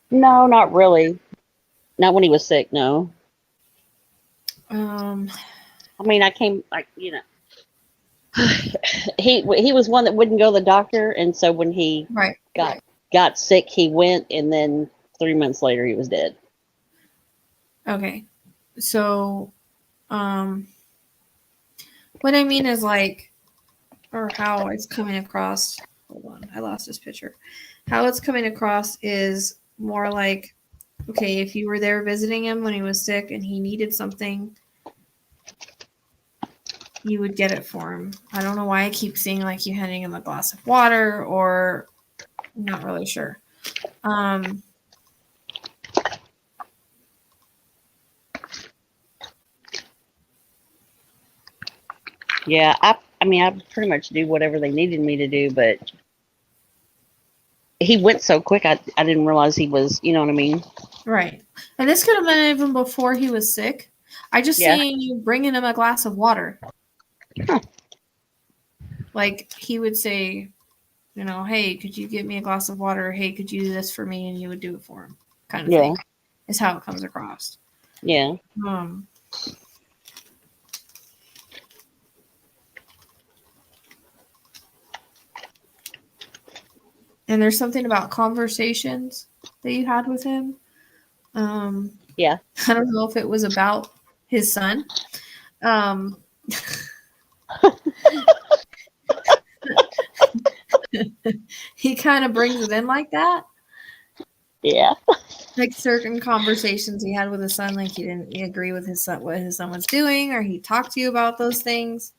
No, not really. Not when he was sick, no. Um, I mean, I came, like, he was one that wouldn't go to the doctor, and so when he right. got sick, he went, and then 3 months later, he was dead. Okay. So, what I mean is or how it's coming across. Hold on, I lost this picture. How it's coming across is more like, okay, if you were there visiting him when he was sick and he needed something, you would get it for him. I don't know why I keep seeing like you handing him a glass of water, or I'm not really sure. Yeah, I mean, I pretty much do whatever they needed me to do, but he went so quick, I didn't realize he was, you know what I mean? Right. And this could have been even before he was sick. I just Yeah. seen you bringing him a glass of water. Huh. Like he would say, hey, could you get me a glass of water? Hey, could you do this for me? And you would do it for him, kind of thing. Is how it comes across. Yeah. And there's something about conversations that you had with him. Yeah. I don't know if it was about his son. He kind of brings it in like that. Yeah. Like certain conversations he had with his son, like he didn't agree with his son, what his son was doing, or he talked to you about those things.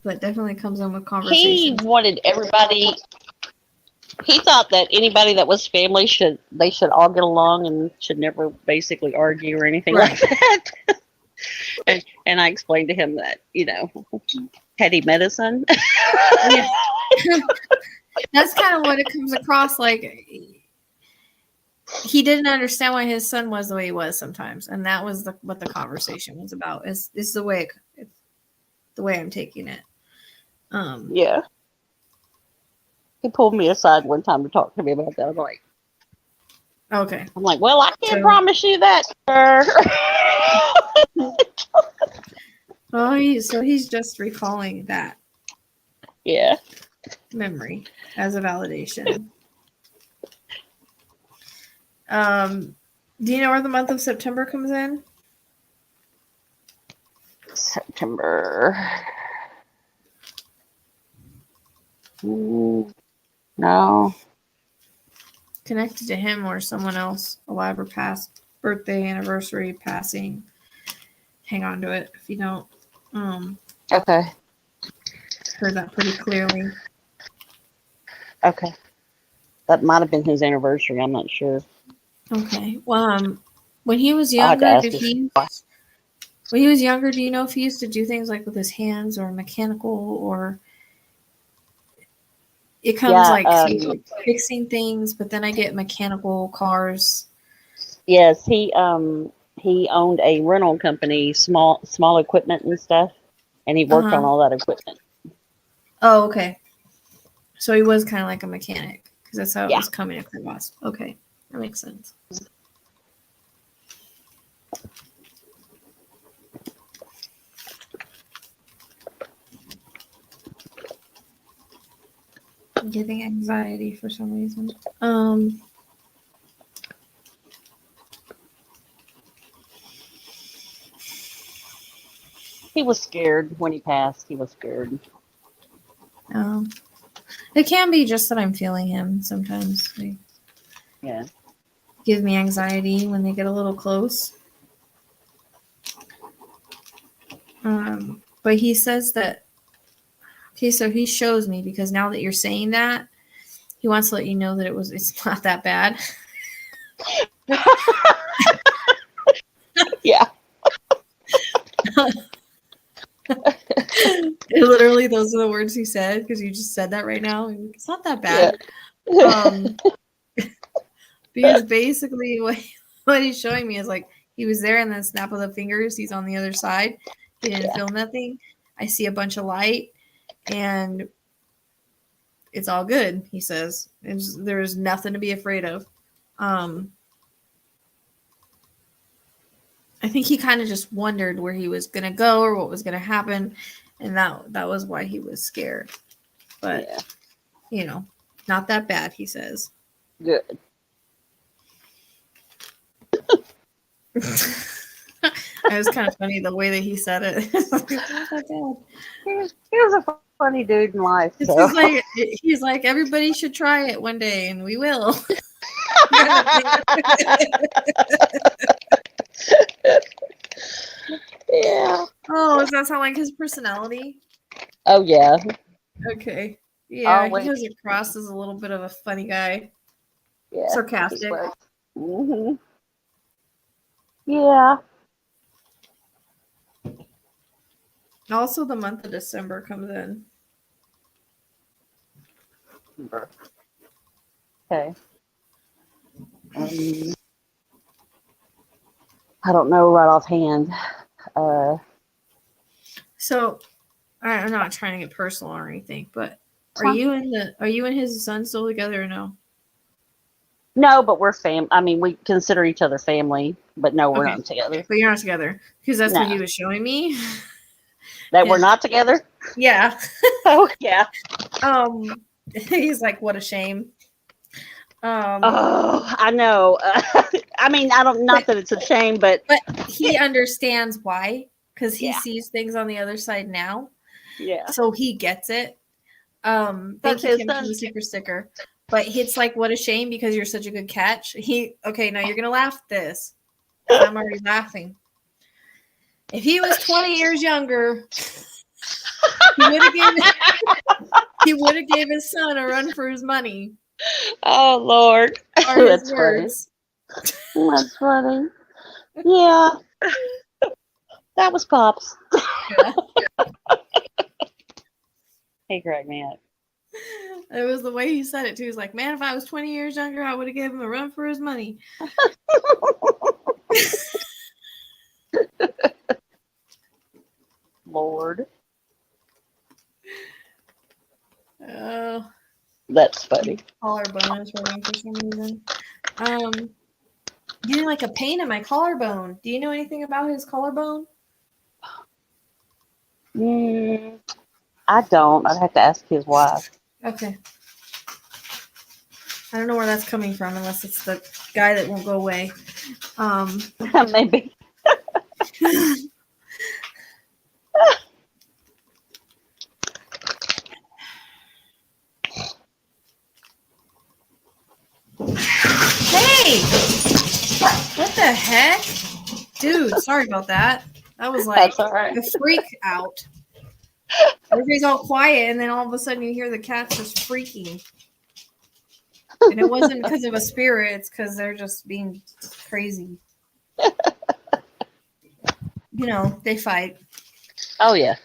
But definitely comes in with conversations. He wanted everybody. He thought that anybody that was family should all get along and should never basically argue or anything like that. and I explained to him that petty medicine. Yeah. That's kind of what it comes across like. He didn't understand why his son was the way he was sometimes, and that was what the conversation was about. Is the way I'm taking it. Yeah. He pulled me aside one time to talk to me about that. Okay. I'm like, well, I can't promise you that, sir. Oh, so he's just recalling that. Yeah. Memory as a validation. Do you know where the month of September comes in? September. No. Connected to him or someone else, alive or past, birthday, anniversary, passing. Hang on to it if you don't. Okay. Heard that pretty clearly. Okay. That might have been his anniversary. I'm not sure. Okay. Well, when he was younger, do you know if he used to do things like with his hands or mechanical, or it comes through fixing things, but then I get mechanical cars. Yes, he owned a rental company, small equipment and stuff, and he worked on all that equipment. Oh, okay. So he was kind of like a mechanic, because that's how it was coming across. Okay, that makes sense. getting anxiety for some reason. He was scared when he passed. He was scared. It can be just that I'm feeling him sometimes. They Yeah. give me anxiety when they get a little close. But he says that. Okay, so he shows me because now that you're saying that, he wants to let you know that it's not that bad. Yeah. Literally, those are the words he said because you just said that right now. It's not that bad. Yeah. Because basically what he's showing me is like he was there and then snap of the fingers, he's on the other side. He didn't feel nothing. I see a bunch of light and it's all good, he says. There's nothing to be afraid of. I think he kind of just wondered where he was gonna go or what was gonna happen, and that was why he was scared. But not that bad, he says. Good. It was kind of funny the way that he said it. Not that bad. He was a funny dude in life. So. He's like, everybody should try it one day, and we will. Yeah. Oh, does that sound like his personality? Oh yeah. Okay. Yeah, Always. he comes across as a little bit of a funny guy. Yeah. Sarcastic. Mm-hmm. Yeah. Also, the month of December comes in. Okay. I don't know right offhand. So, I'm not trying to get personal or anything, but are you and his son still together or no? No, but we're I mean, we consider each other family, but no, we're not together. But you're not together because that's what he was showing me. That we're not together? Yeah. Oh yeah. He's like, what a shame. Oh, I know. I mean, not that it's a shame, but he understands why, because he sees things on the other side now. Yeah. So he gets it. Thank you, Kim, for the super sticker. But it's like, what a shame because you're such a good catch. Now you're gonna laugh at this. I'm already laughing. If he was 20 years younger, he would have gave his son a run for his money. Oh Lord. That's words. Funny. That's funny. Yeah. That was Pops. Yeah. He cracked me up. It was the way he said it too. He's like, man, if I was 20 years younger, I would have given him a run for his money. Lord. Oh. That's funny. Collarbone is hurting for some reason. Getting like a pain in my collarbone. Do you know anything about his collarbone? I don't. I'd have to ask his wife. Okay. I don't know where that's coming from unless it's the guy that won't go away. Maybe. Hey! What the heck? Dude, sorry about that. That was like That's all right. a freak out. Everybody's all quiet, and then all of a sudden you hear the cats just freaking. And it wasn't because of a spirit, it's because they're just being crazy. They fight. Oh yeah.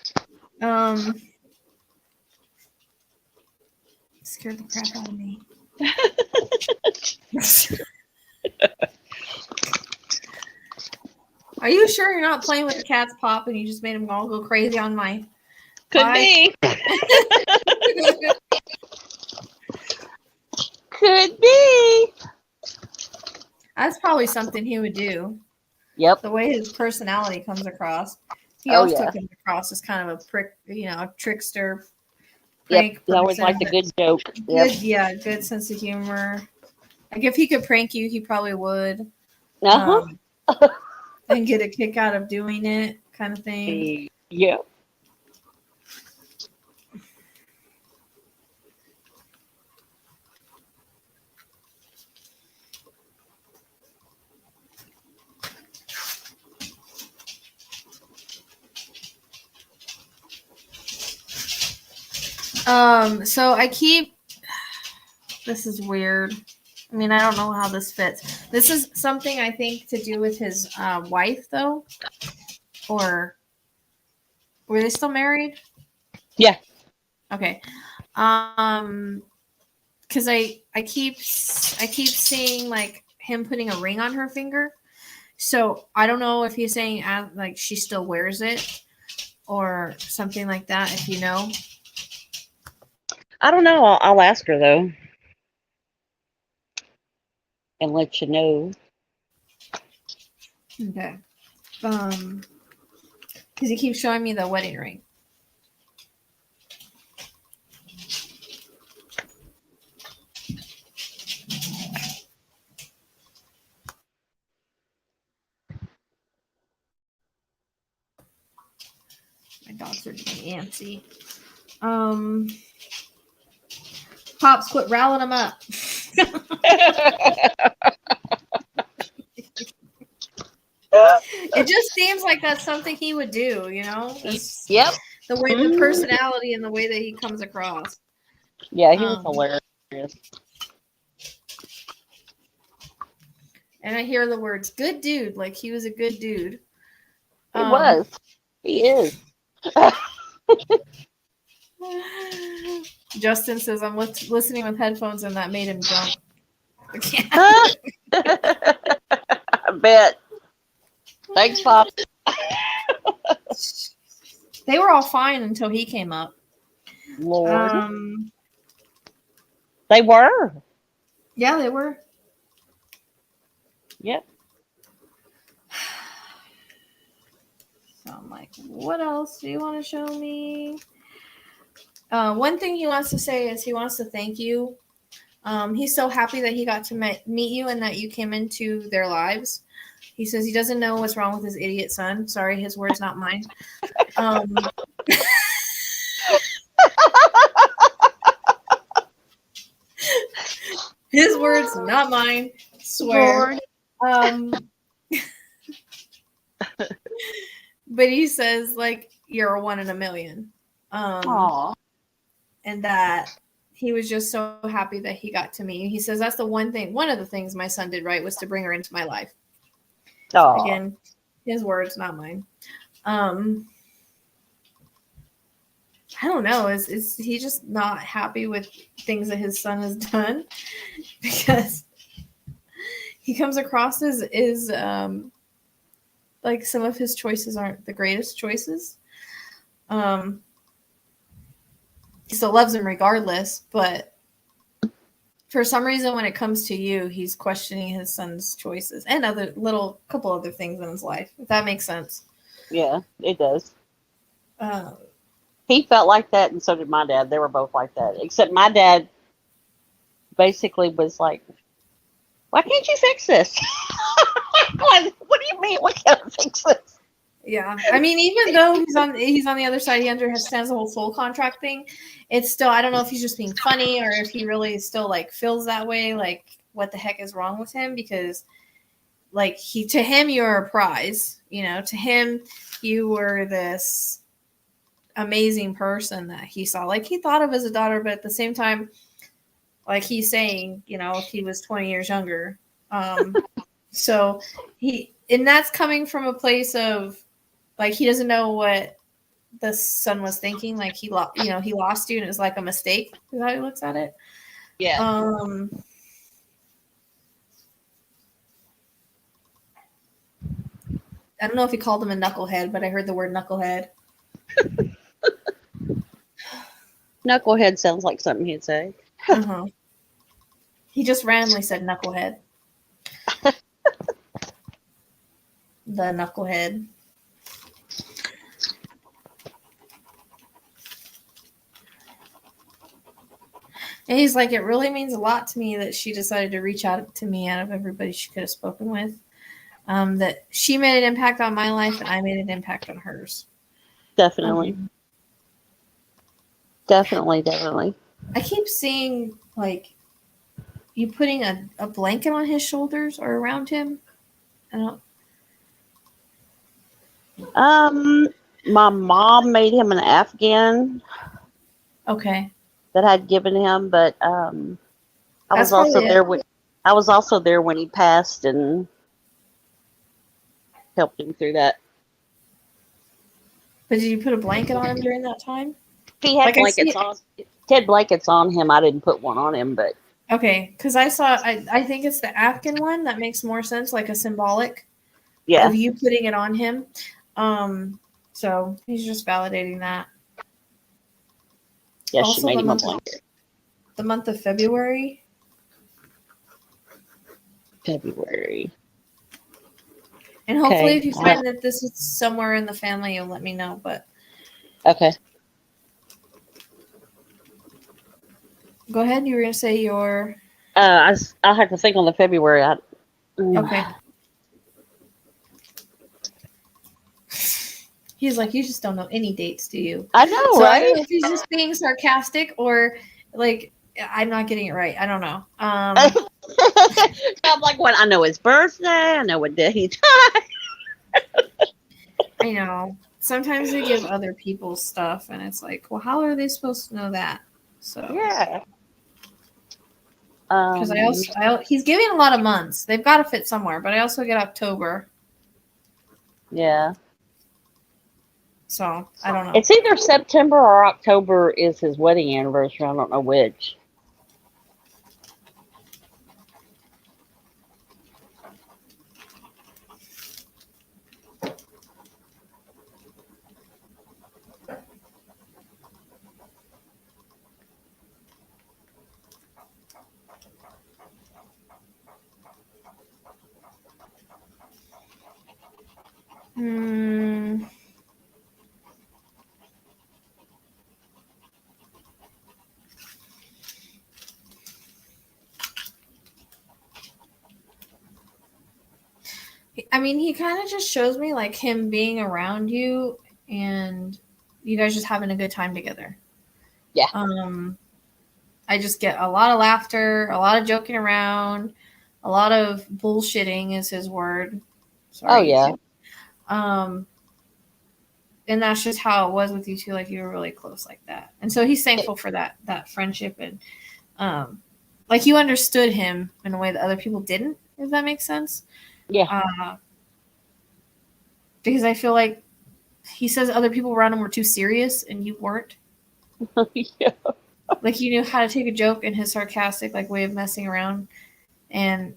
Scared the crap out of me. Are you sure you're not playing with the cat's pop and you just made them all go crazy on my... Could be. Could be. That's probably something he would do. Yep. The way his personality comes across. He Oh, also yeah. comes across as kind of a prick, a trickster prank He always person. liked a good joke. Good, yeah, good sense of humor. Like if he could prank you, he probably would. Uh-huh. And get a kick out of doing it, kind of thing. Yeah. So this is weird. I mean, I don't know how this fits. This is something I think to do with his wife, though. Or were they still married? Yeah. Okay. Because I keep seeing like him putting a ring on her finger. So I don't know if he's saying like she still wears it or something like that. If you know. I don't know. I'll ask her though, and let you know. Okay. Because he keeps showing me the wedding ring. My dogs are getting antsy. Pops, quit riling them up. It just seems like that's something he would do, you know? Yep. The way, the personality and the way that he comes across. Yeah, he was hilarious. And I hear the words "good dude," like he was a good dude. He was. He is. Justin says, I'm listening with headphones and that made him jump. I bet. Thanks, Pop. They were all fine until he came up. Lord. They were. Yeah, they were. Yep. So I'm like, what else do you want to show me? One thing he wants to say is he wants to thank you. He's so happy that he got to meet you and that you came into their lives. He says he doesn't know what's wrong with his idiot son. Sorry, his words, not mine. His words, not mine. Swear. But he says, like, you're a 1 in a million. Aww. And that he was just so happy that he got to meet you. He says that's the one of the things my son did right was to bring her into my life. Aww. Again, his words, not mine. I don't know. Is he just not happy with things that his son has done? Because he comes across as like some of his choices aren't the greatest choices. He still loves him regardless, but for some reason, when it comes to you, he's questioning his son's choices and couple other things in his life. If that makes sense. Yeah, it does. He felt like that, and so did my dad. They were both like that, except my dad basically was like, "Why can't you fix this?" What do you mean? What can't I fix this? Yeah, I mean, even though he's on the other side, he understands the whole soul contract thing. It's still, I don't know if he's just being funny or if he really still like feels that way. Like, what the heck is wrong with him? Because, like, to him, you're a prize. You know, to him, you were this amazing person that he saw. Like, he thought of as a daughter, but at the same time, like he's saying, you know, if he was 20 years younger. So and that's coming from a place of, like, he doesn't know what the son was thinking. Like, he lost you, and it was like a mistake. Is how he looks at it. Yeah. I don't know if he called him a knucklehead, but I heard the word knucklehead. Knucklehead sounds like something he'd say. Uh-huh. He just randomly said knucklehead. The knucklehead. And he's like, it really means a lot to me that she decided to reach out to me out of everybody she could have spoken with. That she made an impact on my life and I made an impact on hers. Definitely. Definitely. I keep seeing, like, you putting a blanket on his shoulders or around him. I don't. My mom made him an Afghan Okay. that I'd given him, but I That's was also probably there it. when I was also there when he passed and helped him through that. But did you put a blanket on him during that time? He had Like, I see blankets on. He had blankets on him. I didn't put one on him, but Okay, because I think it's the Afghan one that makes more sense, like a symbolic yeah, of you putting it on him. So he's just validating that. yeah. She Also, made him a blanket. the month of February. February. And hopefully, Okay. if you find that this is somewhere in the family, you'll let me know. But Okay. go ahead. You were going to say your. I have to think on the February. Okay. He's like, you just don't know any dates, do you? I know, So I don't right? know if he's just being sarcastic or like I'm not getting it right. I don't know. I'm like, what? I know his birthday. I know what day he died. I know. Sometimes they give other people stuff, and it's like, well, how are they supposed to know that? So Yeah. because he's giving a lot of months. They've got to fit somewhere, but I also get October, Yeah. so I don't know. It's either September or October is his wedding anniversary. I don't know which. Hmm. I mean, he kind of just shows me like him being around you and you guys just having a good time together. Yeah. I just get a lot of laughter, a lot of joking around, a lot of bullshitting is his word. Sorry. Oh yeah. And that's just how it was with you two. Like you were really close like that. And so he's thankful for that friendship and like you understood him in a way that other people didn't, if that makes sense. Yeah. Because I feel like he says other people around him were too serious and you weren't. Yeah. Like you knew how to take a joke in his sarcastic like way of messing around, and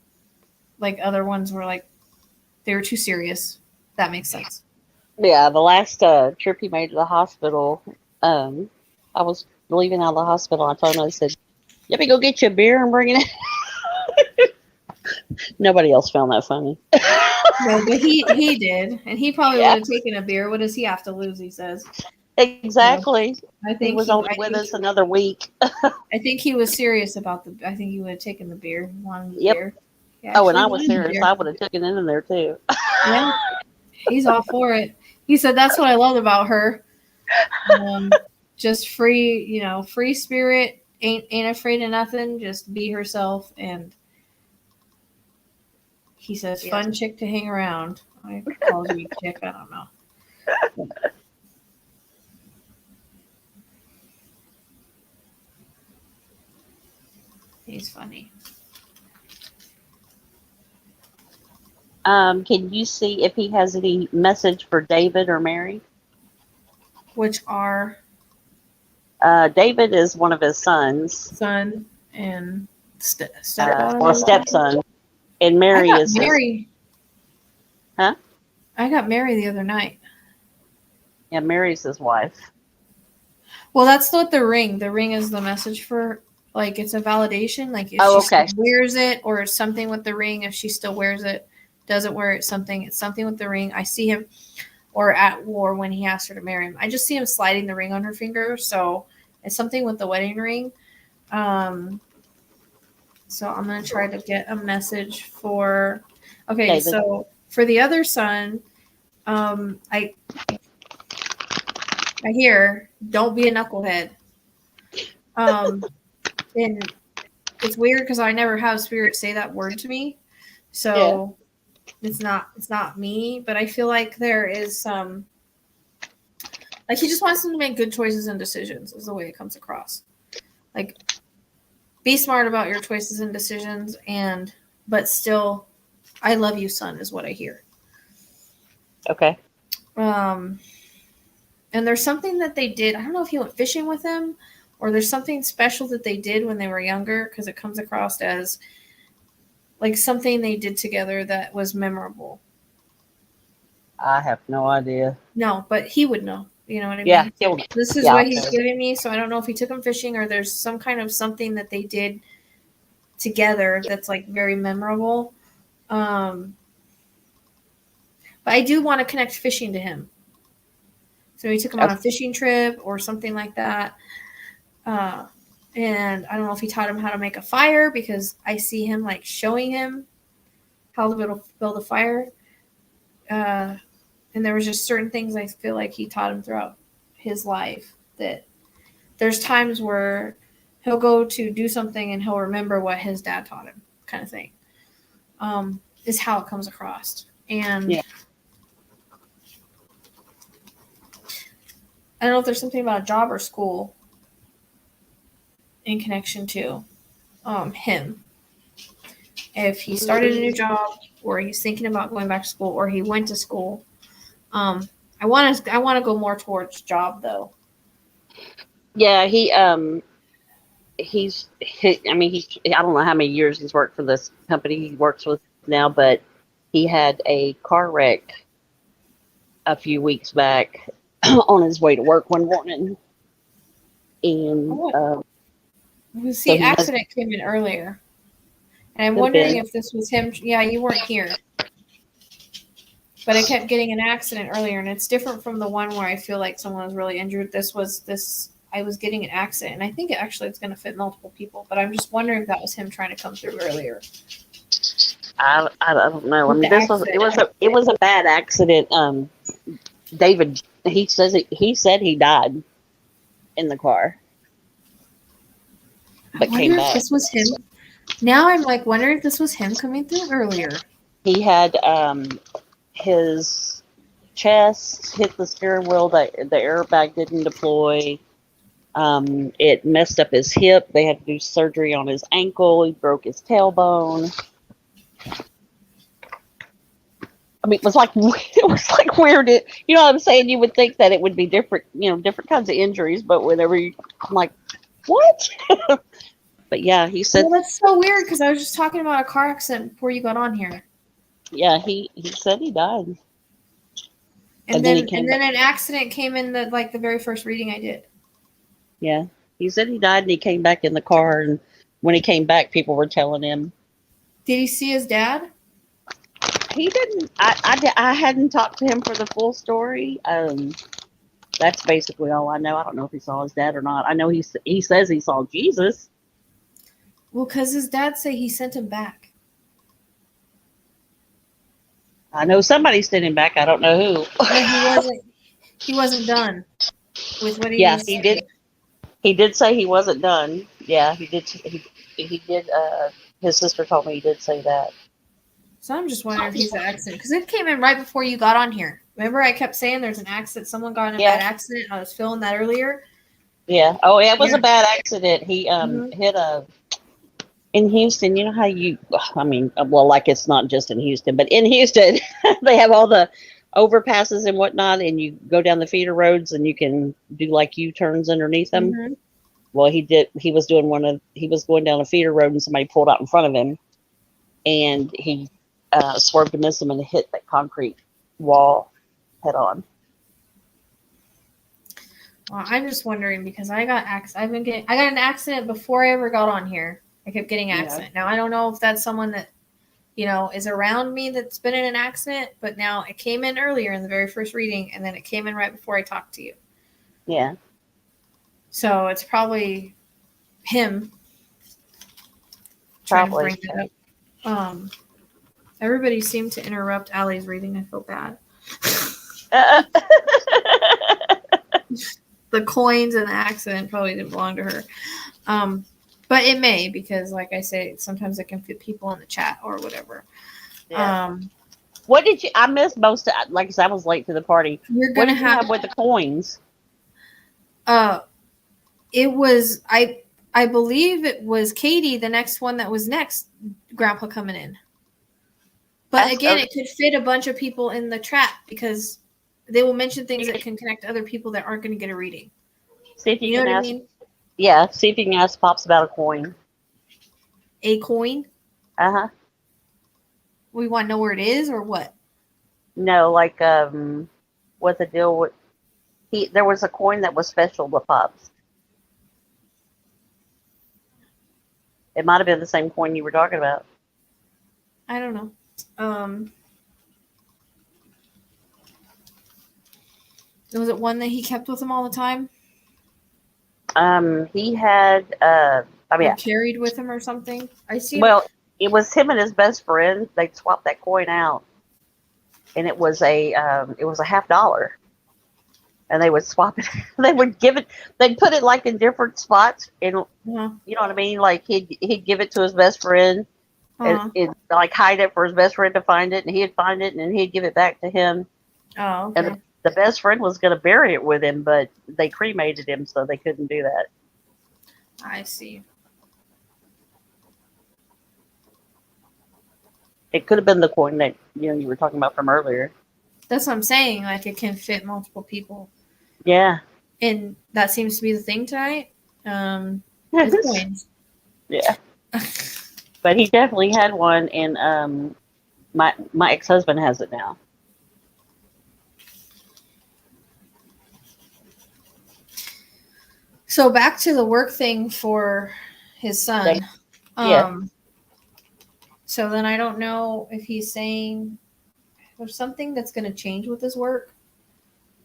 like other ones were like they were too serious. That makes sense. Yeah. The last trip he made to the hospital, I was leaving out of the hospital. I told him, I said, "Let me go get you a beer and bring it in." Nobody else found that funny. No, but he did, and he probably Yeah. would have taken a beer. What does he have to lose? He says. Exactly. I think He was only with us another week. I think he was serious about the. I think he would have taken the beer. He wanted the Yep. beer. He Oh, and actually I was wanted the serious. beer. I would have taken it in there too. Yeah, he's all for it. He said that's what I love about her. Just free, free spirit. Ain't afraid of nothing. Just be herself. And he says, fun chick to hang around. I calls you a chick. I don't know. He's funny. Can you see if he has any message for David or Mary? Which are David is one of his sons. son and stepdaughter. Or stepson. And Mary is Mary. Huh? I got Mary the other night. Yeah, Mary's his wife. Well, that's not the ring. The ring is the message for, like, it's a validation. Like, if she okay. still wears it or something with the ring, if she still wears it, doesn't wear it, it's something with the ring. I see him, or at war when he asked her to marry him. I just see him sliding the ring on her finger. So it's something with the wedding ring. So I'm gonna try to get a message for. Okay, David. so for the other son, I hear don't be a knucklehead. And it's weird because I never have spirit say that word to me, so it's not me. But I feel like there is some. Like he just wants them to make good choices and decisions is the way it comes across. Like be smart about your choices and decisions but still I love you, son, is what I hear. Okay. And there's something that they did. I don't know if he went fishing with him or there's something special that they did when they were younger because it comes across as like something they did together that was memorable. I have no idea. No, but he would know. You know what I Yeah. mean? This is what he's giving me, so I don't know if he took him fishing or there's some kind of something that they did together that's like very memorable. But I do want to connect fishing to him. So he took him on a fishing trip or something like that. And I don't know if he taught him how to make a fire because I see him like showing him how to build a fire. And there was just certain things I feel like he taught him throughout his life that there's times where he'll go to do something and he'll remember what his dad taught him, kind of thing. Is how it comes across. And I don't know if there's something about a job or school in connection to him. If he started a new job or he's thinking about going back to school or he went to school. I want to go more towards job though. Yeah, I don't know how many years he's worked for this company he works with now, but he had a car wreck a few weeks back on his way to work one morning. And the accident came in earlier. And I'm wondering if this was him. Yeah, you weren't here. But I kept getting an accident earlier, and it's different from the one where I feel like someone was really injured. I was getting an accident, and I think it's going to fit multiple people. But I'm just wondering if that was him trying to come through earlier. I don't know. I mean, it was a bad accident. David, he said he died in the car, but came back. This was him. Now I'm like wondering if this was him coming through earlier. He had his chest hit the steering wheel. The airbag didn't deploy. It messed up his hip. They had to do surgery on his ankle. He broke his tailbone. I mean, it was like weird. You know what I'm saying? You would think that it would be different, different kinds of injuries, but whenever I'm like, what? But yeah, he said. Well, that's so weird because I was just talking about a car accident before you got on here. Yeah, he said he died. And then an accident came in the very first reading I did. Yeah, he said he died and he came back in the car. And when he came back, people were telling him. Did he see his dad? He didn't. I hadn't talked to him for the full story. That's basically all I know. I don't know if he saw his dad or not. I know he says he saw Jesus. Well, because his dad say he sent him back. I know somebody sent him back. I don't know who. But he wasn't done with what he was saying. He did say he wasn't done. Yeah, he did. He did. His sister told me he did say that. So I'm just wondering if he's an accident because it came in right before you got on here. Remember, I kept saying there's an accident. Someone got in a bad accident. I was feeling that earlier. Yeah. Oh, yeah, it was a bad accident. He hit in Houston. You know how like it's not just in Houston, but in Houston they have all the overpasses and whatnot, and you go down the feeder roads and you can do like U-turns underneath them. Mm-hmm. Well, he was going down a feeder road and somebody pulled out in front of him, and he swerved to miss him and hit that concrete wall head on. Well, I'm just wondering because I got an accident before I ever got on here. I kept getting accident. Now I don't know if that's someone that is around me that's been in an accident, but now it came in earlier in the very first reading, and then it came in right before I talked to you. Yeah. So it's probably him trying to Probably. bring it up. Everybody seemed to interrupt Allie's reading. I feel bad. The coins and the accident probably didn't belong to her. But it may, because like I say, sometimes it can fit people in the chat or whatever. Yeah. What did you? I missed most of. Like I said, I was late to the party. You're What gonna did you have with the coins? It was I believe it was Katie, the next one that was next, Grandpa coming in. But again, it could fit a bunch of people in the chat because they will mention things that can connect to other people that aren't going to get a reading. See if you know can what ask. I mean? Yeah, see if you can ask Pops about a coin. A coin? Uh-huh. We want to know where it is or what? No, like what the deal with there was a coin that was special to Pops. It might have been the same coin you were talking about. I don't know. Was it one that he kept with him all the time? He had Or carried with him or something? I see. Well, it was him and his best friend. They'd swap that coin out. And it was a $50, and they would swap it. They would give it. They'd put it like in different spots, and you know what I mean. Like he'd give it to his best friend, and like hide it for his best friend to find it, and he'd find it, and then he'd give it back to him. Oh, okay. And the best friend was going to bury it with him, but they cremated him, so they couldn't do that. I see. It could have been the coin that you were talking about from earlier. That's what I'm saying. Like it can fit multiple people. Yeah. And that seems to be the thing tonight. With coins. Yeah. But he definitely had one, and my ex-husband has it now. So back to the work thing for his son. Yeah. So then I don't know if he's saying there's something that's going to change with his work.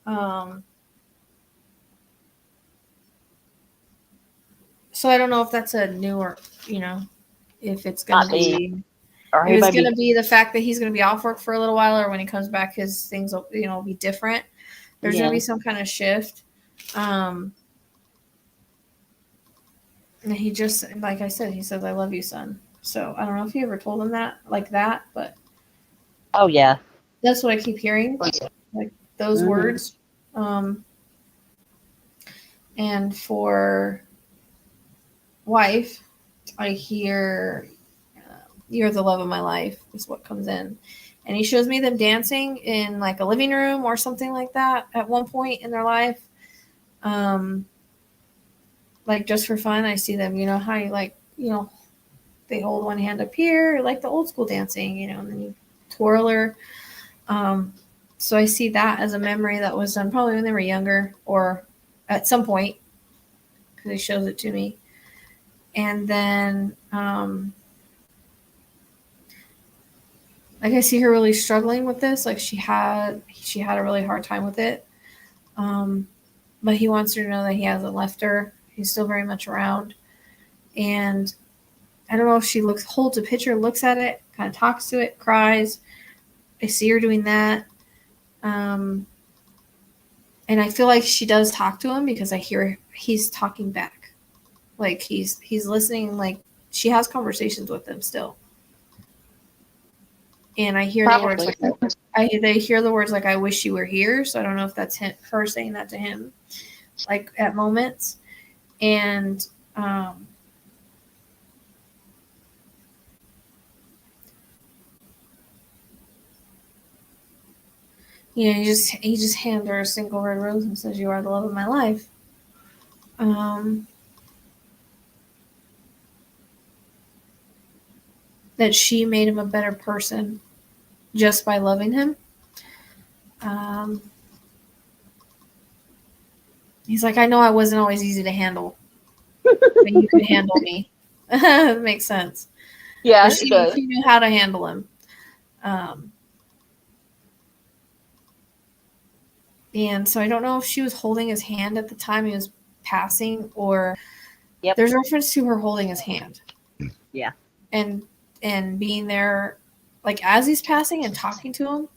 So I don't know if that's a newer, if it's going to be, or if it's going to be the fact that he's going to be off work for a little while, or when he comes back, his things will, be different. There's going to be some kind of shift. And he just, like I said, he says, "I love you, son." So I don't know if you ever told him that like that, but oh yeah, that's what I keep hearing, like those words. And for wife, I hear, "You're the love of my life," is what comes in. And he shows me them dancing in like a living room or something like that at one point in their life. Like just for fun, I see them, how you they hold one hand up here, like the old school dancing, and then you twirl her. So I see that as a memory that was done probably when they were younger or at some point, because he shows it to me. And then, like I see her really struggling with this. Like she had a really hard time with it. But he wants her to know that he hasn't left her. He's still very much around. And I don't know if she holds a picture, looks at it, kind of talks to it, cries. I see her doing that. And I feel like she does talk to him because I hear he's talking back. Like he's listening, like she has conversations with him still. And I hear the words they hear the words like, "I wish you were here." So I don't know if that's her saying that to him, like at moments. And he just hands her a single red rose and says, "You are the love of my life." That she made him a better person just by loving him. He's like, "I know I wasn't always easy to handle, but you could handle me." That makes sense. Yeah, she knew how to handle him. And so I don't know if she was holding his hand at the time he was passing, or there's reference to her holding his hand. Yeah. and being there, like as he's passing and talking to him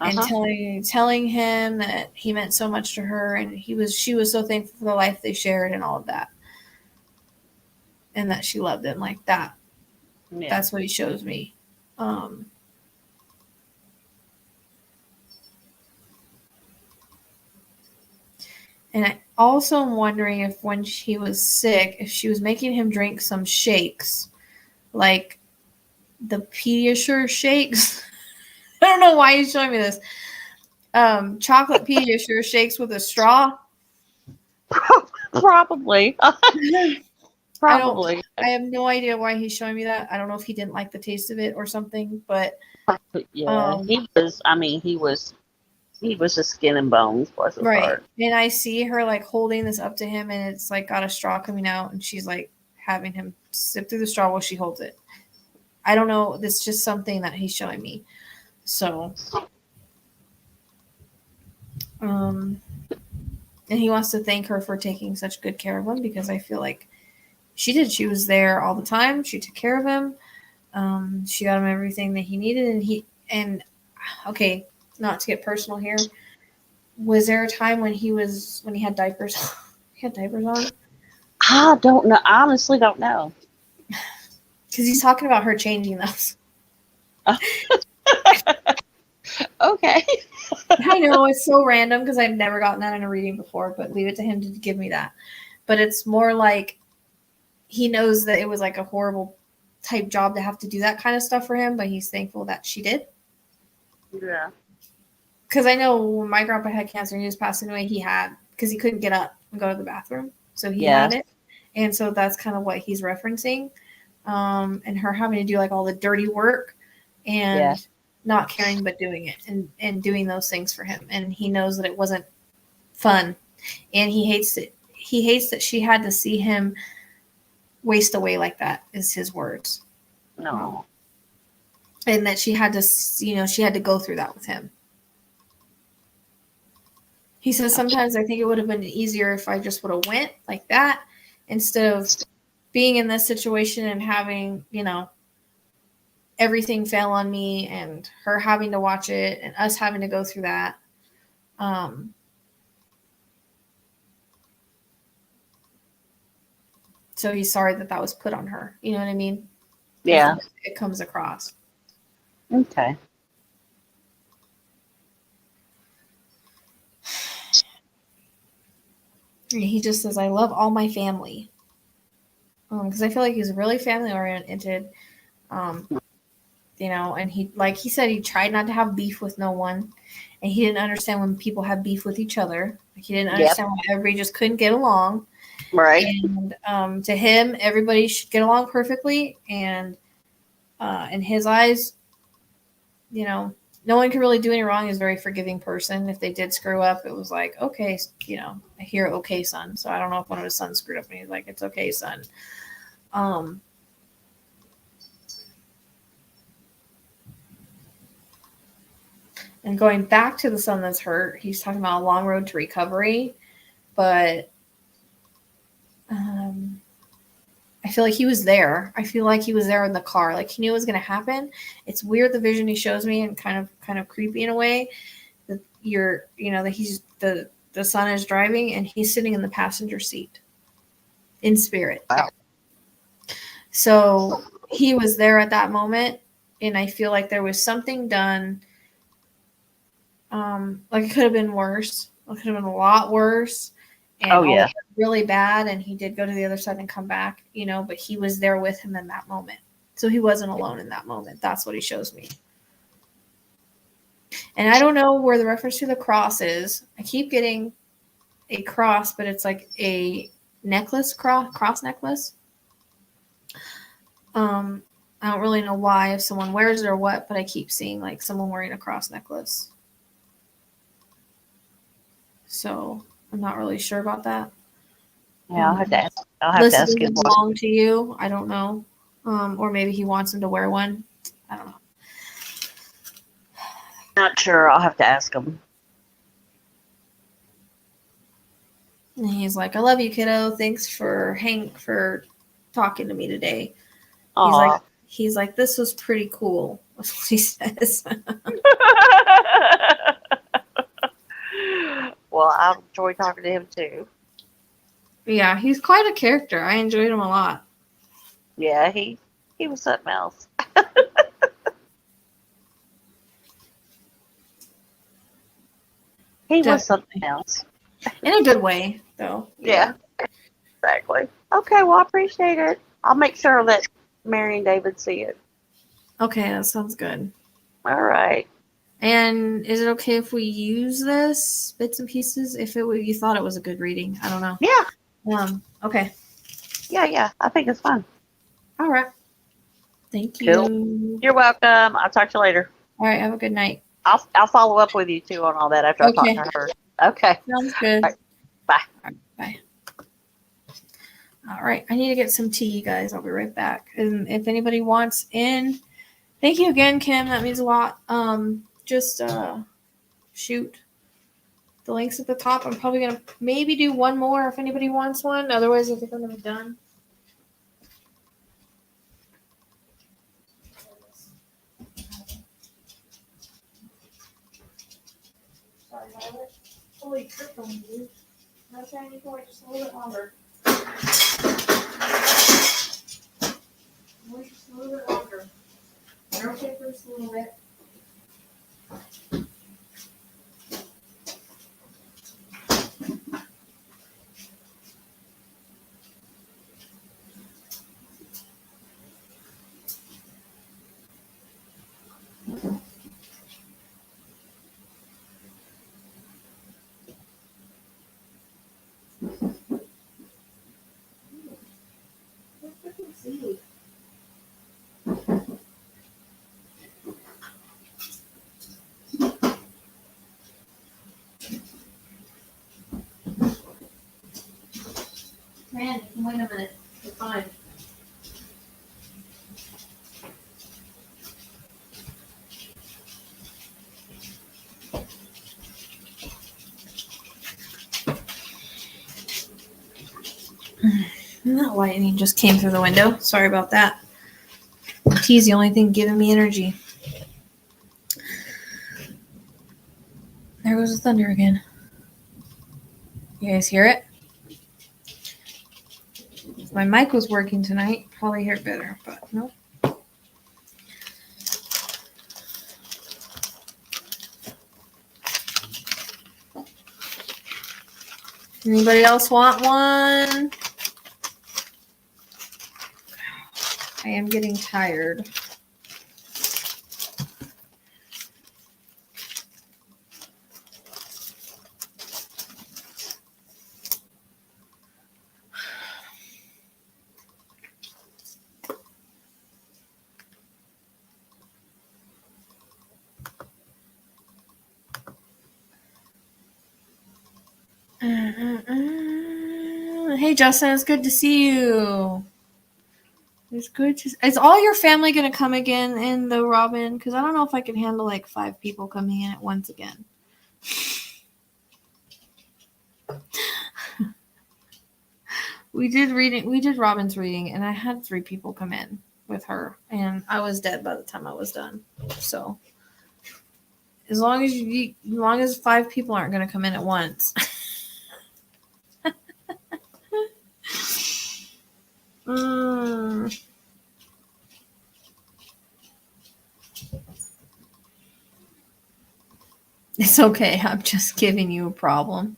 and telling him that he meant so much to her, and she was so thankful for the life they shared and all of that, and that she loved him like that. Yeah. That's what he shows me. And I also am wondering if when he was sick, if she was making him drink some shakes, like the Pediasure shakes. I don't know why he's showing me this. Chocolate Pediasure shakes with a straw. Probably. Probably. I have no idea why he's showing me that. I don't know if he didn't like the taste of it or something, but Yeah, he was. I mean, he was a skin and bones, bless his right. heart. And I see her like holding this up to him, and it's like got a straw coming out, and she's like having him sip through the straw while she holds it. I don't know. That's just something that he's showing me. So, and he wants to thank her for taking such good care of him, because I feel like she did. She was there all the time. She took care of him. She got him everything that he needed, and okay, not to get personal here. Was there a time when he had diapers? He had diapers on? I don't know. I honestly don't know. Because he's talking about her changing those. Okay. I know it's so random because I've never gotten that in a reading before, but leave it to him to give me that. But it's more like he knows that it was like a horrible type job to have to do that kind of stuff for him, but he's thankful that she did. Yeah. Because I know when my grandpa had cancer and he was passing away, because he couldn't get up and go to the bathroom. So he had it. And so that's kind of what he's referencing. And her having to do like all the dirty work and not caring, but doing it and doing those things for him. And he knows that it wasn't fun. And he hates it. He hates that she had to see him waste away like that, is his words. No. And that she had to go through that with him. He says, sometimes I think it would have been easier if I just would have went like that instead of being in this situation and having, everything fail on me and her having to watch it and us having to go through that. So he's sorry that was put on her. You know what I mean? Yeah. It comes across. Okay. And he just says, I love all my family. Because I feel like he's really family oriented. And he, like he said, he tried not to have beef with no one. And he didn't understand when people have beef with each other. Like, he didn't understand why everybody just couldn't get along. Right. And to him, everybody should get along perfectly. And in his eyes, no one can really do any wrong. He's a very forgiving person. If they did screw up, it was like, okay, I hear okay, son. So I don't know if one of his sons screwed up and he's like, it's okay, son. And going back to the son that's hurt, he's talking about a long road to recovery. But I feel like he was there. I feel like he was there in the car. Like, he knew it was going to happen. It's weird, the vision he shows me, and kind of creepy in a way, that that he's the son is driving and he's sitting in the passenger seat in spirit. Wow. So he was there at that moment, and I feel like there was something done. Like, it could have been worse. It could have been a lot worse. And really bad. And he did go to the other side and come back, but he was there with him in that moment. So he wasn't alone in that moment. That's what he shows me. And I don't know where the reference to the cross is. I keep getting a cross, but it's like a necklace, cross necklace. I don't really know why, if someone wears it or what, but I keep seeing like someone wearing a cross necklace. So I'm not really sure about that. Yeah, I'll have to ask him. Belong to you. I don't know. Or maybe he wants him to wear one. I don't know. Not sure. I'll have to ask him. And he's like, I love you, kiddo. Thanks for talking to me today. Aww. He's like, this was pretty cool. That's what he says. Well, I enjoy talking to him too. Yeah, he's quite a character. I enjoyed him a lot. Yeah, he was something else. He was something else. In a good way, though. Yeah, exactly. Okay, well, I appreciate it. I'll make sure that Mary and David see it. Okay, that sounds good. All right. And is it okay if we use this bits and pieces if you thought it was a good reading? I don't know. Yeah. Okay. Yeah. I think it's fun. All right. Thank you. Cool. You're welcome. I'll talk to you later. All right. Have a good night. I'll follow up with you too on all that after I talk to her. Okay. Sounds good. All right. Bye. All right, bye. All right. I need to get some tea, you guys. I'll be right back. And if anybody wants in, thank you again, Kim. That means a lot. Just shoot. The link's at the top. I'm probably going to maybe do one more if anybody wants one. Otherwise, I think I'm going to be done. Sorry, Violet. Holy crap on you, dude. Not saying anything, just a little bit longer. Just a little bit longer. You're okay for just a little bit. Man, you can wait a minute. You're fine. That lightning just came through the window. Sorry about that. Tea's the only thing giving me energy. There goes the thunder again. You guys hear it? If my mic was working tonight, probably hear it better, but nope. Anybody else want one? I am getting tired. Hey, Justin, it's good to see you. It's good to. Is all your family gonna come again in the Robin? Because I don't know if I can handle like 5 people coming in at once again. We did Robin's reading, and I had 3 people come in with her, and I was dead by the time I was done. So, as long as 5 people aren't gonna come in at once. It's okay. I'm just giving you a problem.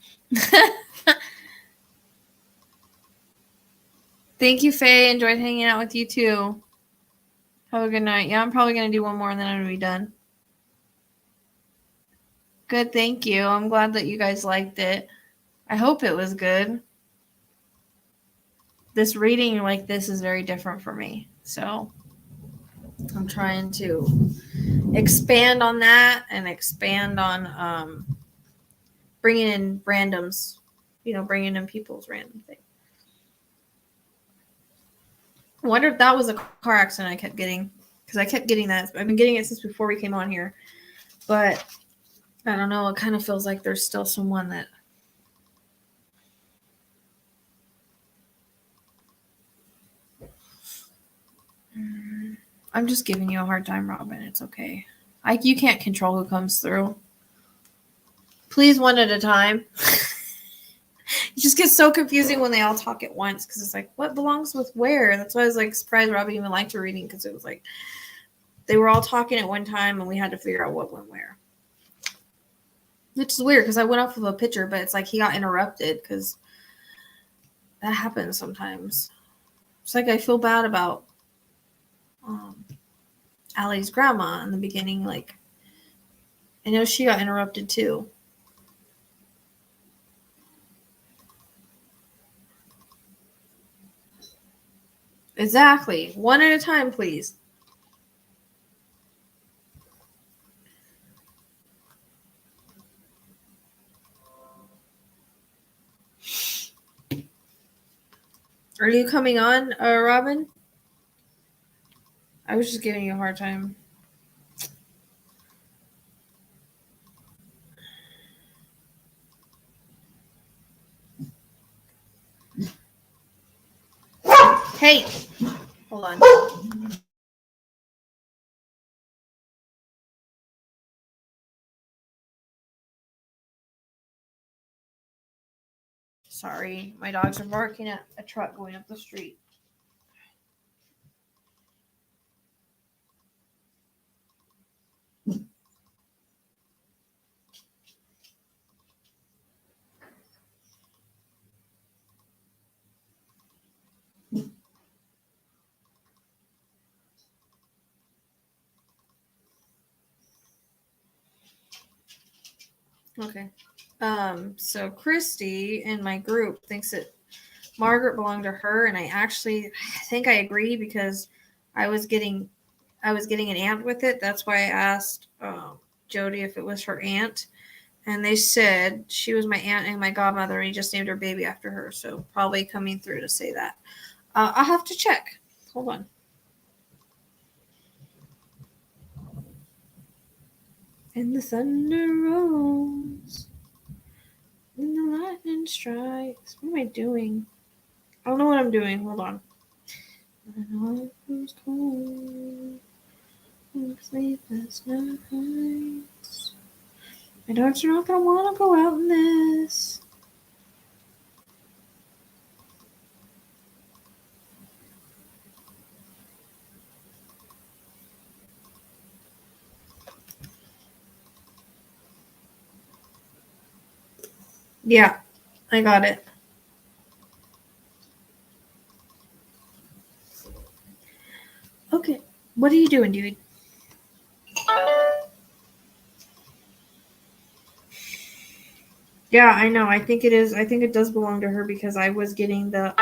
Thank you, Faye. Enjoyed hanging out with you too. Have a good night. Yeah, I'm probably going to do one more and then I'm going to be done. Good. Thank you. I'm glad that you guys liked it. I hope it was good. This reading like this is very different for me. So I'm trying to expand on that and expand on bringing in randoms, bringing in people's random things. I wonder if that was a car accident I kept getting, because I kept getting that. I've been getting it since before we came on here, but I don't know. It kind of feels like there's still someone that. I'm just giving you a hard time, Robin. It's okay. You can't control who comes through. Please, one at a time. It just gets so confusing when they all talk at once because it's like, what belongs with where? That's why I was like surprised Robin even liked her reading because it was like they were all talking at one time and we had to figure out what went where. Which is weird because I went off of a picture, but it's like he got interrupted because that happens sometimes. It's like I feel bad about Allie's grandma in the beginning. Like, I know she got interrupted too. Exactly. One at a time, please. Are you coming on, Robin? I was just giving you a hard time. Hey, hold on. Sorry, my dogs are barking at a truck going up the street. Okay. So Christy in my group thinks that Margaret belonged to her, and I think I agree because I was getting an aunt with it. That's why I asked Jody if it was her aunt, and they said she was my aunt and my godmother, and he just named her baby after her. So probably coming through to say that. I'll have to check. Hold on. And the thunder rolls, and the lightning strikes. What am I doing? I don't know what I'm doing. Hold on. And all was cold. Sleepless nights. My dogs are not gonna want to go out in this. Yeah, I got it. Okay, what are you doing, dude? Yeah, I know. I think it is. I think it does belong to her because I was getting the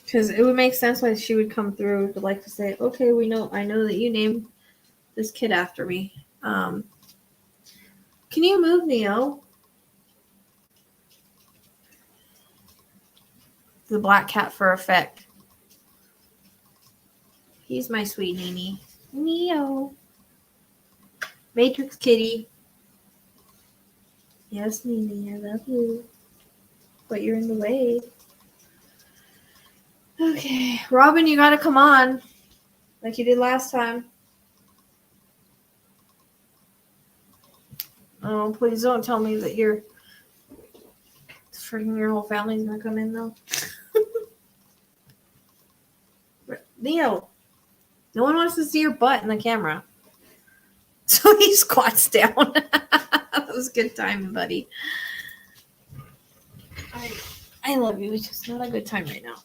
because it would make sense why she would come through to like to say, okay, I know that you named this kid after me. Can you move, Neo? The black cat for effect. He's my sweet Nene. Neo. Matrix kitty. Yes, Nene, I love you. But you're in the way. Okay. Robin, you gotta come on. Like you did last time. Oh, please don't tell me that your whole family's gonna come in though. Neo, no one wants to see your butt in the camera. So he squats down. That was good timing, buddy. I love you. It's just not a good time right now.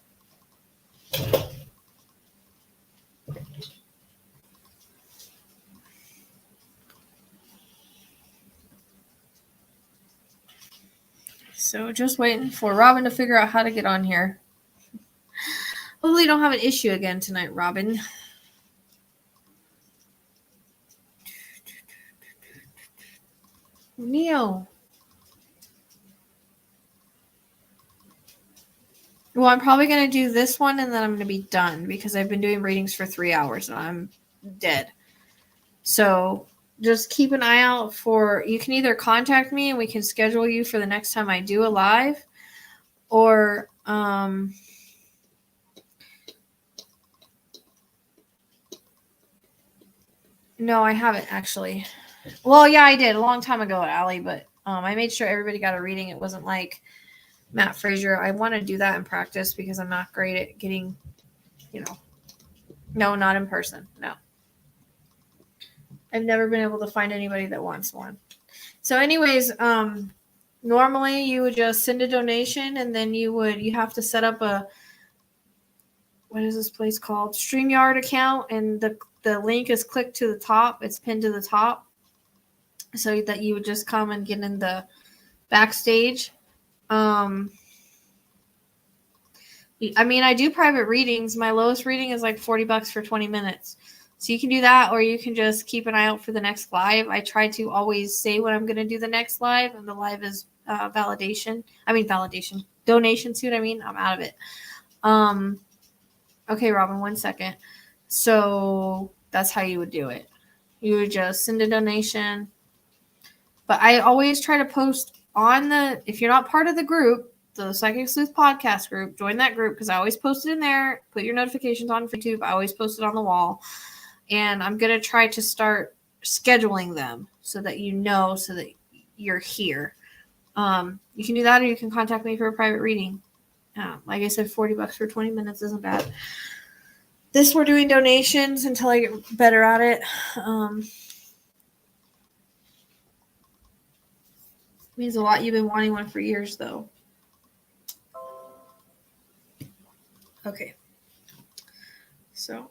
So just waiting for Robin to figure out how to get on here. Hopefully you don't have an issue again tonight, Robin. Neo. Well, I'm probably going to do this one and then I'm going to be done because I've been doing readings for 3 hours and I'm dead. So just keep an eye out for, you can either contact me and we can schedule you for the next time I do a live, or no, I haven't actually. Well, yeah, I did a long time ago at Allie, but I made sure everybody got a reading. It wasn't like Matt Frazier. I want to do that in practice because I'm not great at getting, no, not in person. No. I've never been able to find anybody that wants one. So anyways, normally you would just send a donation, and then you have to set up a, what is this place called? StreamYard account, and the link is clicked to the top. It's pinned to the top, so that you would just come and get in the backstage. I mean, I do private readings. My lowest reading is like $40 for 20 minutes. So you can do that, or you can just keep an eye out for the next live. I try to always say when I'm going to do the next live, and the live is donation soon. I'm out of it. Okay, Robin, 1 second. So that's how you would do it. You would just send a donation. But I always try to post on if you're not part of the group, the Psychic Sleuth podcast group, join that group, because I always post it in there. Put your notifications on YouTube. I always post it on the wall. And I'm going to try to start scheduling them so that so that you're here. You can do that, or you can contact me for a private reading. Like I said, $40 for 20 minutes isn't bad. This, we're doing donations until I get better at it. Means a lot. You've been wanting one for years, though. Okay. So.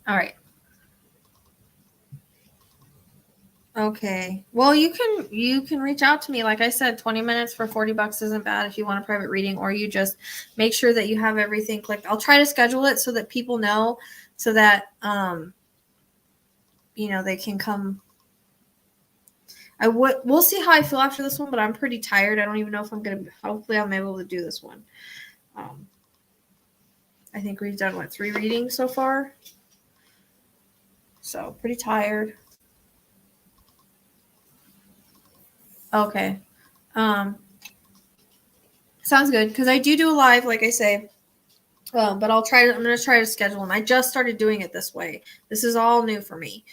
All right. Okay. Well, you can reach out to me. Like I said, 20 minutes for $40 isn't bad if you want a private reading, or you just make sure that you have everything clicked. I'll try to schedule it so that people know, so that they can come. We'll see how I feel after this one, but I'm pretty tired. I don't even know if I'm gonna. Hopefully, I'm able to do this one. I think we've done 3 readings so far. So pretty tired. Okay. Sounds good, because I do a live, like I say. But I'm going to try to schedule them. I just started doing it this way. This is all new for me.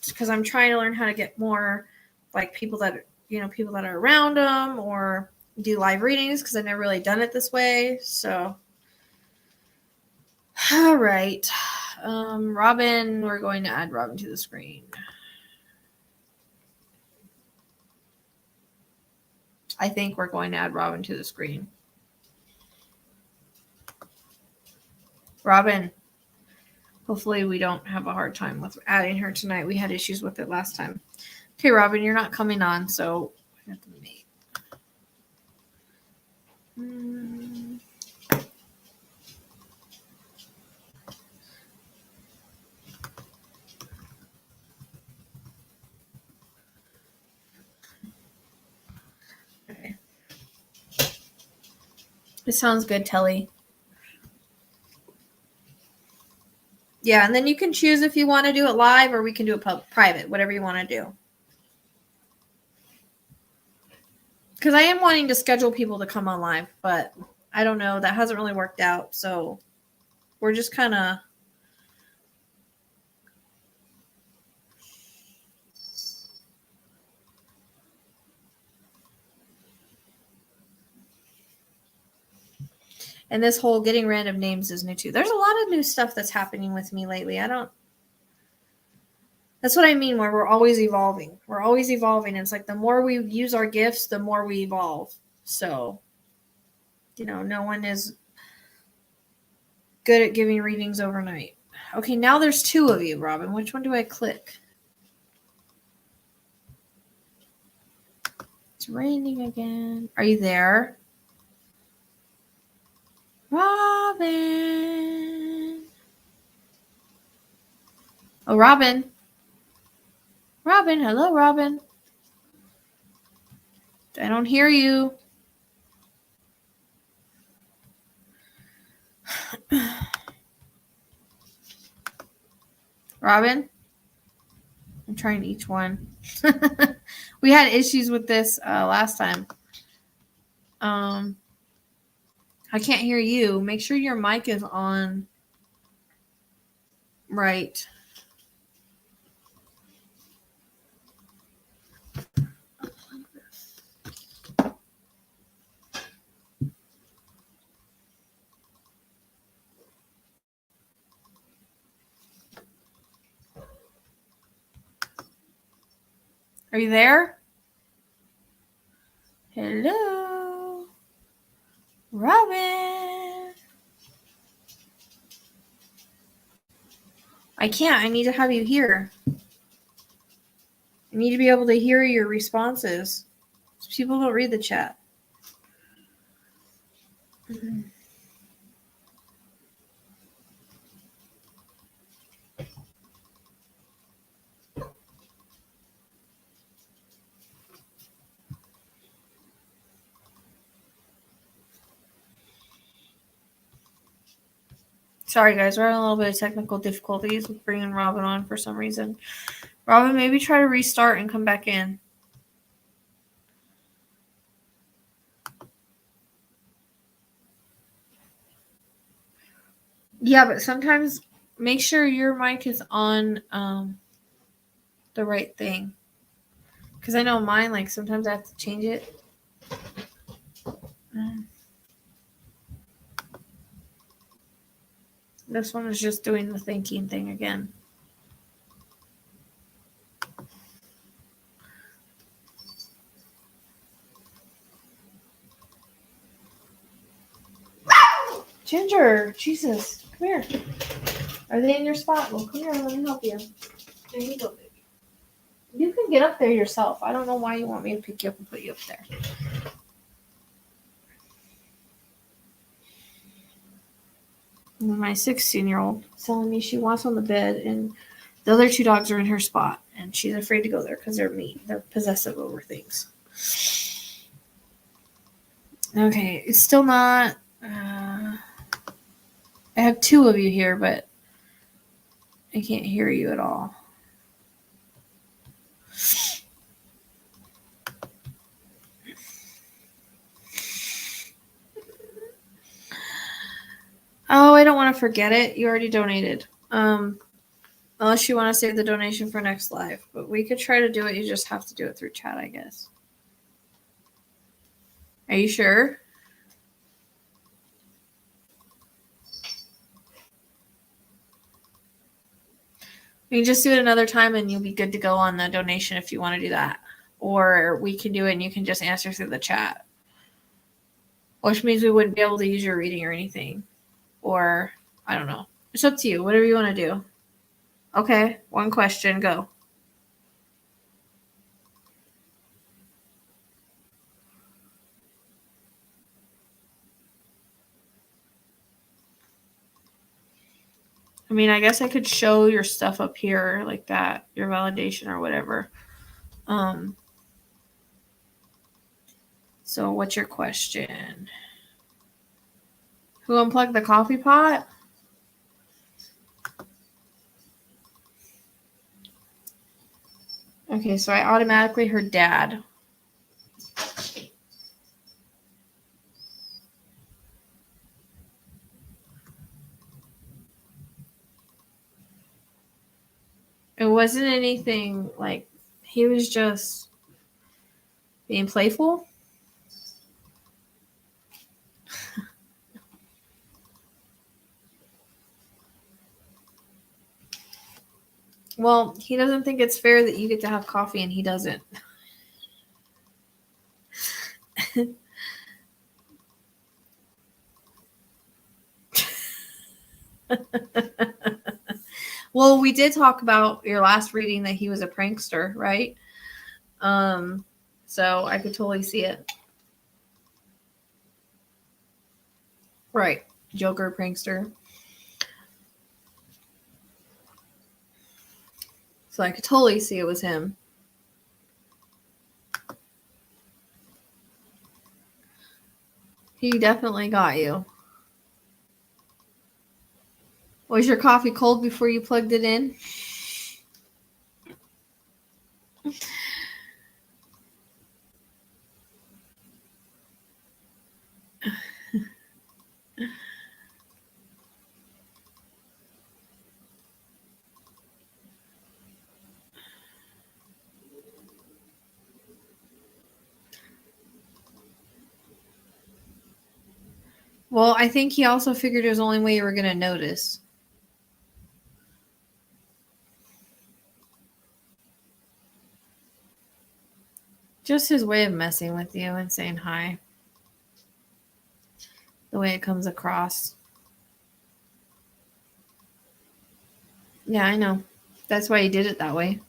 Because I'm trying to learn how to get more like people that are around them, or do live readings, because I've never really done it this way. So, all right. Robin, we're going to add Robin to the screen. I think we're going to add Robin to the screen. Robin, hopefully we don't have a hard time with adding her tonight. We had issues with it last time. Okay, Robin, you're not coming on, so I have to make. Okay. It sounds good, Telly. Yeah, and then you can choose if you want to do it live, or we can do it private, whatever you want to do. Because I am wanting to schedule people to come on live, but I don't know. That hasn't really worked out, so we're just kind of... And this whole getting random names is new too. There's a lot of new stuff that's happening with me lately. That's what I mean, where we're always evolving. We're always evolving. It's like the more we use our gifts, the more we evolve. So, no one is good at giving readings overnight. Okay, now there's 2 of you, Robin. Which one do I click? It's raining again. Are you there? Robin. Oh, Robin. Robin. Hello, Robin. I don't hear you. Robin? I'm trying each one. We had issues with this last time. I can't hear you. Make sure your mic is on right. Are you there? Hello? Robin? I can't. I need to have you here. I need to be able to hear your responses. People don't read the chat. Sorry, guys. We're having a little bit of technical difficulties with bringing Robin on for some reason. Robin, maybe try to restart and come back in. Yeah, but sometimes make sure your mic is on the right thing. Because I know mine, like, sometimes I have to change it. This one is just doing the thinking thing again. Ginger, Jesus, come here. Are they in your spot? Well, come here, let me help you. There you go, baby. You can get up there yourself. I don't know why you want me to pick you up and put you up there. And my 16-year-old is telling me she wants on the bed, and the other two dogs are in her spot, and she's afraid to go there because they're mean. They're possessive over things. Okay, it's still not... I have two of you here, but I can't hear you at all. Oh, I don't want to forget it. You already donated. Unless you want to save the donation for next live. But we could try to do it. You just have to do it through chat, I guess. Are you sure? We can just do it another time and you'll be good to go on the donation if you want to do that. Or we can do it and you can just answer through the chat. Which means we wouldn't be able to use your reading or anything. Or, I don't know. It's up to you. Whatever you want to do. Okay, one question, go. I mean, I guess I could show your stuff up here like that, your validation or whatever. So what's your question? Who unplugged the coffee pot? Okay, so I automatically heard Dad. It wasn't anything like, he was just being playful. Well, he doesn't think it's fair that you get to have coffee and he doesn't. Well, we did talk about your last reading that he was a prankster, right? So I could totally see it. Right. Joker prankster. So I could totally see it was him. He definitely got you. Was your coffee cold before you plugged it in? Well, I think he also figured it was the only way you were going to notice. Just his way of messing with you and saying hi. The way it comes across. Yeah, I know. That's why he did it that way.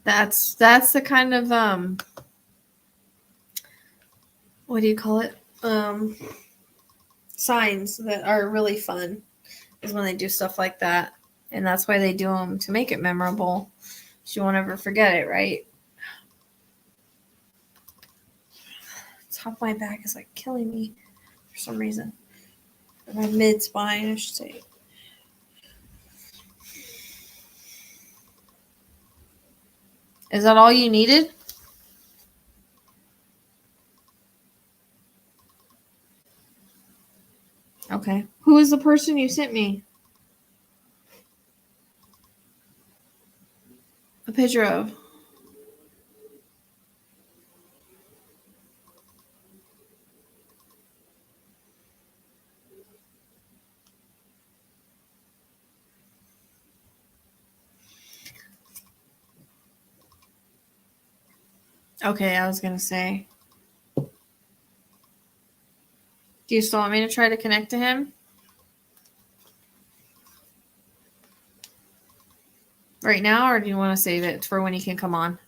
That's the kind of what do you call it? Signs that are really fun is when they do stuff like that. And that's why they do them, to make it memorable. So you won't ever forget it, right? Top of my back is like killing me for some reason. My mid spine, I should say. Is that all you needed? Okay. Who is the person you sent me a picture of? Okay, I was going to say. Do you still want me to try to connect to him? Right now, or do you want to save it for when he can come on?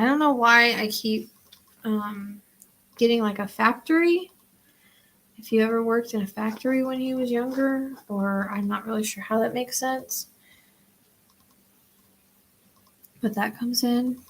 I don't know why I keep getting like a factory. If you ever worked in a factory when he was younger, or I'm not really sure how that makes sense. But that comes in.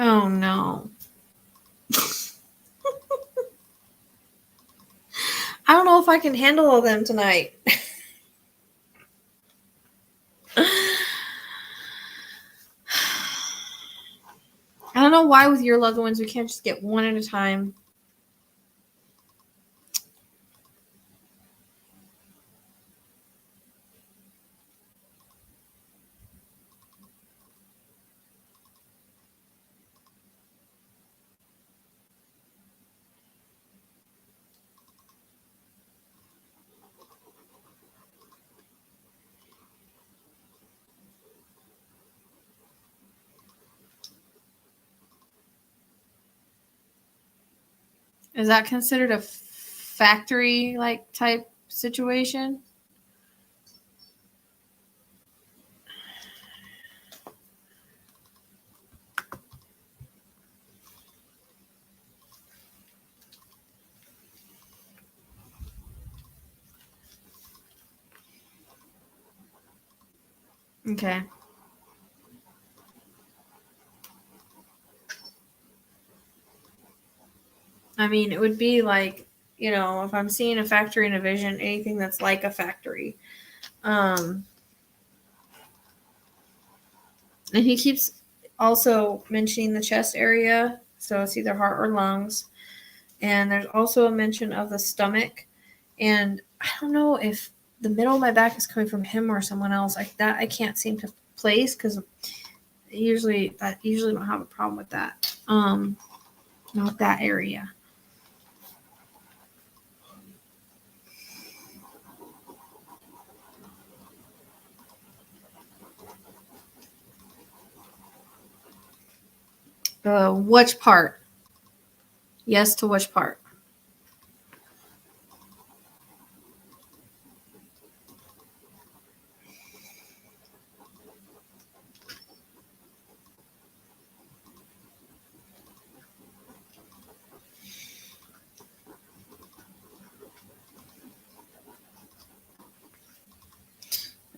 Oh no. I don't know if I can handle all them tonight. I don't know why with your loved ones we can't just get one at a time. Is that considered a factory like type situation? Okay. I mean, it would be like, if I'm seeing a factory in a vision, anything that's like a factory. And he keeps also mentioning the chest area, so it's either heart or lungs. And there's also a mention of the stomach. And I don't know if the middle of my back is coming from him or someone else. Like that, I can't seem to place because usually don't have a problem with that. Not that area. Which part? Yes to which part?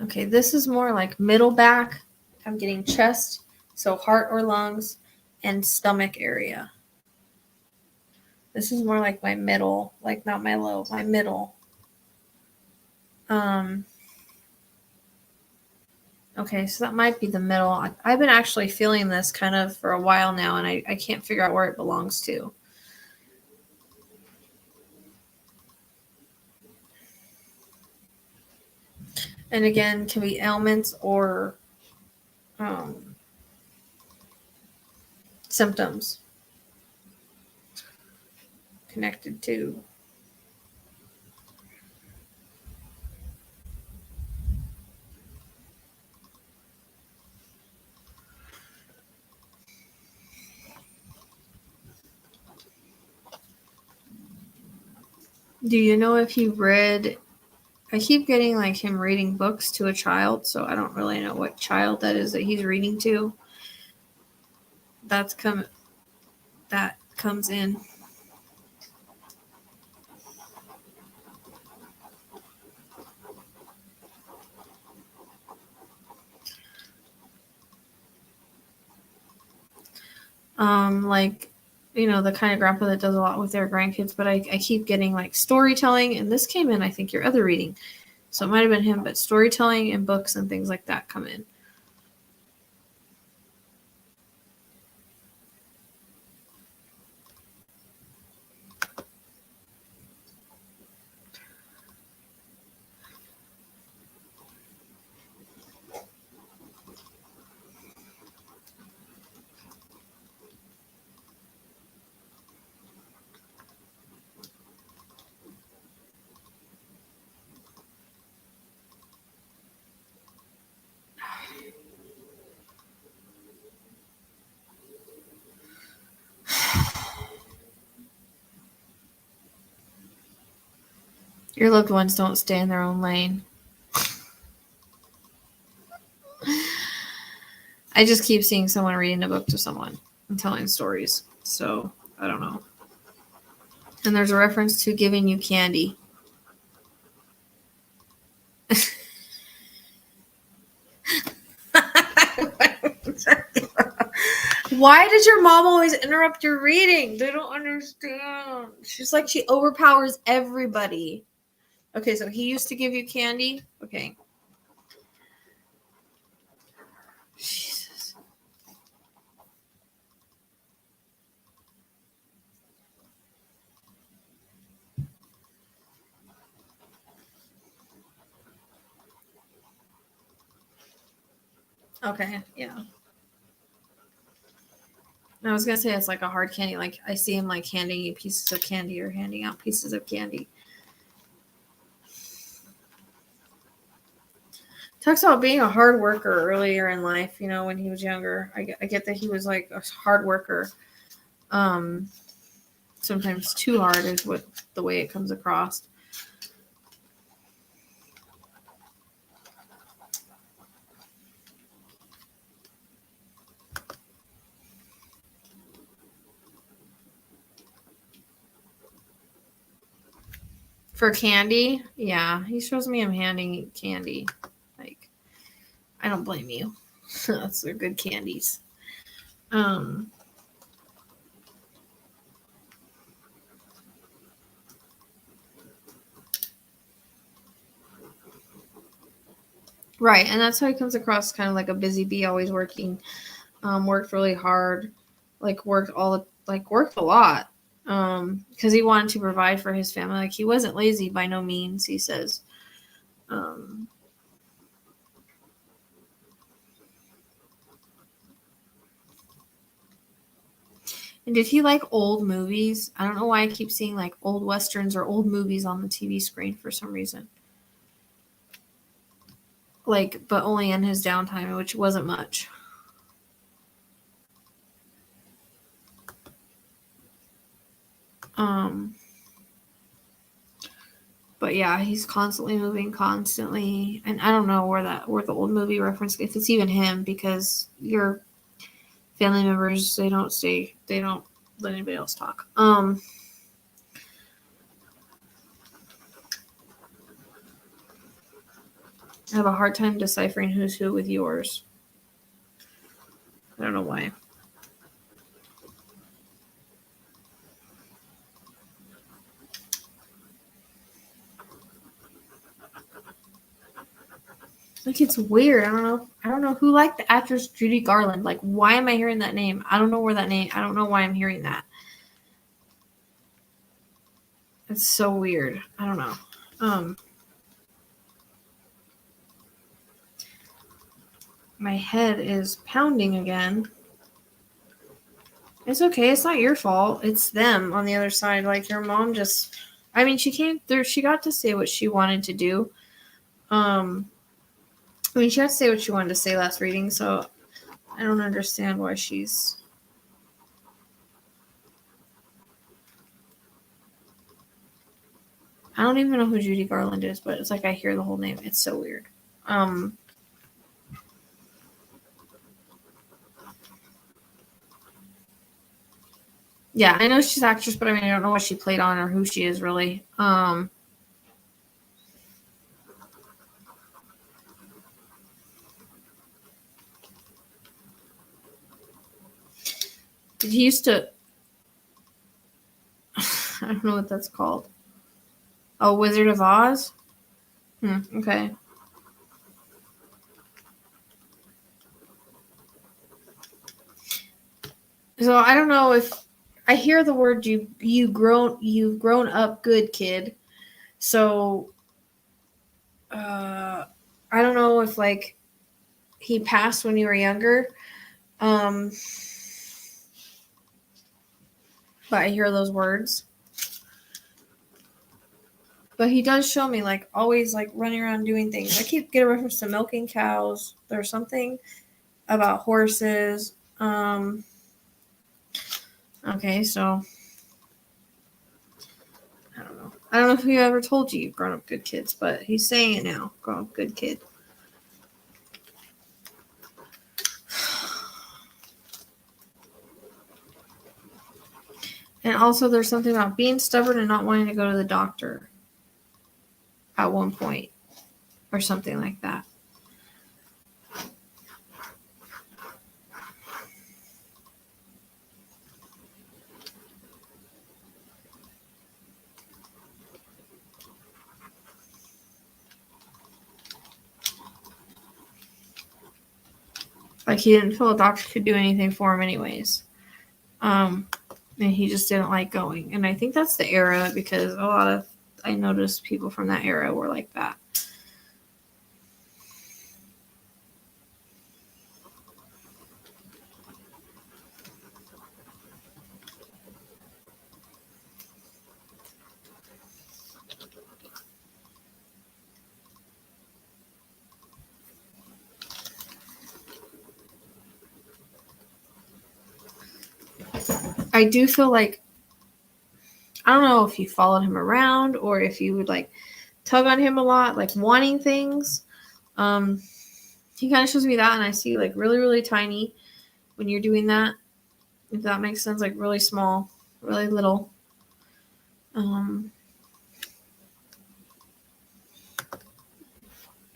Okay, this is more like middle back. I'm getting chest, so heart or lungs, and stomach area. This is more like my middle, like not my low, my middle. Okay, so that might be the middle. I've been actually feeling this kind of for a while now, and I can't figure out where it belongs to. And again, can be ailments or symptoms connected to. Do you know if he read? I keep getting like him reading books to a child, so I don't really know what child that is that he's reading to. That comes in. Like, the kind of grandpa that does a lot with their grandkids, but I keep getting like storytelling, and this came in, I think, your other reading. So it might have been him, but storytelling and books and things like that come in. Your loved ones don't stay in their own lane. I just keep seeing someone reading a book to someone and telling stories. So, I don't know. And there's a reference to giving you candy. Why does your mom always interrupt your reading? They don't understand. She's like, she overpowers everybody. Okay, so he used to give you candy? Okay. Jesus. Okay, yeah. I was gonna say it's like a hard candy. Like I see him like handing you pieces of candy or handing out pieces of candy. Talks about being a hard worker earlier in life, when he was younger. I get that he was like a hard worker. sometimes too hard is what the way it comes across. For candy, yeah, he shows me him handing candy. Like, I don't blame you. Those are good candies. Right, and that's how he comes across, kind of like a busy bee, always working. Worked really hard, worked a lot. Because he wanted to provide for his family. Like, he wasn't lazy by no means, he says. And did he like old movies? I don't know why I keep seeing like old westerns or old movies on the TV screen for some reason. Like, but only in his downtime, which wasn't much. But yeah, he's constantly moving, constantly, and I don't know where the old movie reference, if it's even him, because your family members, they don't let anybody else talk. I have a hard time deciphering who's who with yours. I don't know why. Like, it's weird. I don't know who liked the actress Judy Garland. Like, why am I hearing that name? I don't know I don't know why I'm hearing that. It's so weird. I don't know. My head is pounding again. It's okay. It's not your fault. It's them on the other side. Like, your mom just, I mean, she came through. She got to say what she wanted to do. She got to say what she wanted to say last reading, so I don't understand why she's... I don't even know who Judy Garland is, but it's like I hear the whole name. It's so weird. Yeah, I know she's an actress, but I mean, I don't know what she played on or who she is really. Did he used to... I don't know what that's called. Oh, Wizard of Oz? Okay. So I don't know if I hear the word you've grown up good, kid. So I don't know if like he passed when you were younger. But I hear those words. But he does show me like always like running around doing things. I keep getting a reference to milking cows. There's something about horses. Okay, so I don't know. I don't know if he ever told you you've grown up good kids, but he's saying it now. Grown up good kid. And also there's something about being stubborn and not wanting to go to the doctor at one point or something like that. Like he didn't feel a doctor could do anything for him anyways. And he just didn't like going. And I think that's the era because I noticed people from that era were like that. I do feel like I don't know if you followed him around or if you would like tug on him a lot, like wanting things. He kind of shows me that, and I see like really, really tiny when you're doing that. If that makes sense, like really small, really little.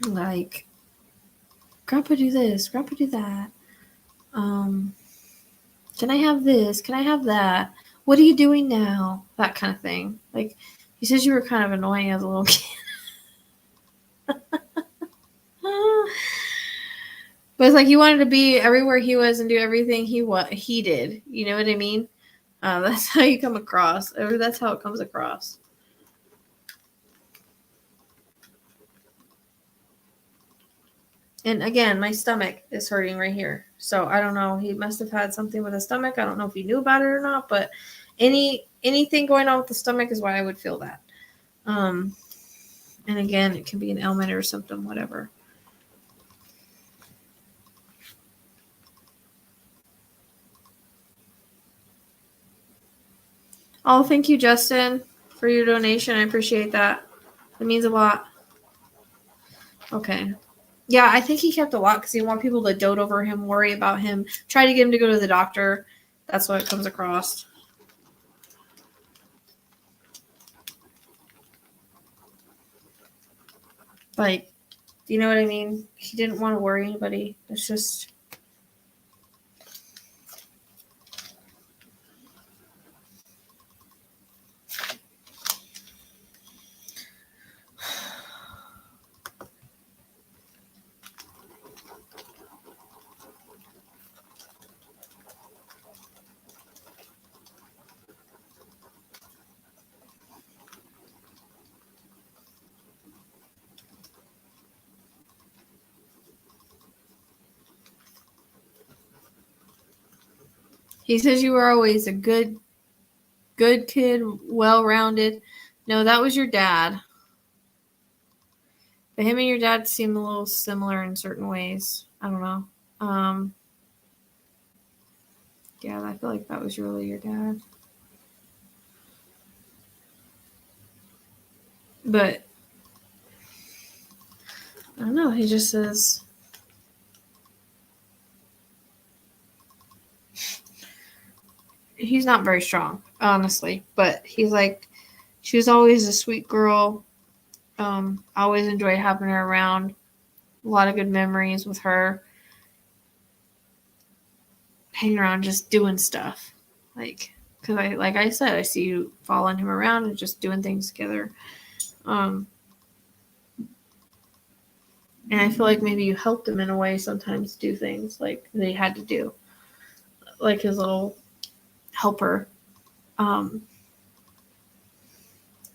Like, Grandpa do this, Grandpa do that. Can I have this? Can I have that? What are you doing now? That kind of thing. Like, he says you were kind of annoying as a little kid. But it's like you wanted to be everywhere he was and do everything he did. You know what I mean? That's how you come across. Or that's how it comes across. And again, my stomach is hurting right here. So I don't know. He must have had something with his stomach. I don't know if he knew about it or not. But anything going on with the stomach is why I would feel that. And again, it can be an ailment or symptom, whatever. Oh, thank you, Justin, for your donation. I appreciate that. It means a lot. Okay. Yeah, I think he kept a lot because he wanted people to dote over him, worry about him, try to get him to go to the doctor. That's what it comes across. Like, you know what I mean? He didn't want to worry anybody. It's just... He says you were always a good kid, well-rounded. No, that was your dad. But him and your dad seem a little similar in certain ways. I don't know. Yeah, I feel like that was really your dad. But I don't know. He just says... He's not very strong, honestly. But he's like, she was always a sweet girl. I always enjoyed having her around. A lot of good memories with her. Hanging around, just doing stuff. Like, because like I said, I see you following him around and just doing things together. And I feel like maybe you helped him in a way sometimes do things like they had to do. Like his little helper.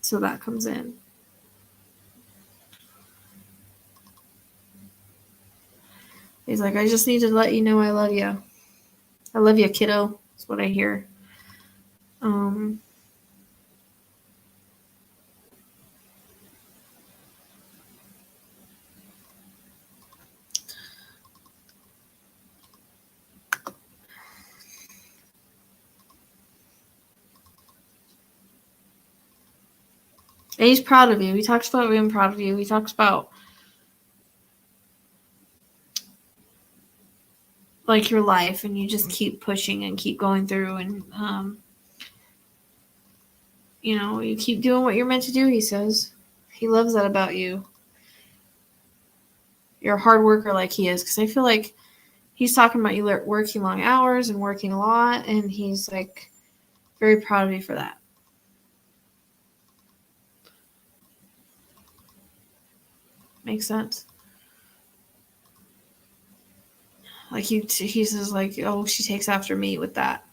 So that comes in. He's like, I just need to let you know I love you. I love you, kiddo. That's what I hear. And he's proud of you. He talks about being proud of you. He talks about like your life, and you just keep pushing and keep going through, and you know, you keep doing what you're meant to do. He says he loves that about you. You're a hard worker like he is, because I feel like he's talking about you working long hours and working a lot, and he's like very proud of you for that. Makes sense. Like he says like, oh, she takes after me with that.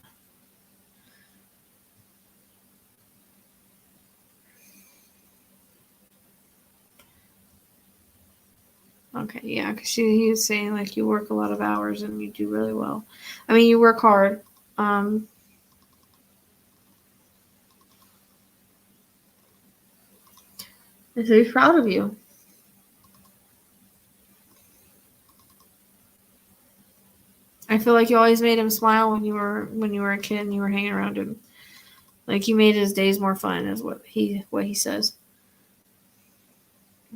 Okay, yeah, because he was saying like you work a lot of hours and you do really well. I mean, you work hard. And so he's proud of you. I feel like you always made him smile when you were a kid and you were hanging around him. Like he made his days more fun, is what he says.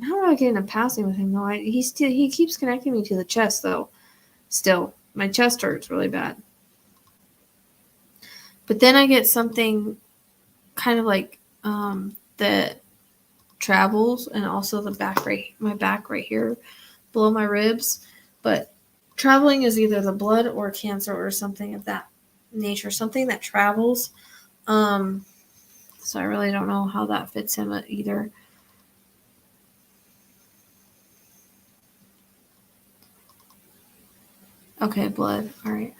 How do I get into passing with him though? He keeps connecting me to the chest though. Still, my chest hurts really bad. But then I get something kind of like that travels, and also my back right here below my ribs. But traveling is either the blood or cancer or something of that nature, something that travels. So I really don't know how that fits him either. Okay, blood. All right.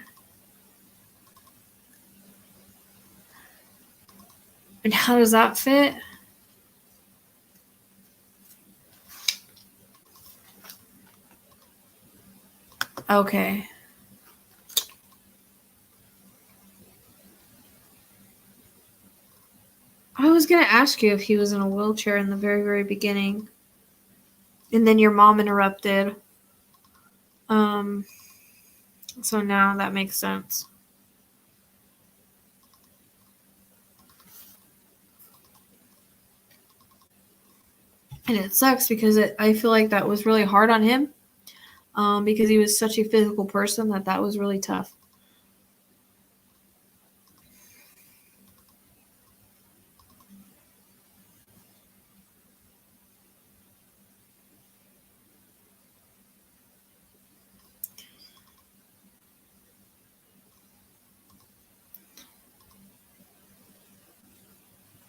And how does that fit? Okay. I was going to ask you if he was in a wheelchair in the very, very beginning. And then your mom interrupted. So now that makes sense. And it sucks because I feel like that was really hard on him. Because he was such a physical person that was really tough.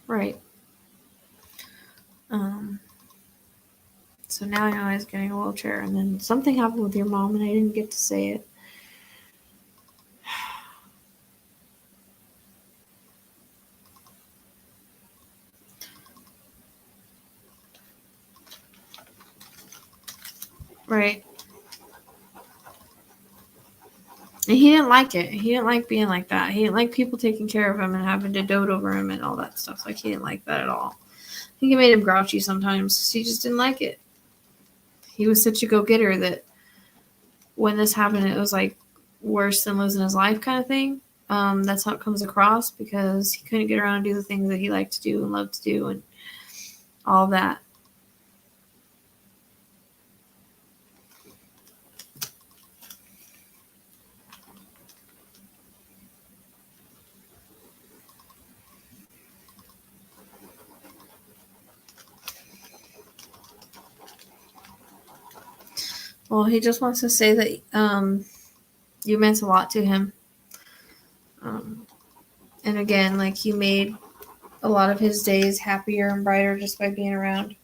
Right. So now I know he's getting a wheelchair, and then something happened with your mom, and I didn't get to say it. Right. And he didn't like it. He didn't like being like that. He didn't like people taking care of him and having to dote over him and all that stuff. Like, he didn't like that at all. I think it made him grouchy sometimes. He just didn't like it. He was such a go-getter that when this happened, it was like worse than losing his life kind of thing. That's how it comes across, because he couldn't get around and do the things that he liked to do and loved to do and all that. Well, he just wants to say that you meant a lot to him. And again, like, you made a lot of his days happier and brighter just by being around.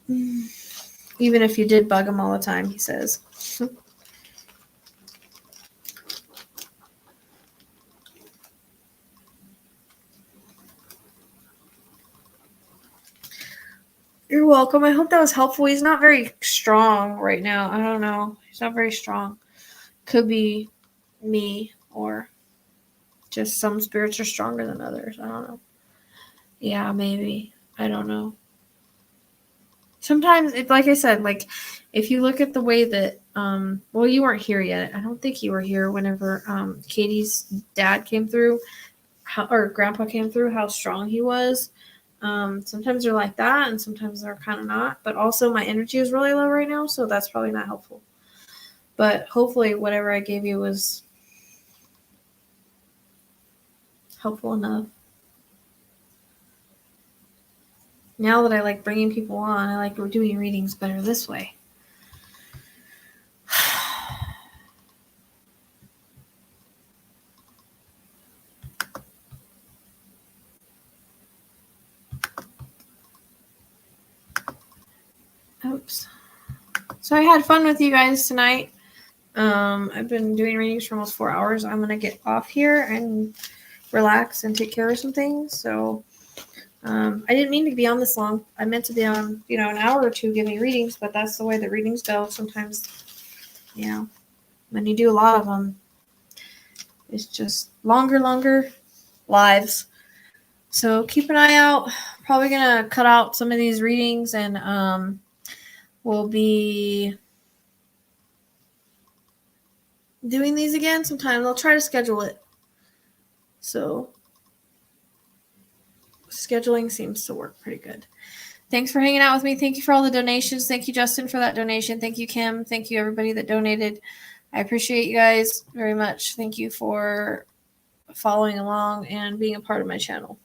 Even if you did bug him all the time, he says. You're welcome. I hope that was helpful. He's not very strong right now. I don't know. He's not very strong. Could be me, or just some spirits are stronger than others. I don't know. Yeah, maybe. I don't know. Sometimes, like I said, like, if you look at the way that, well, you weren't here yet. I don't think you were here whenever Katie's dad came through, or grandpa came through, how strong he was. Sometimes they're like that, and sometimes they're kind of not. But also, my energy is really low right now, so that's probably not helpful. But hopefully, whatever I gave you was helpful enough. Now that I like bringing people on, I like doing readings better this way. Oops. So I had fun with you guys tonight. I've been doing readings for almost 4 hours. I'm going to get off here and relax and take care of some things. So I didn't mean to be on this long. I meant to be on, an hour or two giving readings, but that's the way the readings go. Sometimes, when you do a lot of them, it's just longer lives. So keep an eye out. Probably going to cut out some of these readings, and we'll be doing these again sometime. I'll try to schedule it. So scheduling seems to work pretty good. Thanks for hanging out with me. Thank you for all the donations. Thank you, Justin, for that donation. Thank you, Kim. Thank you, everybody that donated. I appreciate you guys very much. Thank you for following along and being a part of my channel.